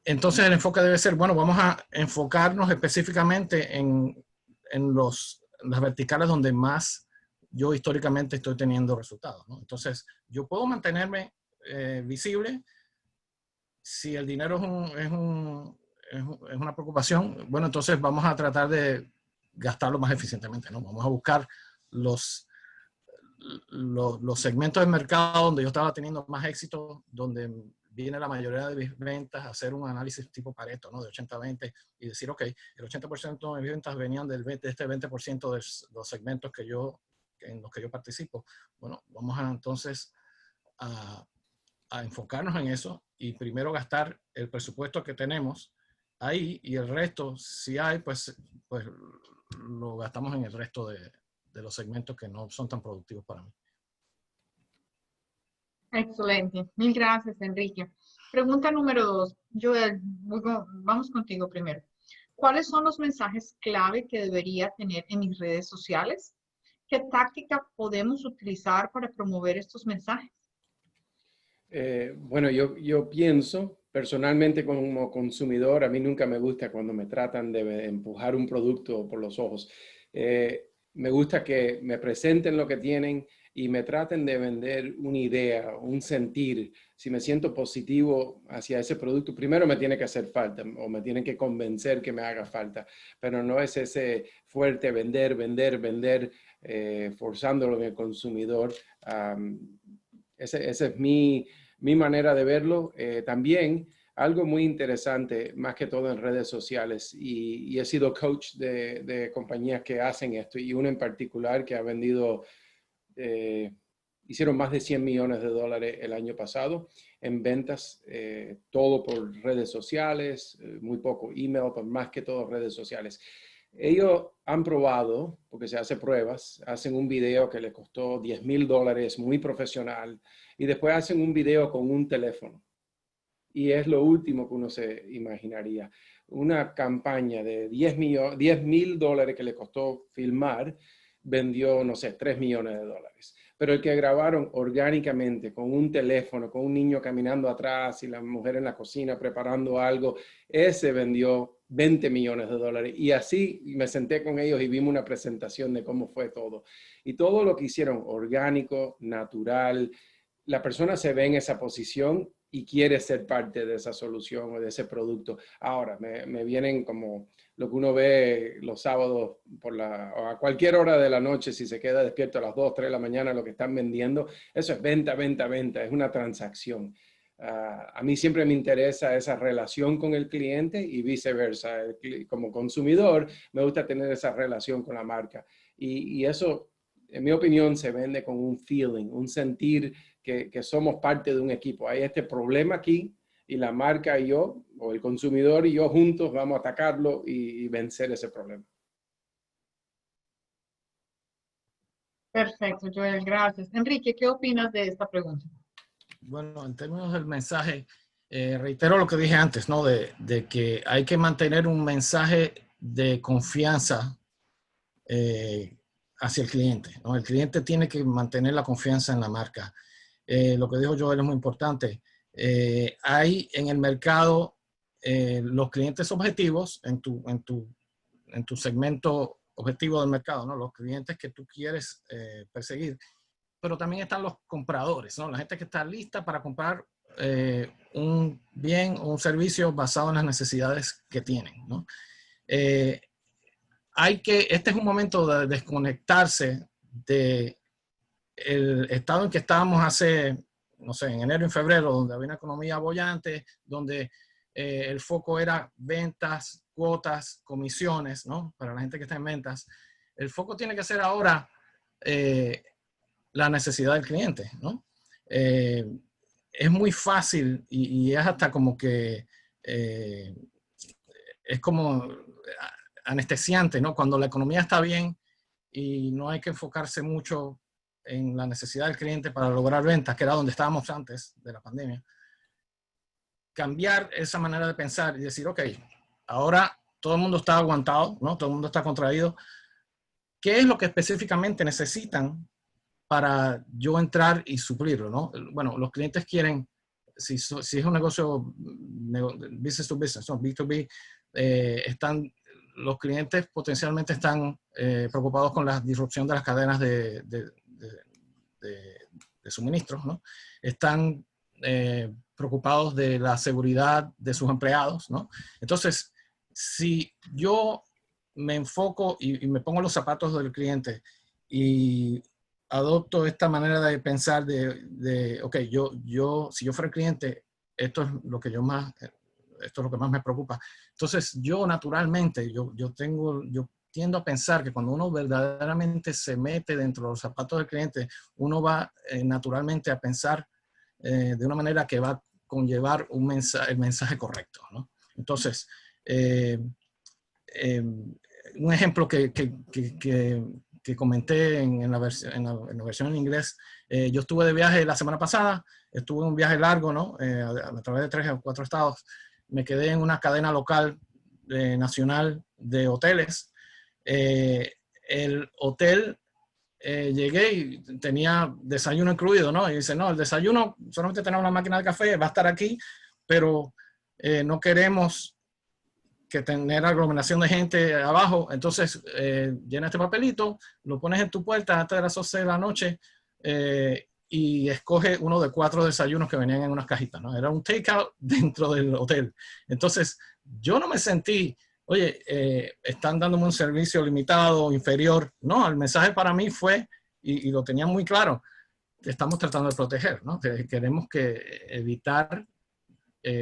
Entonces el enfoque debe ser, bueno, vamos a enfocarnos específicamente en las verticales donde más yo históricamente estoy teniendo resultados, ¿no? Entonces, yo puedo mantenerme visible. Si el dinero es una preocupación, bueno, entonces vamos a tratar de gastarlo más eficientemente, ¿no? Vamos a buscar los segmentos del mercado donde yo estaba teniendo más éxito, donde viene la mayoría de mis ventas, hacer un análisis tipo Pareto, ¿no? De 80-20 y decir, ok, el 80% de mis ventas venían de este 20% de los segmentos en los que yo participo. Bueno, vamos entonces a enfocarnos en eso y primero gastar el presupuesto que tenemos ahí, y el resto, si hay, pues lo gastamos en el resto de los segmentos que no son tan productivos para mí. Excelente. Mil gracias, Enrique. Pregunta número 2. Joel, vamos contigo primero. ¿Cuáles son los mensajes clave que debería tener en mis redes sociales? ¿Qué táctica podemos utilizar para promover estos mensajes? Bueno, yo pienso personalmente como consumidor, a mí nunca me gusta cuando me tratan de empujar un producto por los ojos. Me gusta que me presenten lo que tienen y me traten de vender una idea, un sentir. Si me siento positivo hacia ese producto, primero me tiene que hacer falta o me tienen que convencer que me haga falta, pero no es ese fuerte vender, vender, vender, forzándolo en el consumidor. Esa es mi manera de verlo. También algo muy interesante, más que todo en redes sociales, y he sido coach de compañías que hacen esto, y una en particular que ha vendido, hicieron más de 100 millones de dólares el año pasado en ventas, todo por redes sociales, muy poco email, pero más que todo redes sociales. Ellos han probado, porque se hace pruebas, hacen un video que les costó $10,000, muy profesional, y después hacen un video con un teléfono. Y es lo último que uno se imaginaría. Una campaña de $10,000 que le costó filmar, vendió, no sé, $3 millones. Pero el que grabaron orgánicamente con un teléfono, con un niño caminando atrás y la mujer en la cocina preparando algo, ese vendió $20 millones. Y así me senté con ellos y vimos una presentación de cómo fue todo. Y todo lo que hicieron orgánico, natural, la persona se ve en esa posición y quiere ser parte de esa solución o de ese producto. Ahora, me vienen como lo que uno ve los sábados o a cualquier hora de la noche, si se queda despierto a las 2, 3 de la mañana, lo que están vendiendo, eso es venta, venta, venta, es una transacción. A mí siempre me interesa esa relación con el cliente y viceversa. Como consumidor, me gusta tener esa relación con la marca. Y eso, en mi opinión, se vende con un feeling, un sentir que somos parte de un equipo. Hay este problema aquí y la marca y yo, o el consumidor y yo juntos vamos a atacarlo y vencer ese problema. Perfecto, Joel, gracias. Enrique, ¿qué opinas de esta pregunta? Bueno, en términos del mensaje, reitero lo que dije antes, ¿no? De que hay que mantener un mensaje de confianza hacia el cliente, ¿no? El cliente tiene que mantener la confianza en la marca. Lo que dijo Joel es muy importante. Hay en el mercado los clientes objetivos en tu segmento objetivo del mercado, ¿no? Los clientes que tú quieres perseguir. Pero también están los compradores, ¿no? La gente que está lista para comprar un bien o un servicio basado en las necesidades que tienen, ¿no? Este es un momento de desconectarse del estado en que estábamos hace, no sé, en enero y en febrero, donde había una economía bollante, donde el foco era ventas, cuotas, comisiones, ¿no? Para la gente que está en ventas. El foco tiene que ser ahora la necesidad del cliente, ¿no? Es muy fácil y es hasta como que es como anestesiante, ¿no? Cuando la economía está bien y no hay que enfocarse mucho en la necesidad del cliente para lograr ventas, que era donde estábamos antes de la pandemia. Cambiar esa manera de pensar y decir, ok, ahora todo el mundo está aguantado, ¿no? Todo el mundo está contraído. ¿Qué es lo que específicamente necesitan para yo entrar y suplirlo, ¿no? Bueno, los clientes quieren, si es un negocio business to business, ¿no? B2B, los clientes potencialmente están preocupados con la disrupción de las cadenas de suministros, ¿no? Están preocupados de la seguridad de sus empleados, ¿no? Entonces, si yo me enfoco y me pongo los zapatos del cliente y adopto esta manera de pensar ok, si yo fuera el cliente, esto es lo que más me preocupa. Entonces, yo naturalmente, yo tiendo a pensar que cuando uno verdaderamente se mete dentro de los zapatos del cliente, uno va naturalmente a pensar de una manera que va a conllevar el mensaje correcto, ¿no? Entonces, un ejemplo que comenté en la versión en inglés, yo estuve de viaje la semana pasada, estuve en un viaje largo, ¿no? A través de 3 o 4 estados. Me quedé en una cadena local nacional de hoteles. El hotel llegué y tenía desayuno incluido, ¿no? Y dice, no, el desayuno, solamente tenemos una máquina de café, va a estar aquí, pero no queremos que tener aglomeración de gente abajo. Entonces, llena este papelito, lo pones en tu puerta antes de las 11 de la noche y escoge uno de 4 desayunos que venían en unas cajitas, ¿no? Era un takeout dentro del hotel. Entonces, yo no me sentí, oye, están dándome un servicio limitado, inferior. No, el mensaje para mí fue, y lo tenía muy claro, que estamos tratando de proteger, ¿no? Que queremos que evitar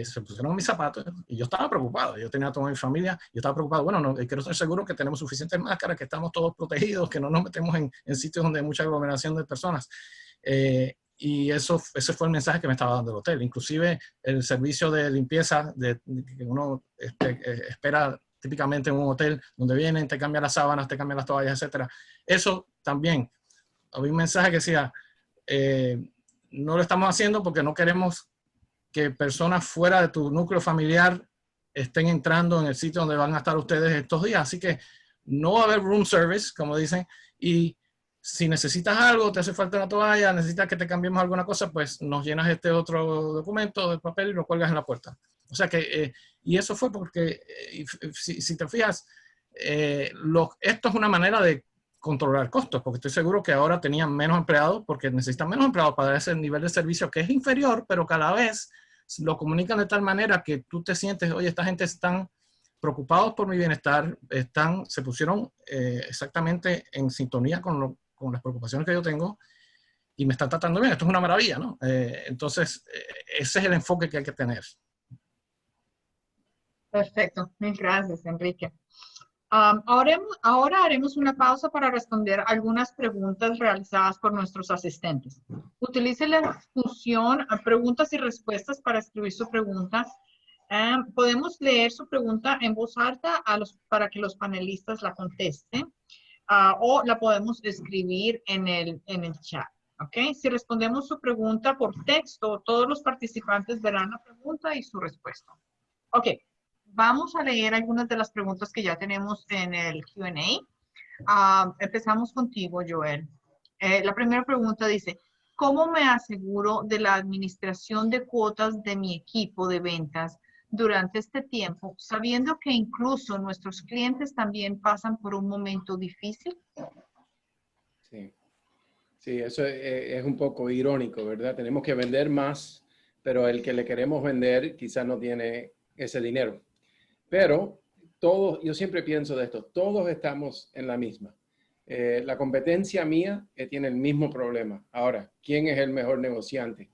se pusieron en mis zapatos y yo estaba preocupado. Yo tenía a toda mi familia, yo estaba preocupado. Bueno, no, quiero estar seguro que tenemos suficientes máscaras, que estamos todos protegidos, que no nos metemos en sitios donde hay mucha aglomeración de personas. Y ese fue el mensaje que me estaba dando el hotel. Inclusive el servicio de limpieza que uno espera típicamente en un hotel, donde vienen, te cambian las sábanas, te cambian las toallas, etc. Eso también. Había un mensaje que decía, no lo estamos haciendo porque no queremos que personas fuera de tu núcleo familiar estén entrando en el sitio donde van a estar ustedes estos días. Así que no va a haber room service, como dicen, y si necesitas algo, te hace falta una toalla, necesitas que te cambiemos alguna cosa, pues nos llenas este otro documento de papel y lo cuelgas en la puerta. O sea que, y eso fue porque, si te fijas, esto es una manera de controlar costos, porque estoy seguro que ahora tenían menos empleados, porque necesitan menos empleados para dar ese nivel de servicio que es inferior, pero cada vez lo comunican de tal manera que tú te sientes, oye, esta gente están preocupados por mi bienestar, se pusieron exactamente en sintonía con las preocupaciones que yo tengo y me están tratando bien. Esto es una maravilla, ¿no? Entonces, ese es el enfoque que hay que tener. Perfecto, mil gracias, Enrique. Ahora haremos una pausa para responder algunas preguntas realizadas por nuestros asistentes. Utilice la función preguntas y respuestas para escribir su pregunta. Podemos leer su pregunta en voz alta para que los panelistas la contesten o la podemos escribir en el chat. ¿Ok? Si respondemos su pregunta por texto, todos los participantes verán la pregunta y su respuesta. Ok. Vamos a leer algunas de las preguntas que ya tenemos en el Q&A. Empezamos contigo, Joel. La primera pregunta dice, ¿cómo me aseguro de la administración de cuotas de mi equipo de ventas durante este tiempo, sabiendo que incluso nuestros clientes también pasan por un momento difícil? Sí, eso es un poco irónico, ¿verdad? Tenemos que vender más, pero el que le queremos vender quizás no tiene ese dinero. Pero todos, yo siempre pienso de esto, todos estamos en la misma. La competencia mía tiene el mismo problema. Ahora, ¿quién es el mejor negociante?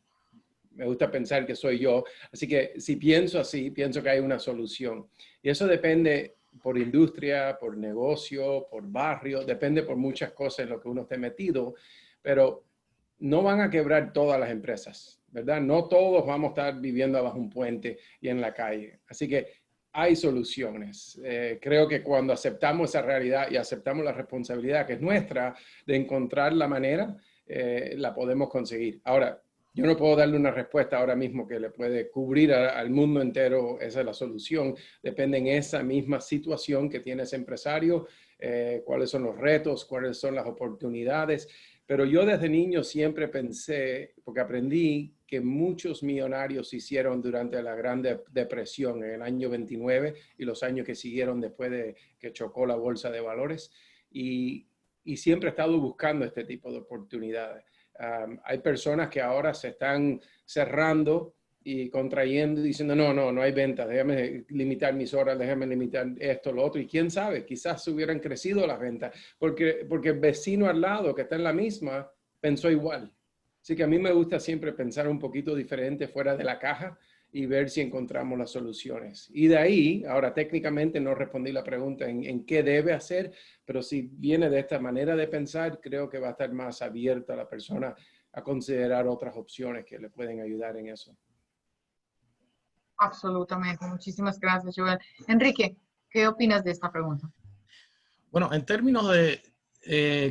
Me gusta pensar que soy yo. Así que si pienso así, pienso que hay una solución. Y eso depende por industria, por negocio, por barrio, depende por muchas cosas en lo que uno esté metido, pero no van a quebrar todas las empresas, ¿verdad? No todos vamos a estar viviendo abajo un puente y en la calle. Así que hay soluciones. Creo que cuando aceptamos esa realidad y aceptamos la responsabilidad que es nuestra de encontrar la manera, la podemos conseguir. Ahora, yo no puedo darle una respuesta ahora mismo que le puede cubrir al mundo entero. Esa es la solución. Depende en esa misma situación que tiene ese empresario, cuáles son los retos, cuáles son las oportunidades. Pero yo desde niño siempre pensé, porque aprendí que muchos millonarios se hicieron durante la Gran Depresión en el año 29 y los años que siguieron después de que chocó la bolsa de valores. Y siempre he estado buscando este tipo de oportunidades. Hay personas que ahora se están cerrando y contrayendo, diciendo, no hay ventas, déjame limitar mis horas, déjame limitar esto, lo otro. Y quién sabe, quizás hubieran crecido las ventas, porque el vecino al lado que está en la misma pensó igual. Así que a mí me gusta siempre pensar un poquito diferente fuera de la caja y ver si encontramos las soluciones. Y de ahí, ahora técnicamente no respondí la pregunta en qué debe hacer, pero si viene de esta manera de pensar, creo que va a estar más abierta la persona a considerar otras opciones que le pueden ayudar en eso. Absolutamente. Muchísimas gracias, Joel. Enrique, ¿qué opinas de esta pregunta? Bueno, en términos de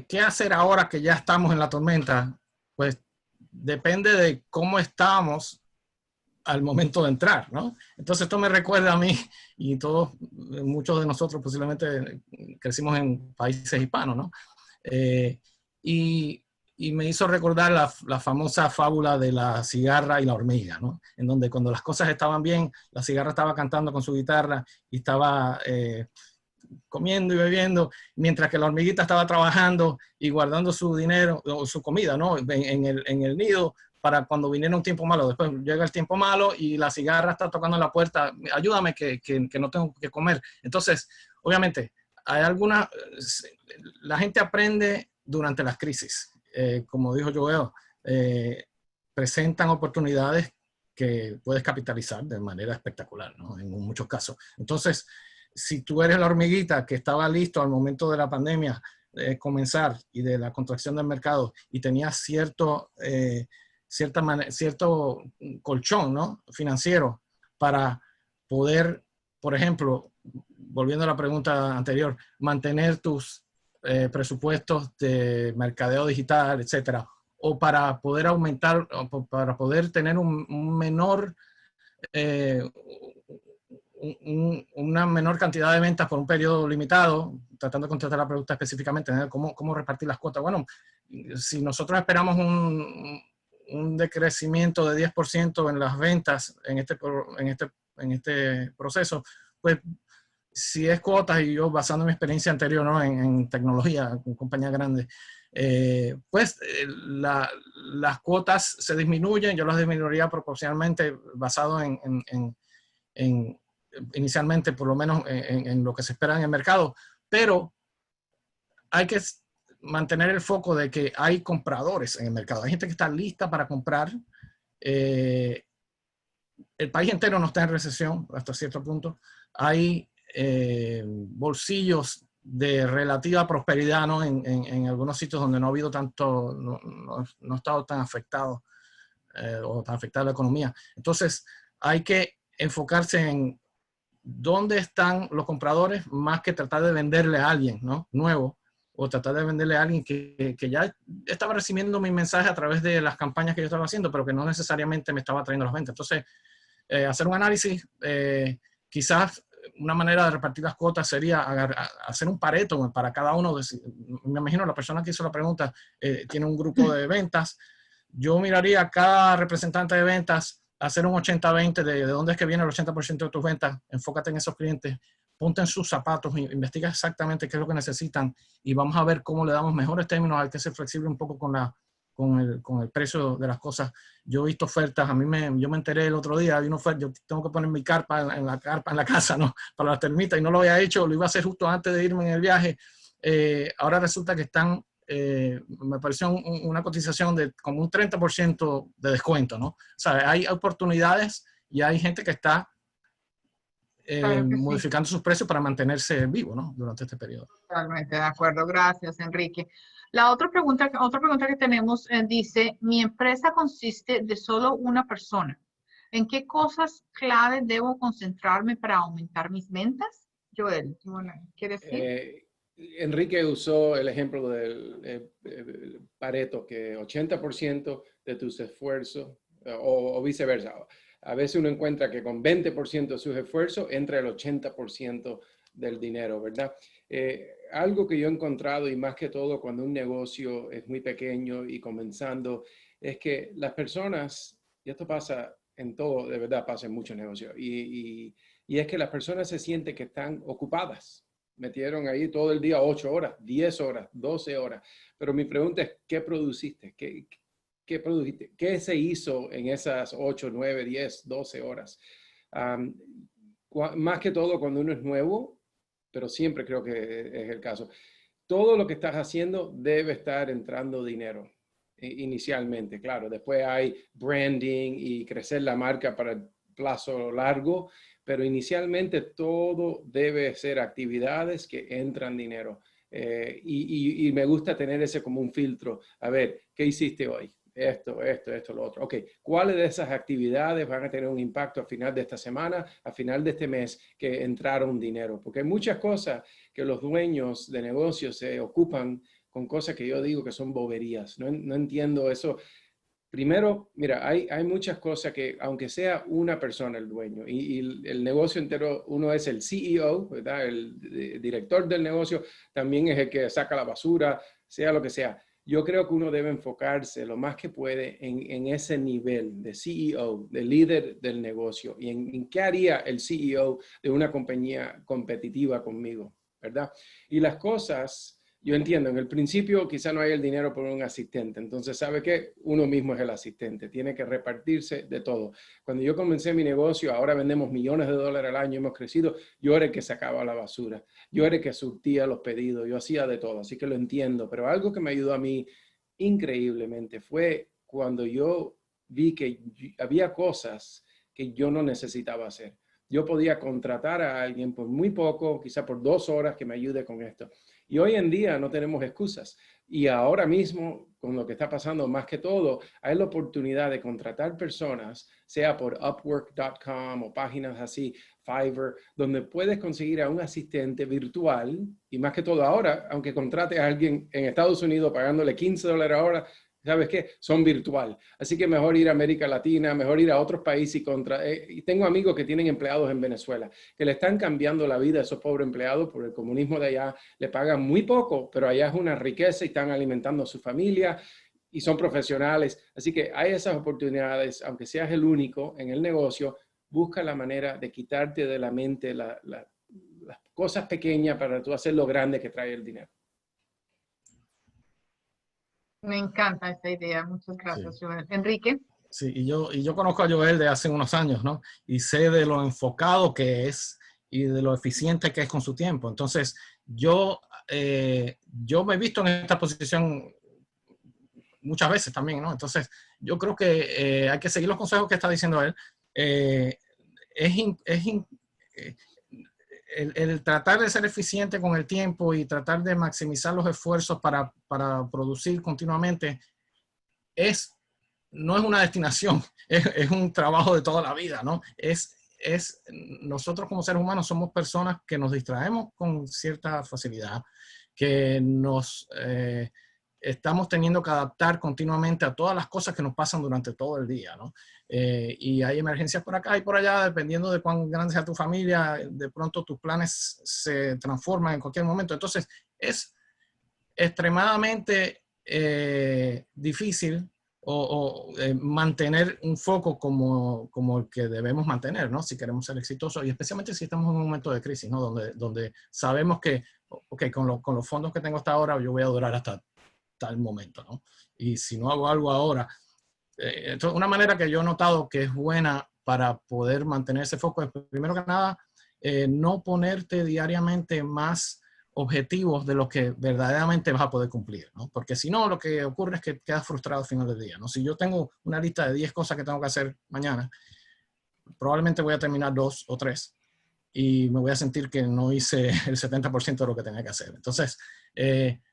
qué hacer ahora que ya estamos en la tormenta, pues depende de cómo estamos al momento de entrar, ¿no? Entonces esto me recuerda a mí y muchos de nosotros posiblemente crecimos en países hispanos, ¿no? y me hizo recordar la famosa fábula de la cigarra y la hormiga, ¿no? En donde cuando las cosas estaban bien, la cigarra estaba cantando con su guitarra y estaba comiendo y bebiendo, mientras que la hormiguita estaba trabajando y guardando su dinero o su comida, ¿no? En el nido para cuando viniera un tiempo malo. Después llega el tiempo malo y la cigarra está tocando la puerta, ayúdame que no tengo que comer. Entonces, obviamente, hay la gente aprende durante las crisis. Como dijo Joel, presentan oportunidades que puedes capitalizar de manera espectacular, ¿no? En muchos casos. Entonces, si tú eres la hormiguita que estaba listo al momento de la pandemia comenzar y de la contracción del mercado y tenías cierto colchón, ¿no? Financiero para poder, por ejemplo, volviendo a la pregunta anterior, mantener tus presupuestos de mercadeo digital, etcétera, o para poder aumentar, o para poder tener un menor una menor cantidad de ventas por un periodo limitado, tratando de contestar la pregunta específicamente, ¿cómo repartir las cuotas? Bueno, si nosotros esperamos un decrecimiento de 10% en las ventas en este proceso, pues si es cuotas, y yo basando mi experiencia anterior, ¿no? en tecnología, con compañías grandes, las cuotas se disminuyen, yo las disminuiría proporcionalmente basado inicialmente, por lo menos en lo que se espera en el mercado, pero hay que mantener el foco de que hay compradores en el mercado, hay gente que está lista para comprar. El país entero no está en recesión hasta cierto punto, hay bolsillos de relativa prosperidad, ¿no? en algunos sitios donde no ha habido tanto, no ha estado tan afectado o tan afectada la economía. Entonces hay que enfocarse en dónde están los compradores más que tratar de venderle a alguien, ¿no? Nuevo, o tratar de venderle a alguien que ya estaba recibiendo mi mensaje a través de las campañas que yo estaba haciendo, pero que no necesariamente me estaba trayendo las ventas. Entonces, hacer un análisis, quizás una manera de repartir las cuotas sería hacer un pareto para cada uno. Me imagino la persona que hizo la pregunta tiene un grupo de ventas. Yo miraría a cada representante de ventas, hacer un 80-20 de dónde es que viene el 80% de tus ventas, enfócate en esos clientes, ponte en sus zapatos, investiga exactamente qué es lo que necesitan y vamos a ver cómo le damos mejores términos. Hay que ser flexible un poco con el precio de las cosas. Yo he visto ofertas, yo me enteré el otro día, hay una oferta, yo tengo que poner mi carpa en la casa, ¿no? Para las termitas, y no lo había hecho, lo iba a hacer justo antes de irme en el viaje. Ahora resulta que están, me pareció una cotización de como un 30% de descuento, ¿no? O sea, hay oportunidades y hay gente que está Claro que sí. modificando sus precios para mantenerse vivo, ¿no? Durante este periodo. Totalmente de acuerdo. Gracias, Enrique. La otra pregunta que tenemos dice, mi empresa consiste de solo una persona. ¿En qué cosas clave debo concentrarme para aumentar mis ventas? Joel, ¿quieres decir? Enrique usó el ejemplo del Pareto, que 80% de tus esfuerzos, o viceversa. A veces uno encuentra que con 20% de sus esfuerzos entra el 80% del dinero, ¿verdad? Algo que yo he encontrado, y más que todo cuando un negocio es muy pequeño y comenzando, es que las personas, y esto pasa en todo, de verdad pasa en muchos negocios, y es que las personas se sienten que están ocupadas. Metieron ahí todo el día 8 horas, 10 horas, 12 horas. Pero mi pregunta es, ¿qué produciste? ¿Qué produjiste? ¿Qué se hizo en esas 8, 9, 10, 12 horas? Más que todo cuando uno es nuevo, pero siempre creo que es el caso. Todo lo que estás haciendo debe estar entrando dinero inicialmente, claro. Después hay branding y crecer la marca para el plazo largo, pero inicialmente todo debe ser actividades que entran dinero. Y me gusta tener ese como un filtro. A ver, ¿qué hiciste hoy? Esto, lo otro. Ok, ¿cuáles de esas actividades van a tener un impacto a final de esta semana, a final de este mes, que entraron dinero? Porque hay muchas cosas que los dueños de negocios se ocupan con cosas que yo digo que son boberías. No entiendo eso. Primero, mira, hay muchas cosas que, aunque sea una persona el dueño y el negocio entero, uno es el CEO, ¿verdad? El director del negocio, también es el que saca la basura, sea lo que sea. yo creo que uno debe enfocarse lo más que puede en ese nivel de CEO, de líder del negocio, y en qué haría el CEO de una compañía competitiva conmigo, ¿verdad? Y las cosas, yo entiendo, en el principio quizá no hay el dinero por un asistente, entonces, ¿sabe qué? Uno mismo es el asistente, tiene que repartirse de todo. Cuando yo comencé mi negocio, ahora vendemos millones de dólares al año, hemos crecido, yo era el que sacaba la basura, yo era el que surtía los pedidos, yo hacía de todo, así que lo entiendo, pero algo que me ayudó a mí increíblemente fue cuando yo vi que había cosas que yo no necesitaba hacer. Yo podía contratar a alguien por muy poco, quizá por 2 horas, que me ayude con esto. Y hoy en día no tenemos excusas. Y ahora mismo, con lo que está pasando más que todo, hay la oportunidad de contratar personas, sea por Upwork.com o páginas así, Fiverr, donde puedes conseguir a un asistente virtual. Y más que todo ahora, aunque contrates a alguien en Estados Unidos pagándole $15 a hora, ¿sabes qué? Son virtual. Así que mejor ir a América Latina, mejor ir a otros países y tengo amigos que tienen empleados en Venezuela, que le están cambiando la vida a esos pobres empleados por el comunismo de allá. Le pagan muy poco, pero allá es una riqueza y están alimentando a su familia y son profesionales. Así que hay esas oportunidades, aunque seas el único en el negocio, busca la manera de quitarte de la mente las cosas pequeñas para tú hacer lo grande que trae el dinero. Me encanta esta idea. Muchas gracias, Sí. Joel. Enrique. Sí, y yo conozco a Joel de hace unos años, ¿no? Y sé de lo enfocado que es y de lo eficiente que es con su tiempo. Entonces, yo me he visto en esta posición muchas veces también, ¿no? Entonces, yo creo que hay que seguir los consejos que está diciendo él. El tratar de ser eficiente con el tiempo y tratar de maximizar los esfuerzos para producir continuamente no es una destinación, es un trabajo de toda la vida, ¿no? Nosotros como seres humanos somos personas que nos distraemos con cierta facilidad, que nos estamos teniendo que adaptar continuamente a todas las cosas que nos pasan durante todo el día, ¿no? Y hay emergencias por acá y por allá, dependiendo de cuán grande sea tu familia, de pronto tus planes se transforman en cualquier momento. Entonces, es extremadamente difícil mantener un foco como el que debemos mantener, ¿no? Si queremos ser exitosos, y especialmente si estamos en un momento de crisis, ¿no? Donde sabemos que, ok, con los fondos que tengo hasta ahora, yo voy a durar hasta tal momento, ¿no? Y si no hago algo ahora, entonces una manera que yo he notado que es buena para poder mantener ese foco es, primero que nada, no ponerte diariamente más objetivos de los que verdaderamente vas a poder cumplir, ¿no? Porque si no, lo que ocurre es que quedas frustrado al final del día, ¿no? Si yo tengo una lista de 10 cosas que tengo que hacer mañana, probablemente voy a terminar 2 o 3 y me voy a sentir que no hice el 70% de lo que tenía que hacer. Entonces,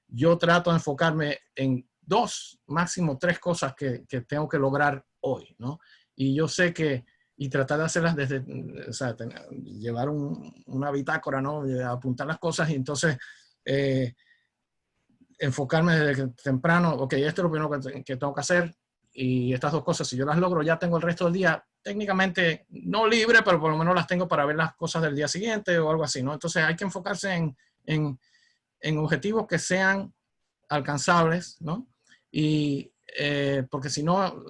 yo trato de enfocarme en 2, máximo 3 cosas que tengo que lograr hoy, ¿no? Y yo sé que y tratar de hacerlas desde, o sea, llevar una bitácora, ¿no? Apuntar las cosas y entonces enfocarme desde temprano, ok, esto es lo primero que tengo que hacer y estas 2 cosas, si yo las logro, ya tengo el resto del día técnicamente no libre, pero por lo menos las tengo para ver las cosas del día siguiente o algo así, ¿no? Entonces hay que enfocarse en objetivos que sean alcanzables, ¿no? Y porque si no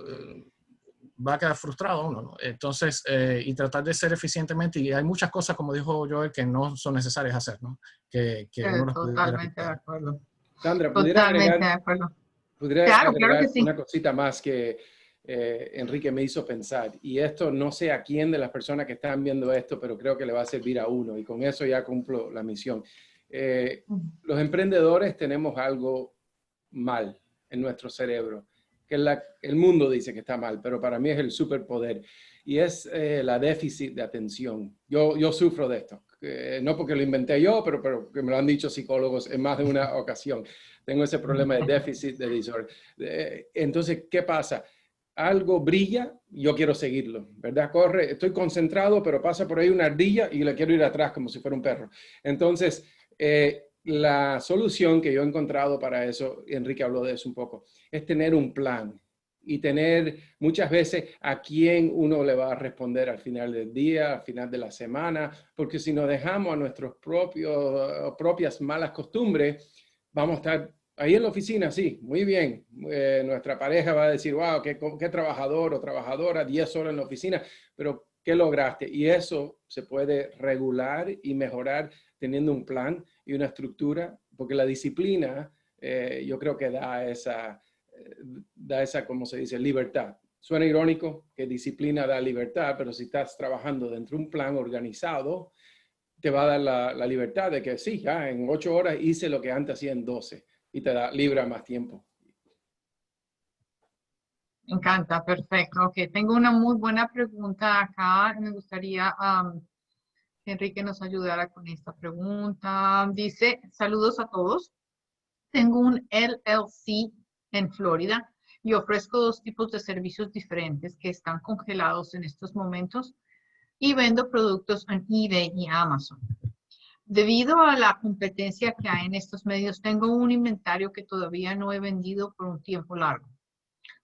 va a quedar frustrado uno, ¿no? Entonces, y tratar de ser eficientemente, y hay muchas cosas, como dijo Joel, que no son necesarias hacer, ¿no? Que uno las pudiera Totalmente de quitar. acuerdo. Sandra, Totalmente de acuerdo. pudiera Claro, claro que agregar sí. una cosita más que Enrique me hizo pensar. Y esto no sé a quién de las personas que están viendo esto, pero creo que le va a servir a uno. Y con eso ya cumplo la misión. Los emprendedores tenemos algo mal en nuestro cerebro, que el mundo dice que está mal, pero para mí es el superpoder. Y es la déficit de atención. Yo sufro de esto. No porque lo inventé yo, pero que me lo han dicho psicólogos en más de una ocasión. Tengo ese problema de déficit de disorder. Entonces, ¿qué pasa? Algo brilla, yo quiero seguirlo, ¿verdad? Corre, estoy concentrado, pero pasa por ahí una ardilla y le quiero ir atrás como si fuera un perro. Entonces, la solución que yo he encontrado para eso, Enrique habló de eso un poco, es tener un plan y tener muchas veces a quién uno le va a responder al final del día, al final de la semana, porque si nos dejamos a nuestras propias malas costumbres, vamos a estar Ahí en la oficina, sí, muy bien. Nuestra pareja va a decir, wow, qué trabajador o trabajadora, 10 horas en la oficina, pero ¿qué lograste? Y eso se puede regular y mejorar teniendo un plan y una estructura, porque la disciplina, yo creo que da esa, ¿cómo se dice?, libertad. Suena irónico que disciplina da libertad, pero si estás trabajando dentro de un plan organizado, te va a dar la libertad de que sí, ya en 8 horas hice lo que antes hacía en 12 y te da libra más tiempo. Me encanta, perfecto. Ok, tengo una muy buena pregunta acá. Me gustaría que Enrique nos ayudara con esta pregunta. Dice, saludos a todos. Tengo un LLC en Florida y ofrezco 2 tipos de servicios diferentes que están congelados en estos momentos y vendo productos en eBay y Amazon. Debido a la competencia que hay en estos medios, tengo un inventario que todavía no he vendido por un tiempo largo.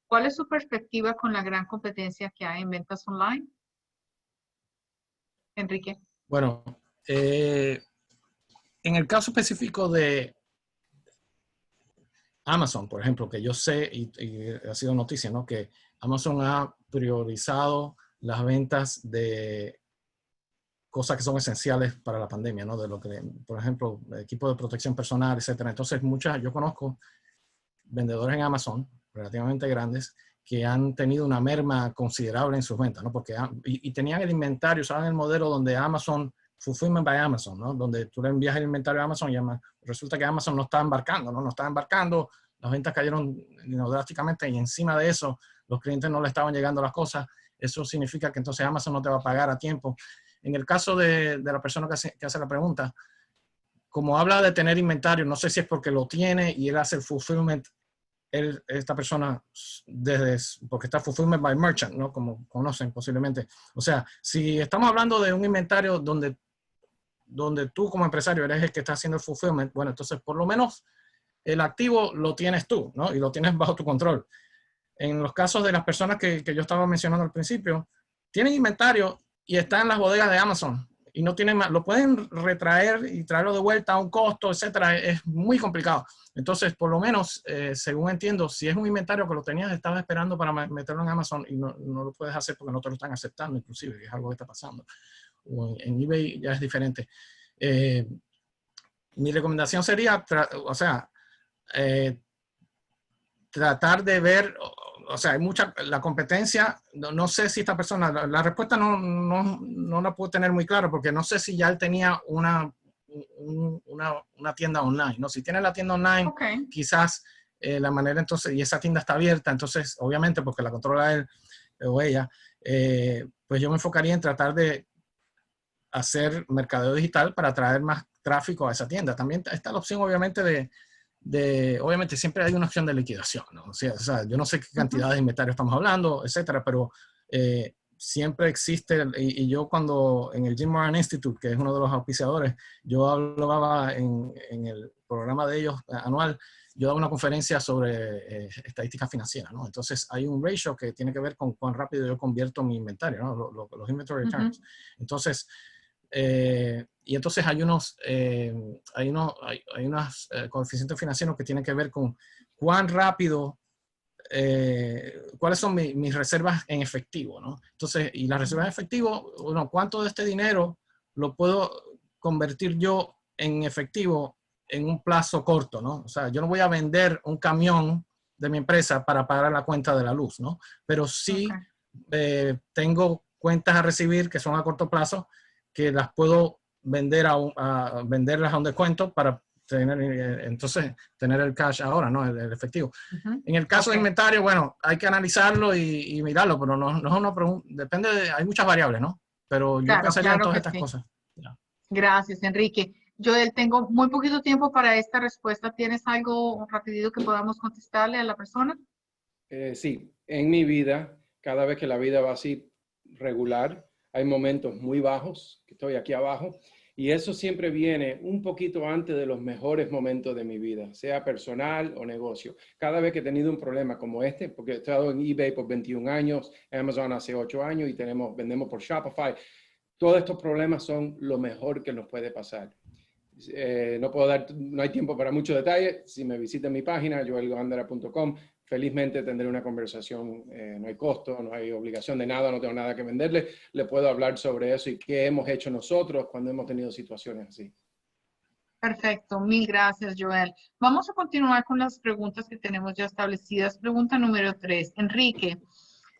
¿Cuál es su perspectiva con la gran competencia que hay en ventas online? Enrique. Bueno, en el caso específico de Amazon, por ejemplo, que yo sé y ha sido noticia, ¿no? Que Amazon ha priorizado las ventas de cosas que son esenciales para la pandemia, ¿no? De lo que, por ejemplo, equipo de protección personal, etcétera. Entonces, yo conozco vendedores en Amazon relativamente grandes que han tenido una merma considerable en sus ventas, ¿no? Porque, y tenían el inventario, usaban el modelo donde Amazon, Fulfillment by Amazon, ¿no? Donde tú le envías el inventario a Amazon y resulta que Amazon no está embarcando, ¿no? No está embarcando, las ventas cayeron drásticamente y encima de eso los clientes no le estaban llegando las cosas. Eso significa que entonces Amazon no te va a pagar a tiempo. En el caso de la persona que hace la pregunta, como habla de tener inventario, no sé si es porque lo tiene y él hace el fulfillment, esta persona, porque está fulfillment by merchant, ¿no? Como conocen posiblemente. O sea, si estamos hablando de un inventario donde tú como empresario eres el que está haciendo el fulfillment, bueno, entonces por lo menos el activo lo tienes tú, ¿no? Y lo tienes bajo tu control. En los casos de las personas que yo estaba mencionando al principio, tienen inventario y está en las bodegas de Amazon y no tienen más, lo pueden retraer y traerlo de vuelta a un costo, etcétera. Es muy complicado. Entonces, por lo menos, según entiendo, si es un inventario que lo tenías, estabas esperando para meterlo en Amazon y no lo puedes hacer porque no te lo están aceptando, inclusive, que es algo que está pasando. O en eBay ya es diferente. Mi recomendación sería, tratar de ver, o sea, hay mucha, la competencia, no sé si esta persona, la respuesta no la puedo tener muy clara porque no sé si ya él tenía una tienda online, ¿no? Si tiene la tienda online, Ok. quizás la manera entonces, y esa tienda está abierta, entonces obviamente porque la controla él o ella, pues yo me enfocaría en tratar de hacer mercadeo digital para atraer más tráfico a esa tienda. También está la opción obviamente obviamente siempre hay una opción de liquidación, ¿no? O sea, yo no sé qué cantidad de inventario estamos hablando, etcétera, pero siempre existe, y yo cuando en el Jim Moran Institute, que es uno de los auspiciadores, yo hablaba en el programa de ellos anual, yo daba una conferencia sobre estadística financiera, ¿no? Entonces hay un ratio que tiene que ver con cuán rápido yo convierto mi inventario, ¿no? Los inventory returns. Entonces, y entonces hay unos coeficientes financieros que tienen que ver con cuán rápido, cuáles son mis reservas en efectivo, ¿no? Entonces, y las reservas en efectivo, bueno, ¿cuánto de este dinero lo puedo convertir yo en efectivo en un plazo corto, ¿no? O sea, yo no voy a vender un camión de mi empresa para pagar la cuenta de la luz, ¿no? Pero sí tengo cuentas a recibir que son a corto plazo, que las puedo vender venderlas a un descuento para entonces tener el cash ahora, ¿no? El efectivo. En el caso de inventario, bueno, hay que analizarlo y mirarlo, pero no es una pregunta, hay muchas variables, ¿no? Pero yo pensaría en todas estas cosas. Ya. Gracias, Enrique. Joel, tengo muy poquito tiempo para esta respuesta. ¿Tienes algo rapidito que podamos contestarle a la persona? Sí, en mi vida, cada vez que la vida va así regular, hay momentos muy bajos, que estoy aquí abajo, y eso siempre viene un poquito antes de los mejores momentos de mi vida, sea personal o negocio. Cada vez que he tenido un problema como este, porque he estado en eBay por 21 años, Amazon hace 8 años y vendemos por Shopify, todos estos problemas son lo mejor que nos puede pasar. no hay tiempo para mucho detalle. Si me visitan mi página, joelgandara.com, felizmente tendré una conversación. No hay costo, no hay obligación de nada, no tengo nada que venderle. Le puedo hablar sobre eso y qué hemos hecho nosotros cuando hemos tenido situaciones así. Perfecto, mil gracias, Joel. Vamos a continuar con las preguntas que tenemos ya establecidas. Pregunta número 3. Enrique,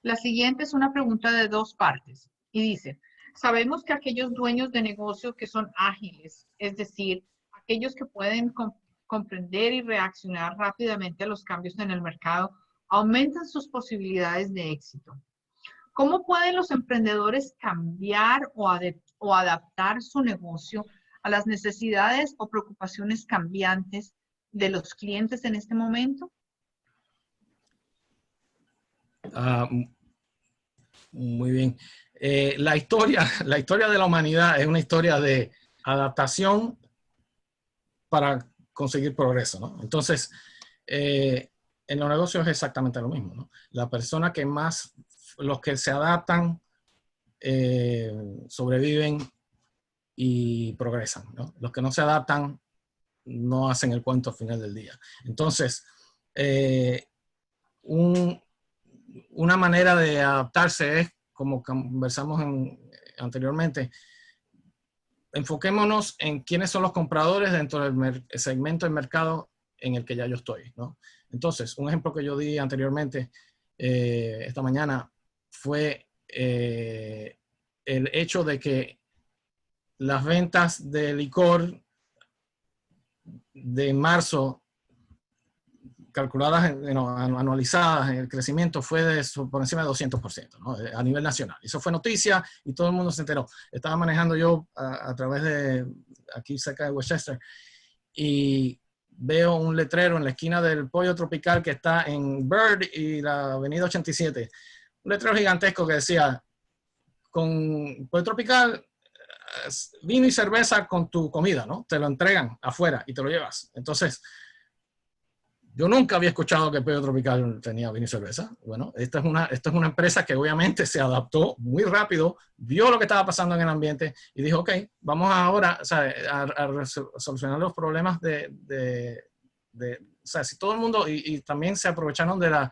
la siguiente es una pregunta de 2 partes y dice, sabemos que aquellos dueños de negocio que son ágiles, es decir, aquellos que pueden comprender y reaccionar rápidamente a los cambios en el mercado, aumentan sus posibilidades de éxito. ¿Cómo pueden los emprendedores cambiar o adaptar su negocio a las necesidades o preocupaciones cambiantes de los clientes en este momento? Muy bien. La historia de la humanidad es una historia de adaptación para conseguir progreso, ¿no? Entonces, en los negocios es exactamente lo mismo, ¿no? La persona que más, los que se adaptan, sobreviven y progresan, ¿no? Los que no se adaptan no hacen el cuento al final del día. Entonces, una manera de adaptarse es, como conversamos anteriormente, enfoquémonos en quiénes son los compradores dentro del segmento del mercado en el que ya yo estoy, ¿no? Entonces, un ejemplo que yo di anteriormente, esta mañana, fue el hecho de que las ventas de licor de marzo, calculadas, anualizadas, el crecimiento fue por encima de 200%, ¿no? A nivel nacional. Eso fue noticia y todo el mundo se enteró. Estaba manejando yo a través de aquí cerca de Westchester y veo un letrero en la esquina del Pollo Tropical que está en Bird y la avenida 87. Un letrero gigantesco que decía, con Pollo Tropical, vino y cerveza con tu comida, ¿no? Te lo entregan afuera y te lo llevas. Entonces, yo nunca había escuchado que Pollo Tropical tenía vino y cerveza. Bueno, esta es una empresa que obviamente se adaptó muy rápido, vio lo que estaba pasando en el ambiente y dijo, ok, vamos ahora, o sea, a solucionar los problemas o sea, si todo el mundo, y también se aprovecharon de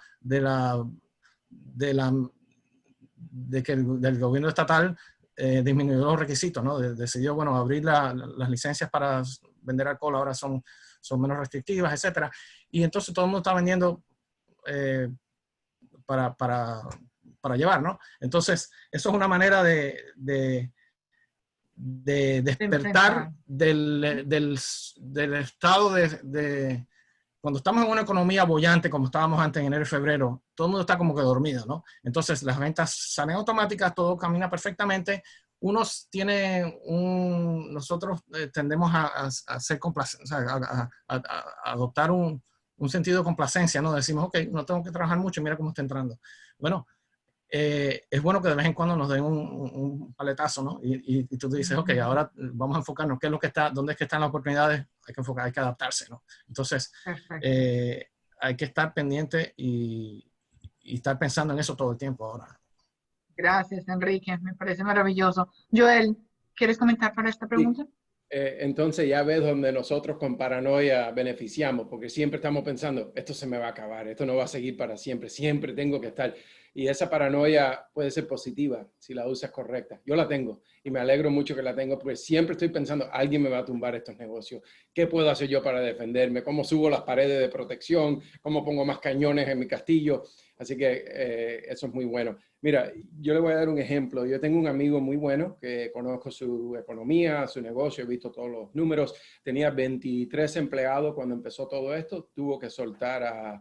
que del gobierno estatal disminuyó los requisitos, ¿no? Decidió, bueno, abrir las licencias para vender alcohol, ahora son menos restrictivas, etcétera. Y entonces todo el mundo está vendiendo para llevar, ¿no? Entonces, eso es una manera de despertar del estado de cuando estamos en una economía bollante, como estábamos antes en enero y febrero, todo el mundo está como que dormido, ¿no? Entonces, las ventas salen automáticas, todo camina perfectamente. Nosotros tendemos a ser complacientes, o sea, a adoptar un sentido de complacencia, ¿no? Decimos, ok, no tengo que trabajar mucho, mira cómo está entrando. Bueno, es bueno que de vez en cuando nos den un paletazo, ¿no? Y tú te dices, ok, ahora vamos a enfocarnos, ¿qué es lo que está, dónde es que están las oportunidades? Hay que enfocar, hay que adaptarse, ¿no? Entonces, hay que estar pendiente y estar pensando en eso todo el tiempo ahora. Gracias, Enrique. Me parece maravilloso. Joel, ¿quieres comentar para esta pregunta? Sí. Entonces ya ves donde nosotros con paranoia beneficiamos, porque siempre estamos pensando, esto se me va a acabar, esto no va a seguir para siempre, siempre tengo que estar. Y esa paranoia puede ser positiva si la usas correcta. Yo la tengo y me alegro mucho que la tengo, porque siempre estoy pensando, alguien me va a tumbar estos negocios. ¿Qué puedo hacer yo para defenderme? ¿Cómo subo las paredes de protección? ¿Cómo pongo más cañones en mi castillo? Así que eso es muy bueno. Mira, yo le voy a dar un ejemplo. Yo tengo un amigo muy bueno que conozco su economía, su negocio, he visto todos los números. Tenía 23 empleados cuando empezó todo esto. Tuvo que soltar a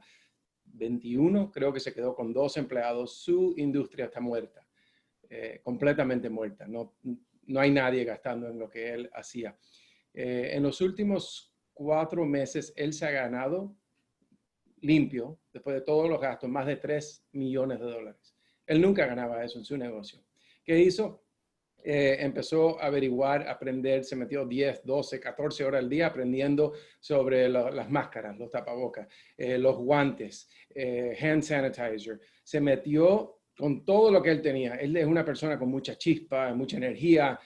21, creo que se quedó con 2 empleados. Su industria está muerta, completamente muerta. No hay nadie gastando en lo que él hacía. En los últimos 4 meses, él se ha ganado limpio, después de todos los gastos, más de $3 millones. Él nunca ganaba eso en su negocio. ¿Qué hizo? Empezó a averiguar, aprender, se metió 10, 12, 14 horas al día aprendiendo sobre las máscaras, los tapabocas, los guantes, hand sanitizer. Se metió con todo lo que él tenía. Él es una persona con mucha chispa, mucha energía.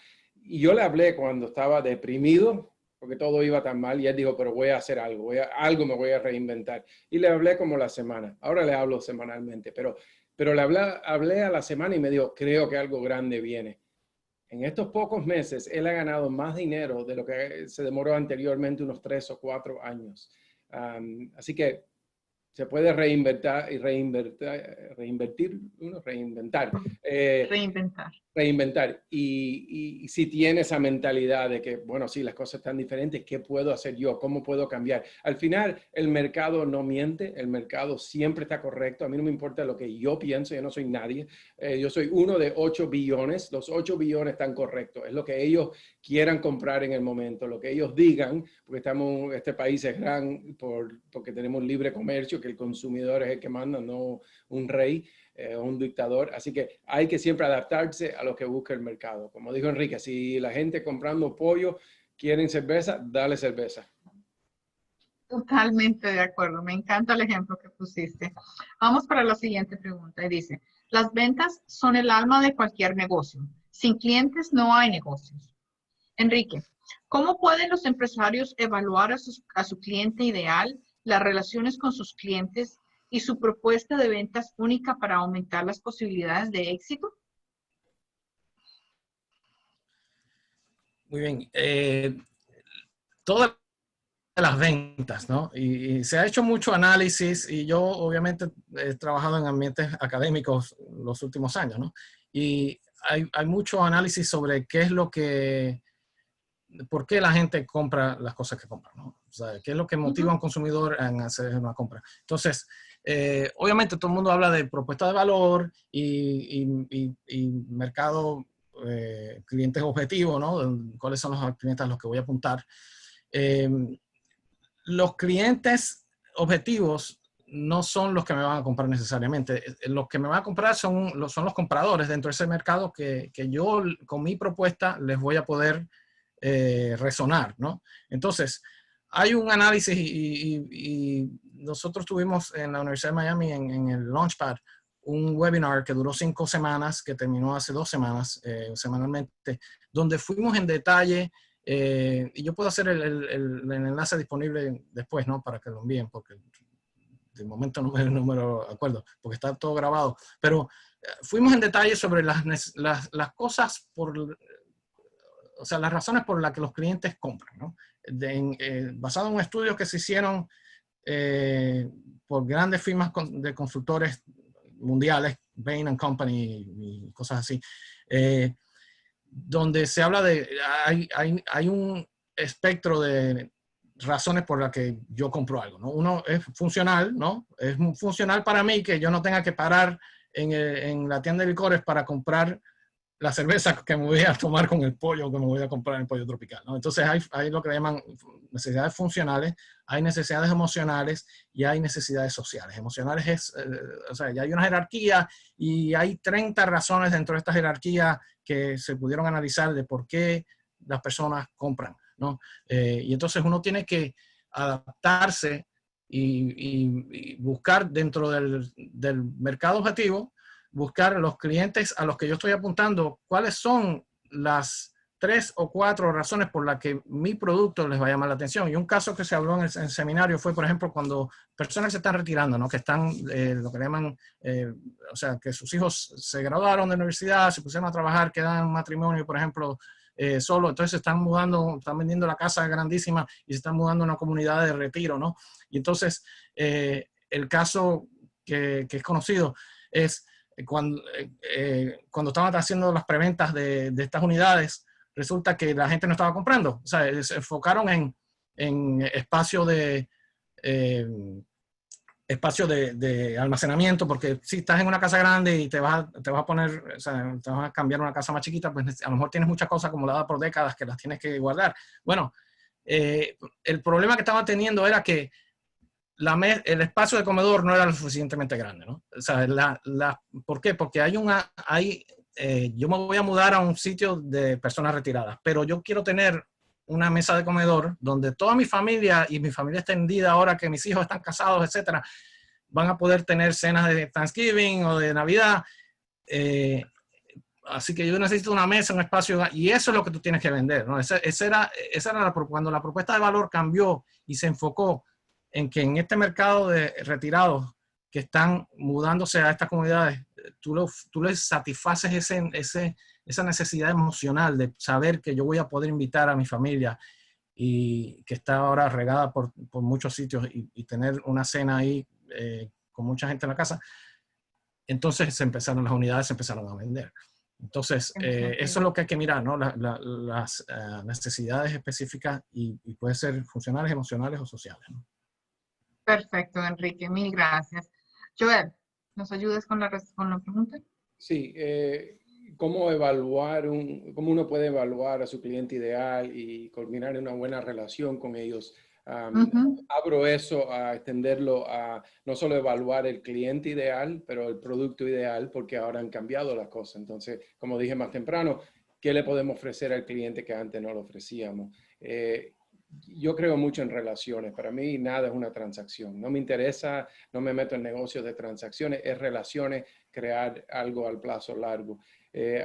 Y yo le hablé cuando estaba deprimido, porque todo iba tan mal y él dijo, pero voy a hacer algo, algo me voy a reinventar. Y le hablé como la semana, ahora le hablo semanalmente, pero le hablé a la semana y me dijo, creo que algo grande viene. En estos pocos meses, él ha ganado más dinero de lo que se demoró anteriormente unos 3 o 4 años. Así que se puede reinventar. Reinventar. Y si tiene esa mentalidad de que, bueno, sí, las cosas están diferentes, ¿qué puedo hacer yo? ¿Cómo puedo cambiar? Al final, el mercado no miente, el mercado siempre está correcto. A mí no me importa lo que yo pienso, yo no soy nadie. Yo soy uno de 8 billones. Los 8 billones están correctos. Es lo que ellos quieran comprar en el momento, lo que ellos digan, porque este país es gran porque tenemos libre comercio, que el consumidor es el que manda, no un rey. Un dictador, así que hay que siempre adaptarse a lo que busca el mercado. Como dijo Enrique, si la gente comprando pollo quieren cerveza, dale cerveza. Totalmente de acuerdo, me encanta el ejemplo que pusiste. Vamos para la siguiente pregunta y dice, las ventas son el alma de cualquier negocio. Sin clientes no hay negocios. Enrique, ¿cómo pueden los empresarios evaluar a su cliente ideal, las relaciones con sus clientes y su propuesta de ventas única para aumentar las posibilidades de éxito? Muy bien. Todas las ventas, ¿no? Y se ha hecho mucho análisis y yo obviamente he trabajado en ambientes académicos los últimos años, ¿no? Y hay mucho análisis sobre qué es lo que, por qué la gente compra las cosas que compra, ¿no? O sea, qué es lo que motiva a un consumidor en hacer una compra. Entonces, obviamente todo el mundo habla de propuesta de valor y mercado, clientes objetivos, ¿no? ¿Cuáles son los clientes a los que voy a apuntar? Los clientes objetivos no son los que me van a comprar necesariamente. Los que me van a comprar son los compradores dentro de ese mercado que yo con mi propuesta les voy a poder resonar, ¿no? Entonces, hay un análisis y nosotros tuvimos en la Universidad de Miami en el Launchpad un webinar que duró 5 semanas, que terminó hace 2 semanas, semanalmente, donde fuimos en detalle. Y yo puedo hacer el enlace disponible después, ¿no? Para que lo envíen, porque de momento no me acuerdo, porque está todo grabado. Pero fuimos en detalle sobre las cosas, o sea, las razones por las que los clientes compran, ¿no? Basado en estudios que se hicieron por grandes firmas de consultores mundiales, Bain & Company y cosas así, donde se habla de, hay un espectro de razones por las que yo compro algo, ¿no? Uno es funcional, ¿no? Es funcional para mí que yo no tenga que parar en la tienda de licores para comprar la cerveza que me voy a tomar con el pollo que me voy a comprar en el pollo tropical, ¿no? Entonces hay lo que llaman necesidades funcionales, hay necesidades emocionales y hay necesidades sociales. Emocionales es, o sea, ya hay una jerarquía y hay 30 razones dentro de esta jerarquía que se pudieron analizar de por qué las personas compran, ¿no? Y entonces uno tiene que adaptarse y buscar dentro del mercado objetivo, buscar los clientes a los que yo estoy apuntando, cuáles son las 3 o 4 razones por las que mi producto les va a llamar la atención. Y un caso que se habló en el seminario fue, por ejemplo, cuando personas se están retirando, ¿no? Que están, lo que llaman, o sea, que sus hijos se graduaron de la universidad, se pusieron a trabajar, quedan en matrimonio, por ejemplo, solo, entonces se están mudando, están vendiendo la casa grandísima y se están mudando a una comunidad de retiro, ¿no? Y entonces, el caso que es conocido es cuando estaban haciendo las preventas de estas unidades, resulta que la gente no estaba comprando. O sea, se enfocaron en espacio de almacenamiento, porque si estás en una casa grande y te vas a poner, o sea, te vas a cambiar a una casa más chiquita, pues a lo mejor tienes muchas cosas acumuladas por décadas que las tienes que guardar. Bueno, el problema que estaba teniendo era que el espacio de comedor no era lo suficientemente grande, ¿no? O sea, ¿por qué? Porque yo me voy a mudar a un sitio de personas retiradas, pero yo quiero tener una mesa de comedor donde toda mi familia y mi familia extendida, ahora que mis hijos están casados, etcétera, van a poder tener cenas de Thanksgiving o de Navidad así que yo necesito una mesa, un espacio, y eso es lo que tú tienes que vender, ¿no? Esa era cuando la propuesta de valor cambió y se enfocó en que en este mercado de retirados que están mudándose a estas comunidades, tú les satisfaces esa necesidad emocional de saber que yo voy a poder invitar a mi familia y que está ahora regada por muchos sitios y tener una cena ahí con mucha gente en la casa. Entonces las unidades se empezaron a vender. Entonces, eso es lo que hay que mirar, ¿no? Las necesidades específicas y puede ser funcionales, emocionales o sociales, ¿no? Perfecto, Enrique, mil gracias. Joel, ¿nos ayudas con la pregunta? Sí, ¿cómo cómo uno puede evaluar a su cliente ideal y culminar una buena relación con ellos? Abro eso a extenderlo a no solo evaluar el cliente ideal, pero el producto ideal, porque ahora han cambiado las cosas. Entonces, como dije más temprano, ¿qué le podemos ofrecer al cliente que antes no lo ofrecíamos? Yo creo mucho en relaciones. Para mí nada es una transacción. No me interesa, no me meto en negocios de transacciones, es relaciones, crear algo al plazo largo.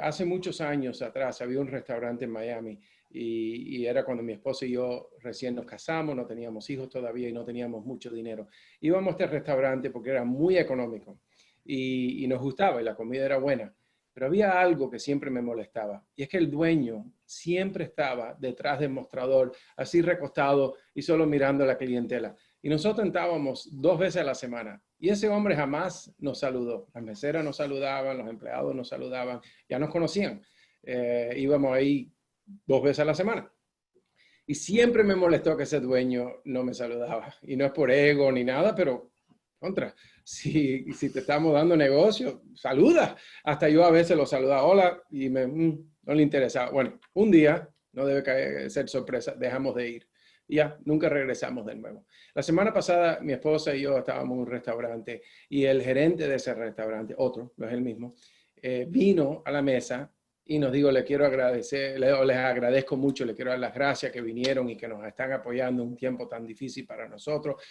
Hace muchos años atrás había un restaurante en Miami y era cuando mi esposa y yo recién nos casamos, no teníamos hijos todavía y no teníamos mucho dinero. Íbamos a este restaurante porque era muy económico y nos gustaba y la comida era buena. Pero había algo que siempre me molestaba, y es que el dueño siempre estaba detrás del mostrador, así recostado y solo mirando a la clientela. Y nosotros entrábamos 2 veces a la semana, y ese hombre jamás nos saludó. Las meseras nos saludaban, los empleados nos saludaban, ya nos conocían. Íbamos ahí 2 veces a la semana. Y siempre me molestó que ese dueño no me saludaba. Y no es por ego ni nada, pero contra, si te estamos dando negocio, saluda. Hasta yo a veces lo saludaba, hola, y no le interesaba. Bueno, un día, no debe ser sorpresa, dejamos de ir. Y ya, nunca regresamos de nuevo. La semana pasada, mi esposa y yo estábamos en un restaurante y el gerente de ese restaurante, otro, no es el mismo, vino a la mesa y nos dijo, les quiero agradecer, les agradezco mucho, les quiero dar las gracias que vinieron y que nos están apoyando en un tiempo tan difícil para nosotros.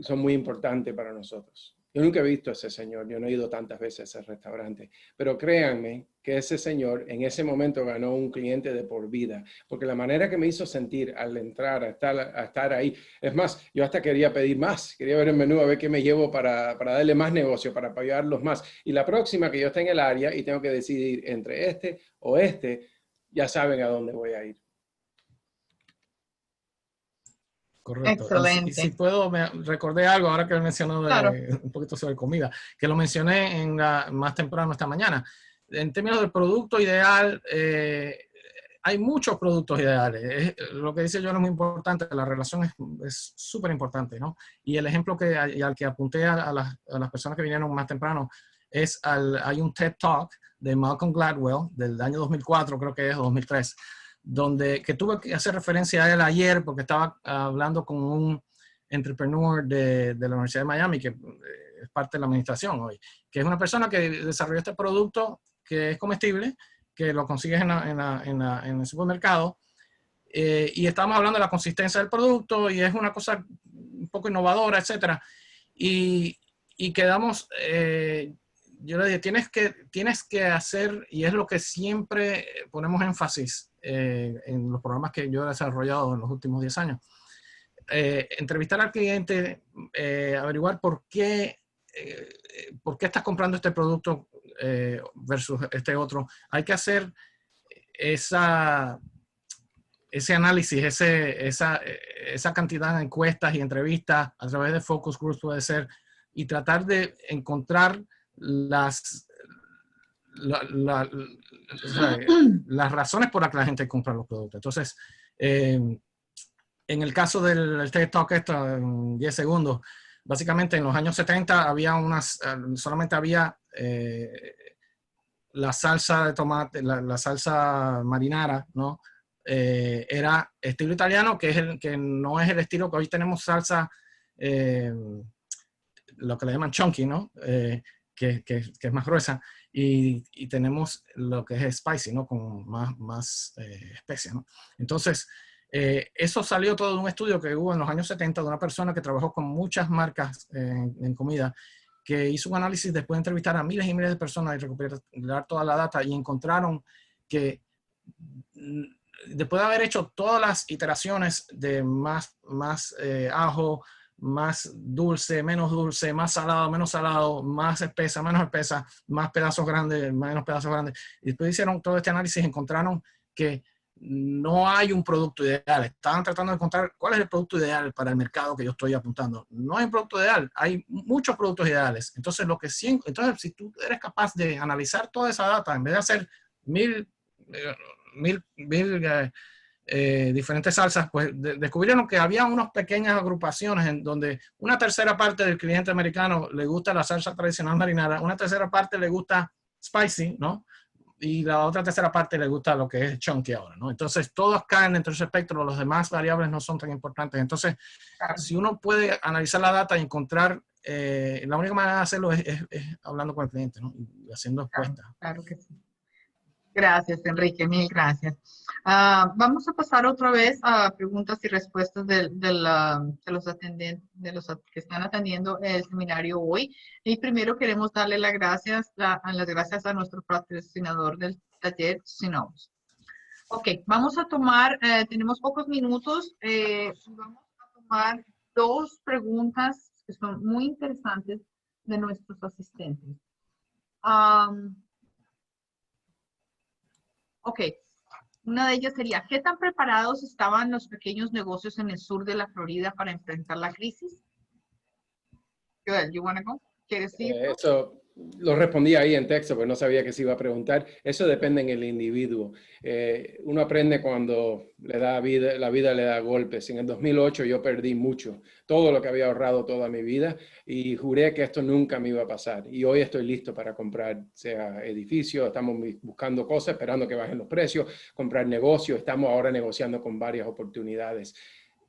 Son muy importantes para nosotros. Yo nunca he visto a ese señor, yo no he ido tantas veces a ese restaurante, pero créanme que ese señor en ese momento ganó un cliente de por vida, porque la manera que me hizo sentir al entrar, a estar ahí, es más, yo hasta quería pedir más, quería ver el menú, a ver qué me llevo para darle más negocio, para apoyarlos más. Y la próxima que yo esté en el área y tengo que decidir entre este o este, ya saben a dónde voy a ir. Correcto. Excelente. Y si puedo, me recordé algo ahora que mencionó Claro. un poquito sobre comida, que lo mencioné más temprano esta mañana. En términos del producto ideal, hay muchos productos ideales. Lo que dice yo no es muy importante, la relación es súper importante, ¿no? Y el ejemplo al que apunté a las personas que vinieron más temprano es hay un TED Talk de Malcolm Gladwell del año 2004, creo que es 2003, que tuve que hacer referencia a él ayer porque estaba hablando con un entrepreneur de la Universidad de Miami, que es parte de la administración hoy, que es una persona que desarrolló este producto que es comestible, que lo consigues en el supermercado, y estábamos hablando de la consistencia del producto y es una cosa un poco innovadora, etcétera. Y quedamos, yo le dije, tienes que hacer, y es lo que siempre ponemos énfasis en los programas que yo he desarrollado en los últimos 10 años. Entrevistar al cliente, averiguar por qué estás comprando este producto versus este otro. Hay que hacer ese análisis, esa cantidad de encuestas y entrevistas a través de focus groups puede ser, y tratar de encontrar las razones por las que la gente compra los productos. Entonces, en el caso del TED Talk en 10 segundos, básicamente en los años 70 solamente había la salsa de tomate, la salsa marinara, ¿no? Era estilo italiano, que no es el estilo que hoy tenemos salsa, lo que le llaman chunky, ¿no? Que es más gruesa, y tenemos lo que es spicy, ¿no? Con más especia, ¿no? Entonces, eso salió todo de un estudio que hubo en los años 70 de una persona que trabajó con muchas marcas en comida que hizo un análisis después de entrevistar a miles y miles de personas y recopilar toda la data, y encontraron que después de haber hecho todas las iteraciones de más ajo, más dulce, más salado, menos salado, más espesa, menos espesa, más pedazos grandes, menos pedazos grandes, y después hicieron todo este análisis y encontraron que no hay un producto ideal. Estaban tratando de encontrar cuál es el producto ideal para el mercado que yo estoy apuntando. No hay un producto ideal, hay muchos productos ideales. Entonces, si tú eres capaz de analizar toda esa data, en vez de hacer mil diferentes salsas, pues descubrieron que había unas pequeñas agrupaciones en donde una tercera parte del cliente americano le gusta la salsa tradicional marinara, una tercera parte le gusta spicy, ¿no? Y la otra tercera parte le gusta lo que es chunky ahora, ¿no? Entonces, todos caen dentro de ese espectro, los demás variables no son tan importantes. Entonces, si uno puede analizar la data y encontrar, la única manera de hacerlo es hablando con el cliente, ¿no? Y haciendo encuestas. Claro que sí. Gracias, Enrique, mil gracias. Vamos a pasar otra vez a preguntas y respuestas de los atendentes, de los que están atendiendo el seminario hoy. Y primero queremos darle las gracias a nuestro patrocinador del taller, Synovus. Ok, vamos a tomar, tenemos pocos minutos, vamos a tomar dos preguntas que son muy interesantes de nuestros asistentes. Ok, una de ellas sería, ¿qué tan preparados estaban los pequeños negocios en el sur de la Florida para enfrentar la crisis? Joel, you wanna go? ¿Quieres ir? Eso lo respondí ahí en texto, pero no sabía que se iba a preguntar. Eso depende en el individuo. Uno aprende cuando la vida le da golpes. En el 2008 yo perdí mucho, todo lo que había ahorrado toda mi vida, y juré que esto nunca me iba a pasar. Y hoy estoy listo para comprar, sea edificio, estamos buscando cosas, esperando que bajen los precios, comprar negocio, estamos ahora negociando con varias oportunidades.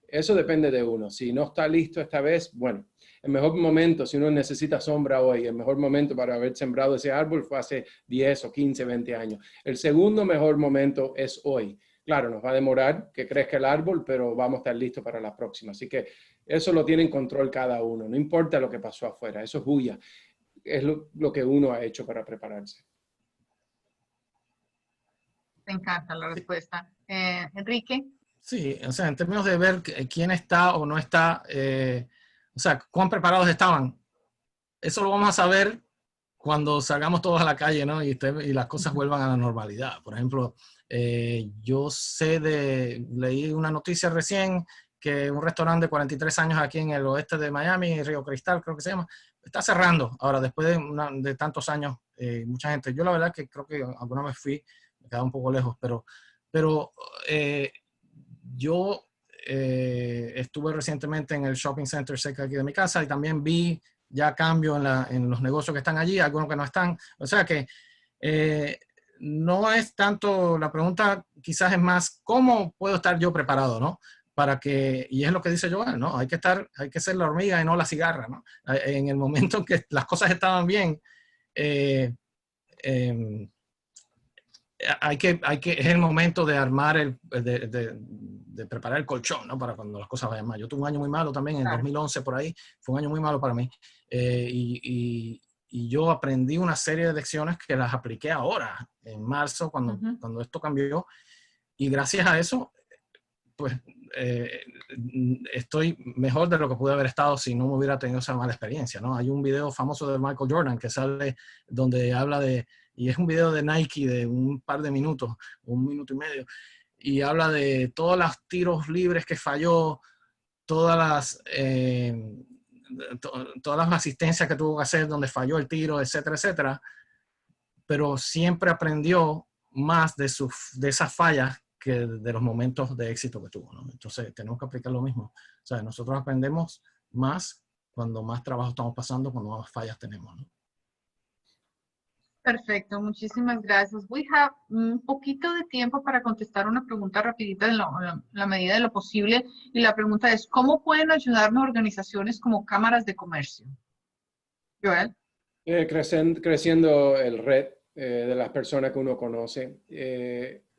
Eso depende de uno. Si no está listo esta vez, bueno, el mejor momento, si uno necesita sombra hoy, el mejor momento para haber sembrado ese árbol fue hace 10 o 15, 20 años. El segundo mejor momento es hoy. Claro, nos va a demorar que crezca el árbol, pero vamos a estar listos para la próxima. Así que eso lo tiene en control cada uno. No importa lo que pasó afuera, eso es bulla. Es lo que uno ha hecho para prepararse. Me encanta la respuesta. Enrique. Sí, o sea, en términos de ver quién está o no está, o sea, cuán preparados estaban, eso lo vamos a saber cuando salgamos todos a la calle, ¿no? Y las cosas vuelvan a la normalidad. Por ejemplo, leí una noticia recién que un restaurante de 43 años aquí en el oeste de Miami, Río Cristal creo que se llama, está cerrando ahora después de tantos años. Mucha gente, yo la verdad que creo que alguna vez fui, me quedaba un poco lejos, pero yo estuve recientemente en el shopping center cerca aquí de mi casa y también vi ya cambio en los negocios que están allí, algunos que no están. O sea que no es tanto, la pregunta quizás es más, ¿cómo puedo estar yo preparado, no? Para que, y es lo que dice Joel, ¿no? Hay que ser la hormiga y no la cigarra, ¿no? En el momento en que las cosas estaban bien, es el momento de armar, de preparar el colchón, ¿no? Para cuando las cosas vayan mal. Yo tuve un año muy malo también, en 2011 por ahí, fue un año muy malo para mí. Y yo aprendí una serie de lecciones que las apliqué ahora, en marzo, cuando esto cambió. Y gracias a eso, pues estoy mejor de lo que pude haber estado si no me hubiera tenido esa mala experiencia, ¿no? Hay un video famoso de Michael Jordan que sale donde habla y es un video de Nike de un par de minutos, 1 minuto y medio, y habla de todos los tiros libres que falló, todas las asistencias que tuvo que hacer donde falló el tiro, etcétera, etcétera, pero siempre aprendió más de esas fallas que de los momentos de éxito que tuvo, ¿no? Entonces tenemos que aplicar lo mismo. O sea, nosotros aprendemos más cuando más trabajo estamos pasando, cuando más fallas tenemos, ¿no? Perfecto, muchísimas gracias. We have un poquito de tiempo para contestar una pregunta rapidita en la medida de lo posible. Y la pregunta es, ¿cómo pueden ayudarnos organizaciones como cámaras de comercio? Joel. Creciendo el red de las personas que uno conoce.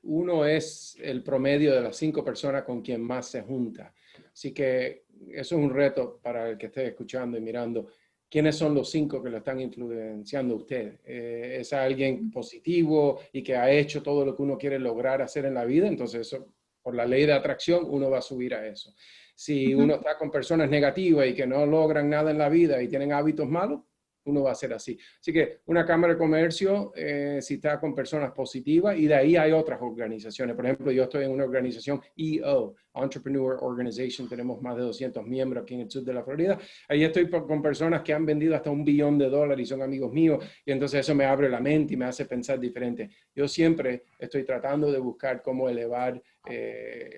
Uno es el promedio de las 5 personas con quien más se junta. Así que eso es un reto para el que esté escuchando y mirando. ¿quiénes son los 5 que lo están influenciando a usted? ¿Es alguien positivo y que ha hecho todo lo que uno quiere lograr hacer en la vida? Entonces, eso, por la ley de atracción, uno va a subir a eso. Si uno está con personas negativas y que no logran nada en la vida y tienen hábitos malos, uno va a ser así. Así que una cámara de comercio, si está con personas positivas, y de ahí hay otras organizaciones. Por ejemplo, yo estoy en una organización EO, Entrepreneur Organization, tenemos más de 200 miembros aquí en el sur de la Florida. Ahí estoy con personas que han vendido hasta $1 billón y son amigos míos, y entonces eso me abre la mente y me hace pensar diferente. Yo siempre estoy tratando de buscar cómo elevar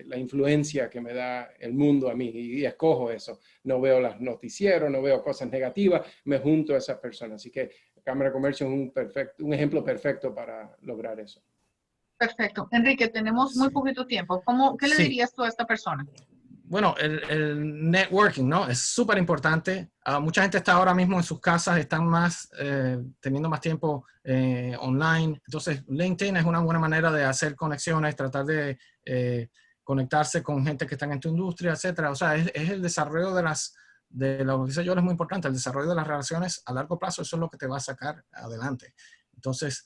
la influencia que me da el mundo a mí, y escojo eso. No veo los noticieros, no veo cosas negativas, me junto a esas personas. Así que Cámara de Comercio es un ejemplo perfecto para lograr eso. Perfecto. Enrique, tenemos muy Sí. poquito tiempo. ¿Qué le Sí. dirías tú a esta persona? Bueno, el networking, ¿no? Es súper importante. Mucha gente está ahora mismo en sus casas, están más, teniendo más tiempo online. Entonces, LinkedIn es una buena manera de hacer conexiones, tratar de conectarse con gente que está en tu industria, etcétera. O sea, es el desarrollo de lo que sé yo, es muy importante. El desarrollo de las relaciones a largo plazo, eso es lo que te va a sacar adelante. Entonces,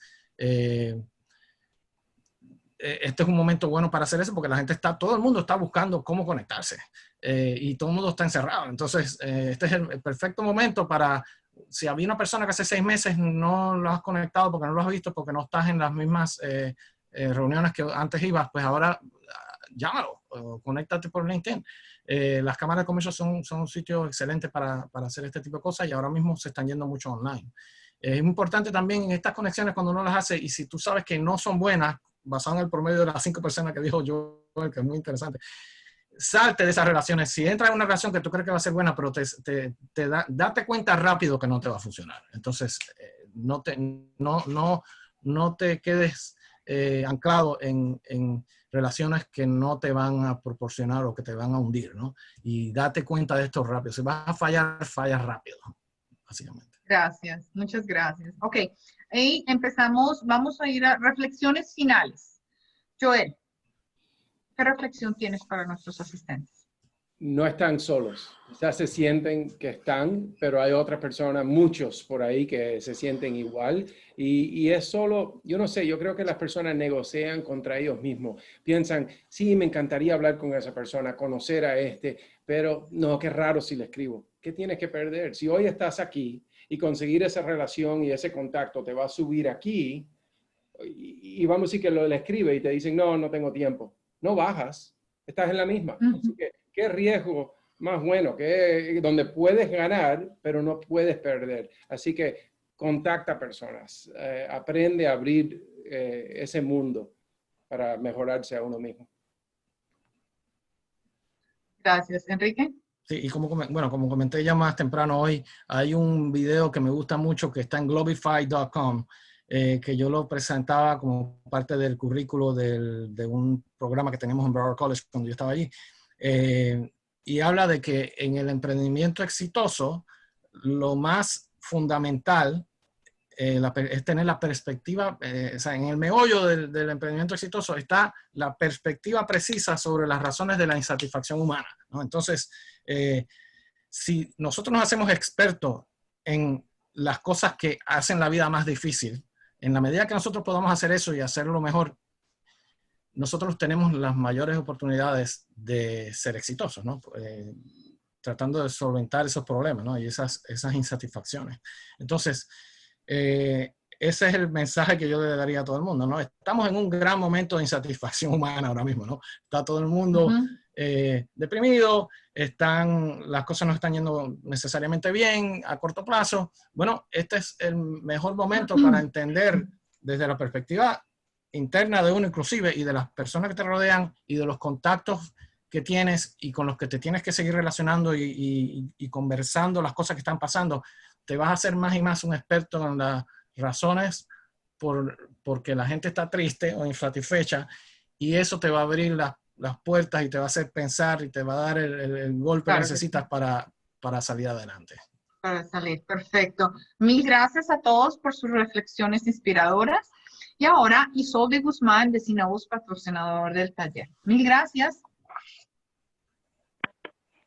este es un momento bueno para hacer eso porque la gente todo el mundo está buscando cómo conectarse y todo el mundo está encerrado. Entonces, este es el perfecto momento para, si había una persona que hace 6 meses no lo has conectado porque no lo has visto, porque no estás en las mismas reuniones que antes ibas, pues ahora llámalo o conéctate por LinkedIn. Las cámaras de comercio son un sitio excelente para hacer este tipo de cosas y ahora mismo se están yendo mucho online. Es importante también en estas conexiones cuando uno las hace y si tú sabes que no son buenas, basado en el promedio de las 5 personas que dijo yo, que es muy interesante, salte de esas relaciones. Si entras en una relación que tú crees que va a ser buena, pero date cuenta rápido que no te va a funcionar. Entonces, no te quedes anclado en relaciones que no te van a proporcionar o que te van a hundir, ¿no? Y date cuenta de esto rápido. Si vas a fallar, fallas rápido, básicamente. Gracias, muchas gracias. Ok, ahí empezamos, vamos a ir a reflexiones finales. Joel, ¿qué reflexión tienes para nuestros asistentes? No están solos, ya se sienten que están, pero hay otras personas, muchos por ahí que se sienten igual y es solo, yo no sé, yo creo que las personas negocian contra ellos mismos, piensan, sí, me encantaría hablar con esa persona, conocer a pero no, qué raro si le escribo, ¿qué tienes que perder? Si hoy estás aquí y conseguir esa relación y ese contacto te va a subir aquí y vamos a decir que le escribe y te dicen, no tengo tiempo, no bajas, estás en la misma, así que ¿qué riesgo más bueno? Donde puedes ganar, pero no puedes perder. Así que contacta personas, aprende a abrir ese mundo para mejorarse a uno mismo. Gracias, Enrique. Sí, y como comenté ya más temprano hoy, hay un video que me gusta mucho que está en globify.com, que yo lo presentaba como parte del currículo de un programa que teníamos en Broward College cuando yo estaba allí. Y habla de que en el emprendimiento exitoso, lo más fundamental es tener la perspectiva, o sea, en el meollo del emprendimiento exitoso está la perspectiva precisa sobre las razones de la insatisfacción humana, ¿no? Entonces, si nosotros nos hacemos expertos en las cosas que hacen la vida más difícil, en la medida que nosotros podamos hacer eso y hacerlo mejor, nosotros tenemos las mayores oportunidades de ser exitosos, ¿no? Tratando de solventar esos problemas, ¿no? Y esas insatisfacciones. Entonces, ese es el mensaje que yo le daría a todo el mundo, ¿no? Estamos en un gran momento de insatisfacción humana ahora mismo, ¿no? Está todo el mundo deprimido, las cosas no están yendo necesariamente bien a corto plazo. Bueno, este es el mejor momento para entender desde la perspectiva interna de uno inclusive y de las personas que te rodean y de los contactos que tienes y con los que te tienes que seguir relacionando y conversando las cosas que están pasando, te vas a hacer más y más un experto en las razones porque la gente está triste o insatisfecha y eso te va a abrir las puertas y te va a hacer pensar y te va a dar el golpe Claro que necesitas para salir adelante. Para salir, perfecto. Mil gracias a todos por sus reflexiones inspiradoras. Y ahora, Isolde Guzmán, de voz patrocinador del taller. Mil gracias.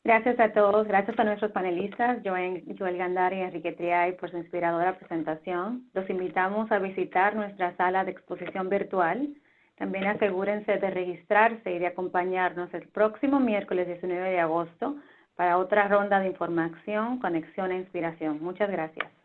Gracias a todos, gracias a nuestros panelistas, Joel Gandari y Enrique Triay, por su inspiradora presentación. Los invitamos a visitar nuestra sala de exposición virtual. También asegúrense de registrarse y de acompañarnos el próximo miércoles 19 de agosto para otra ronda de información, conexión e inspiración. Muchas gracias.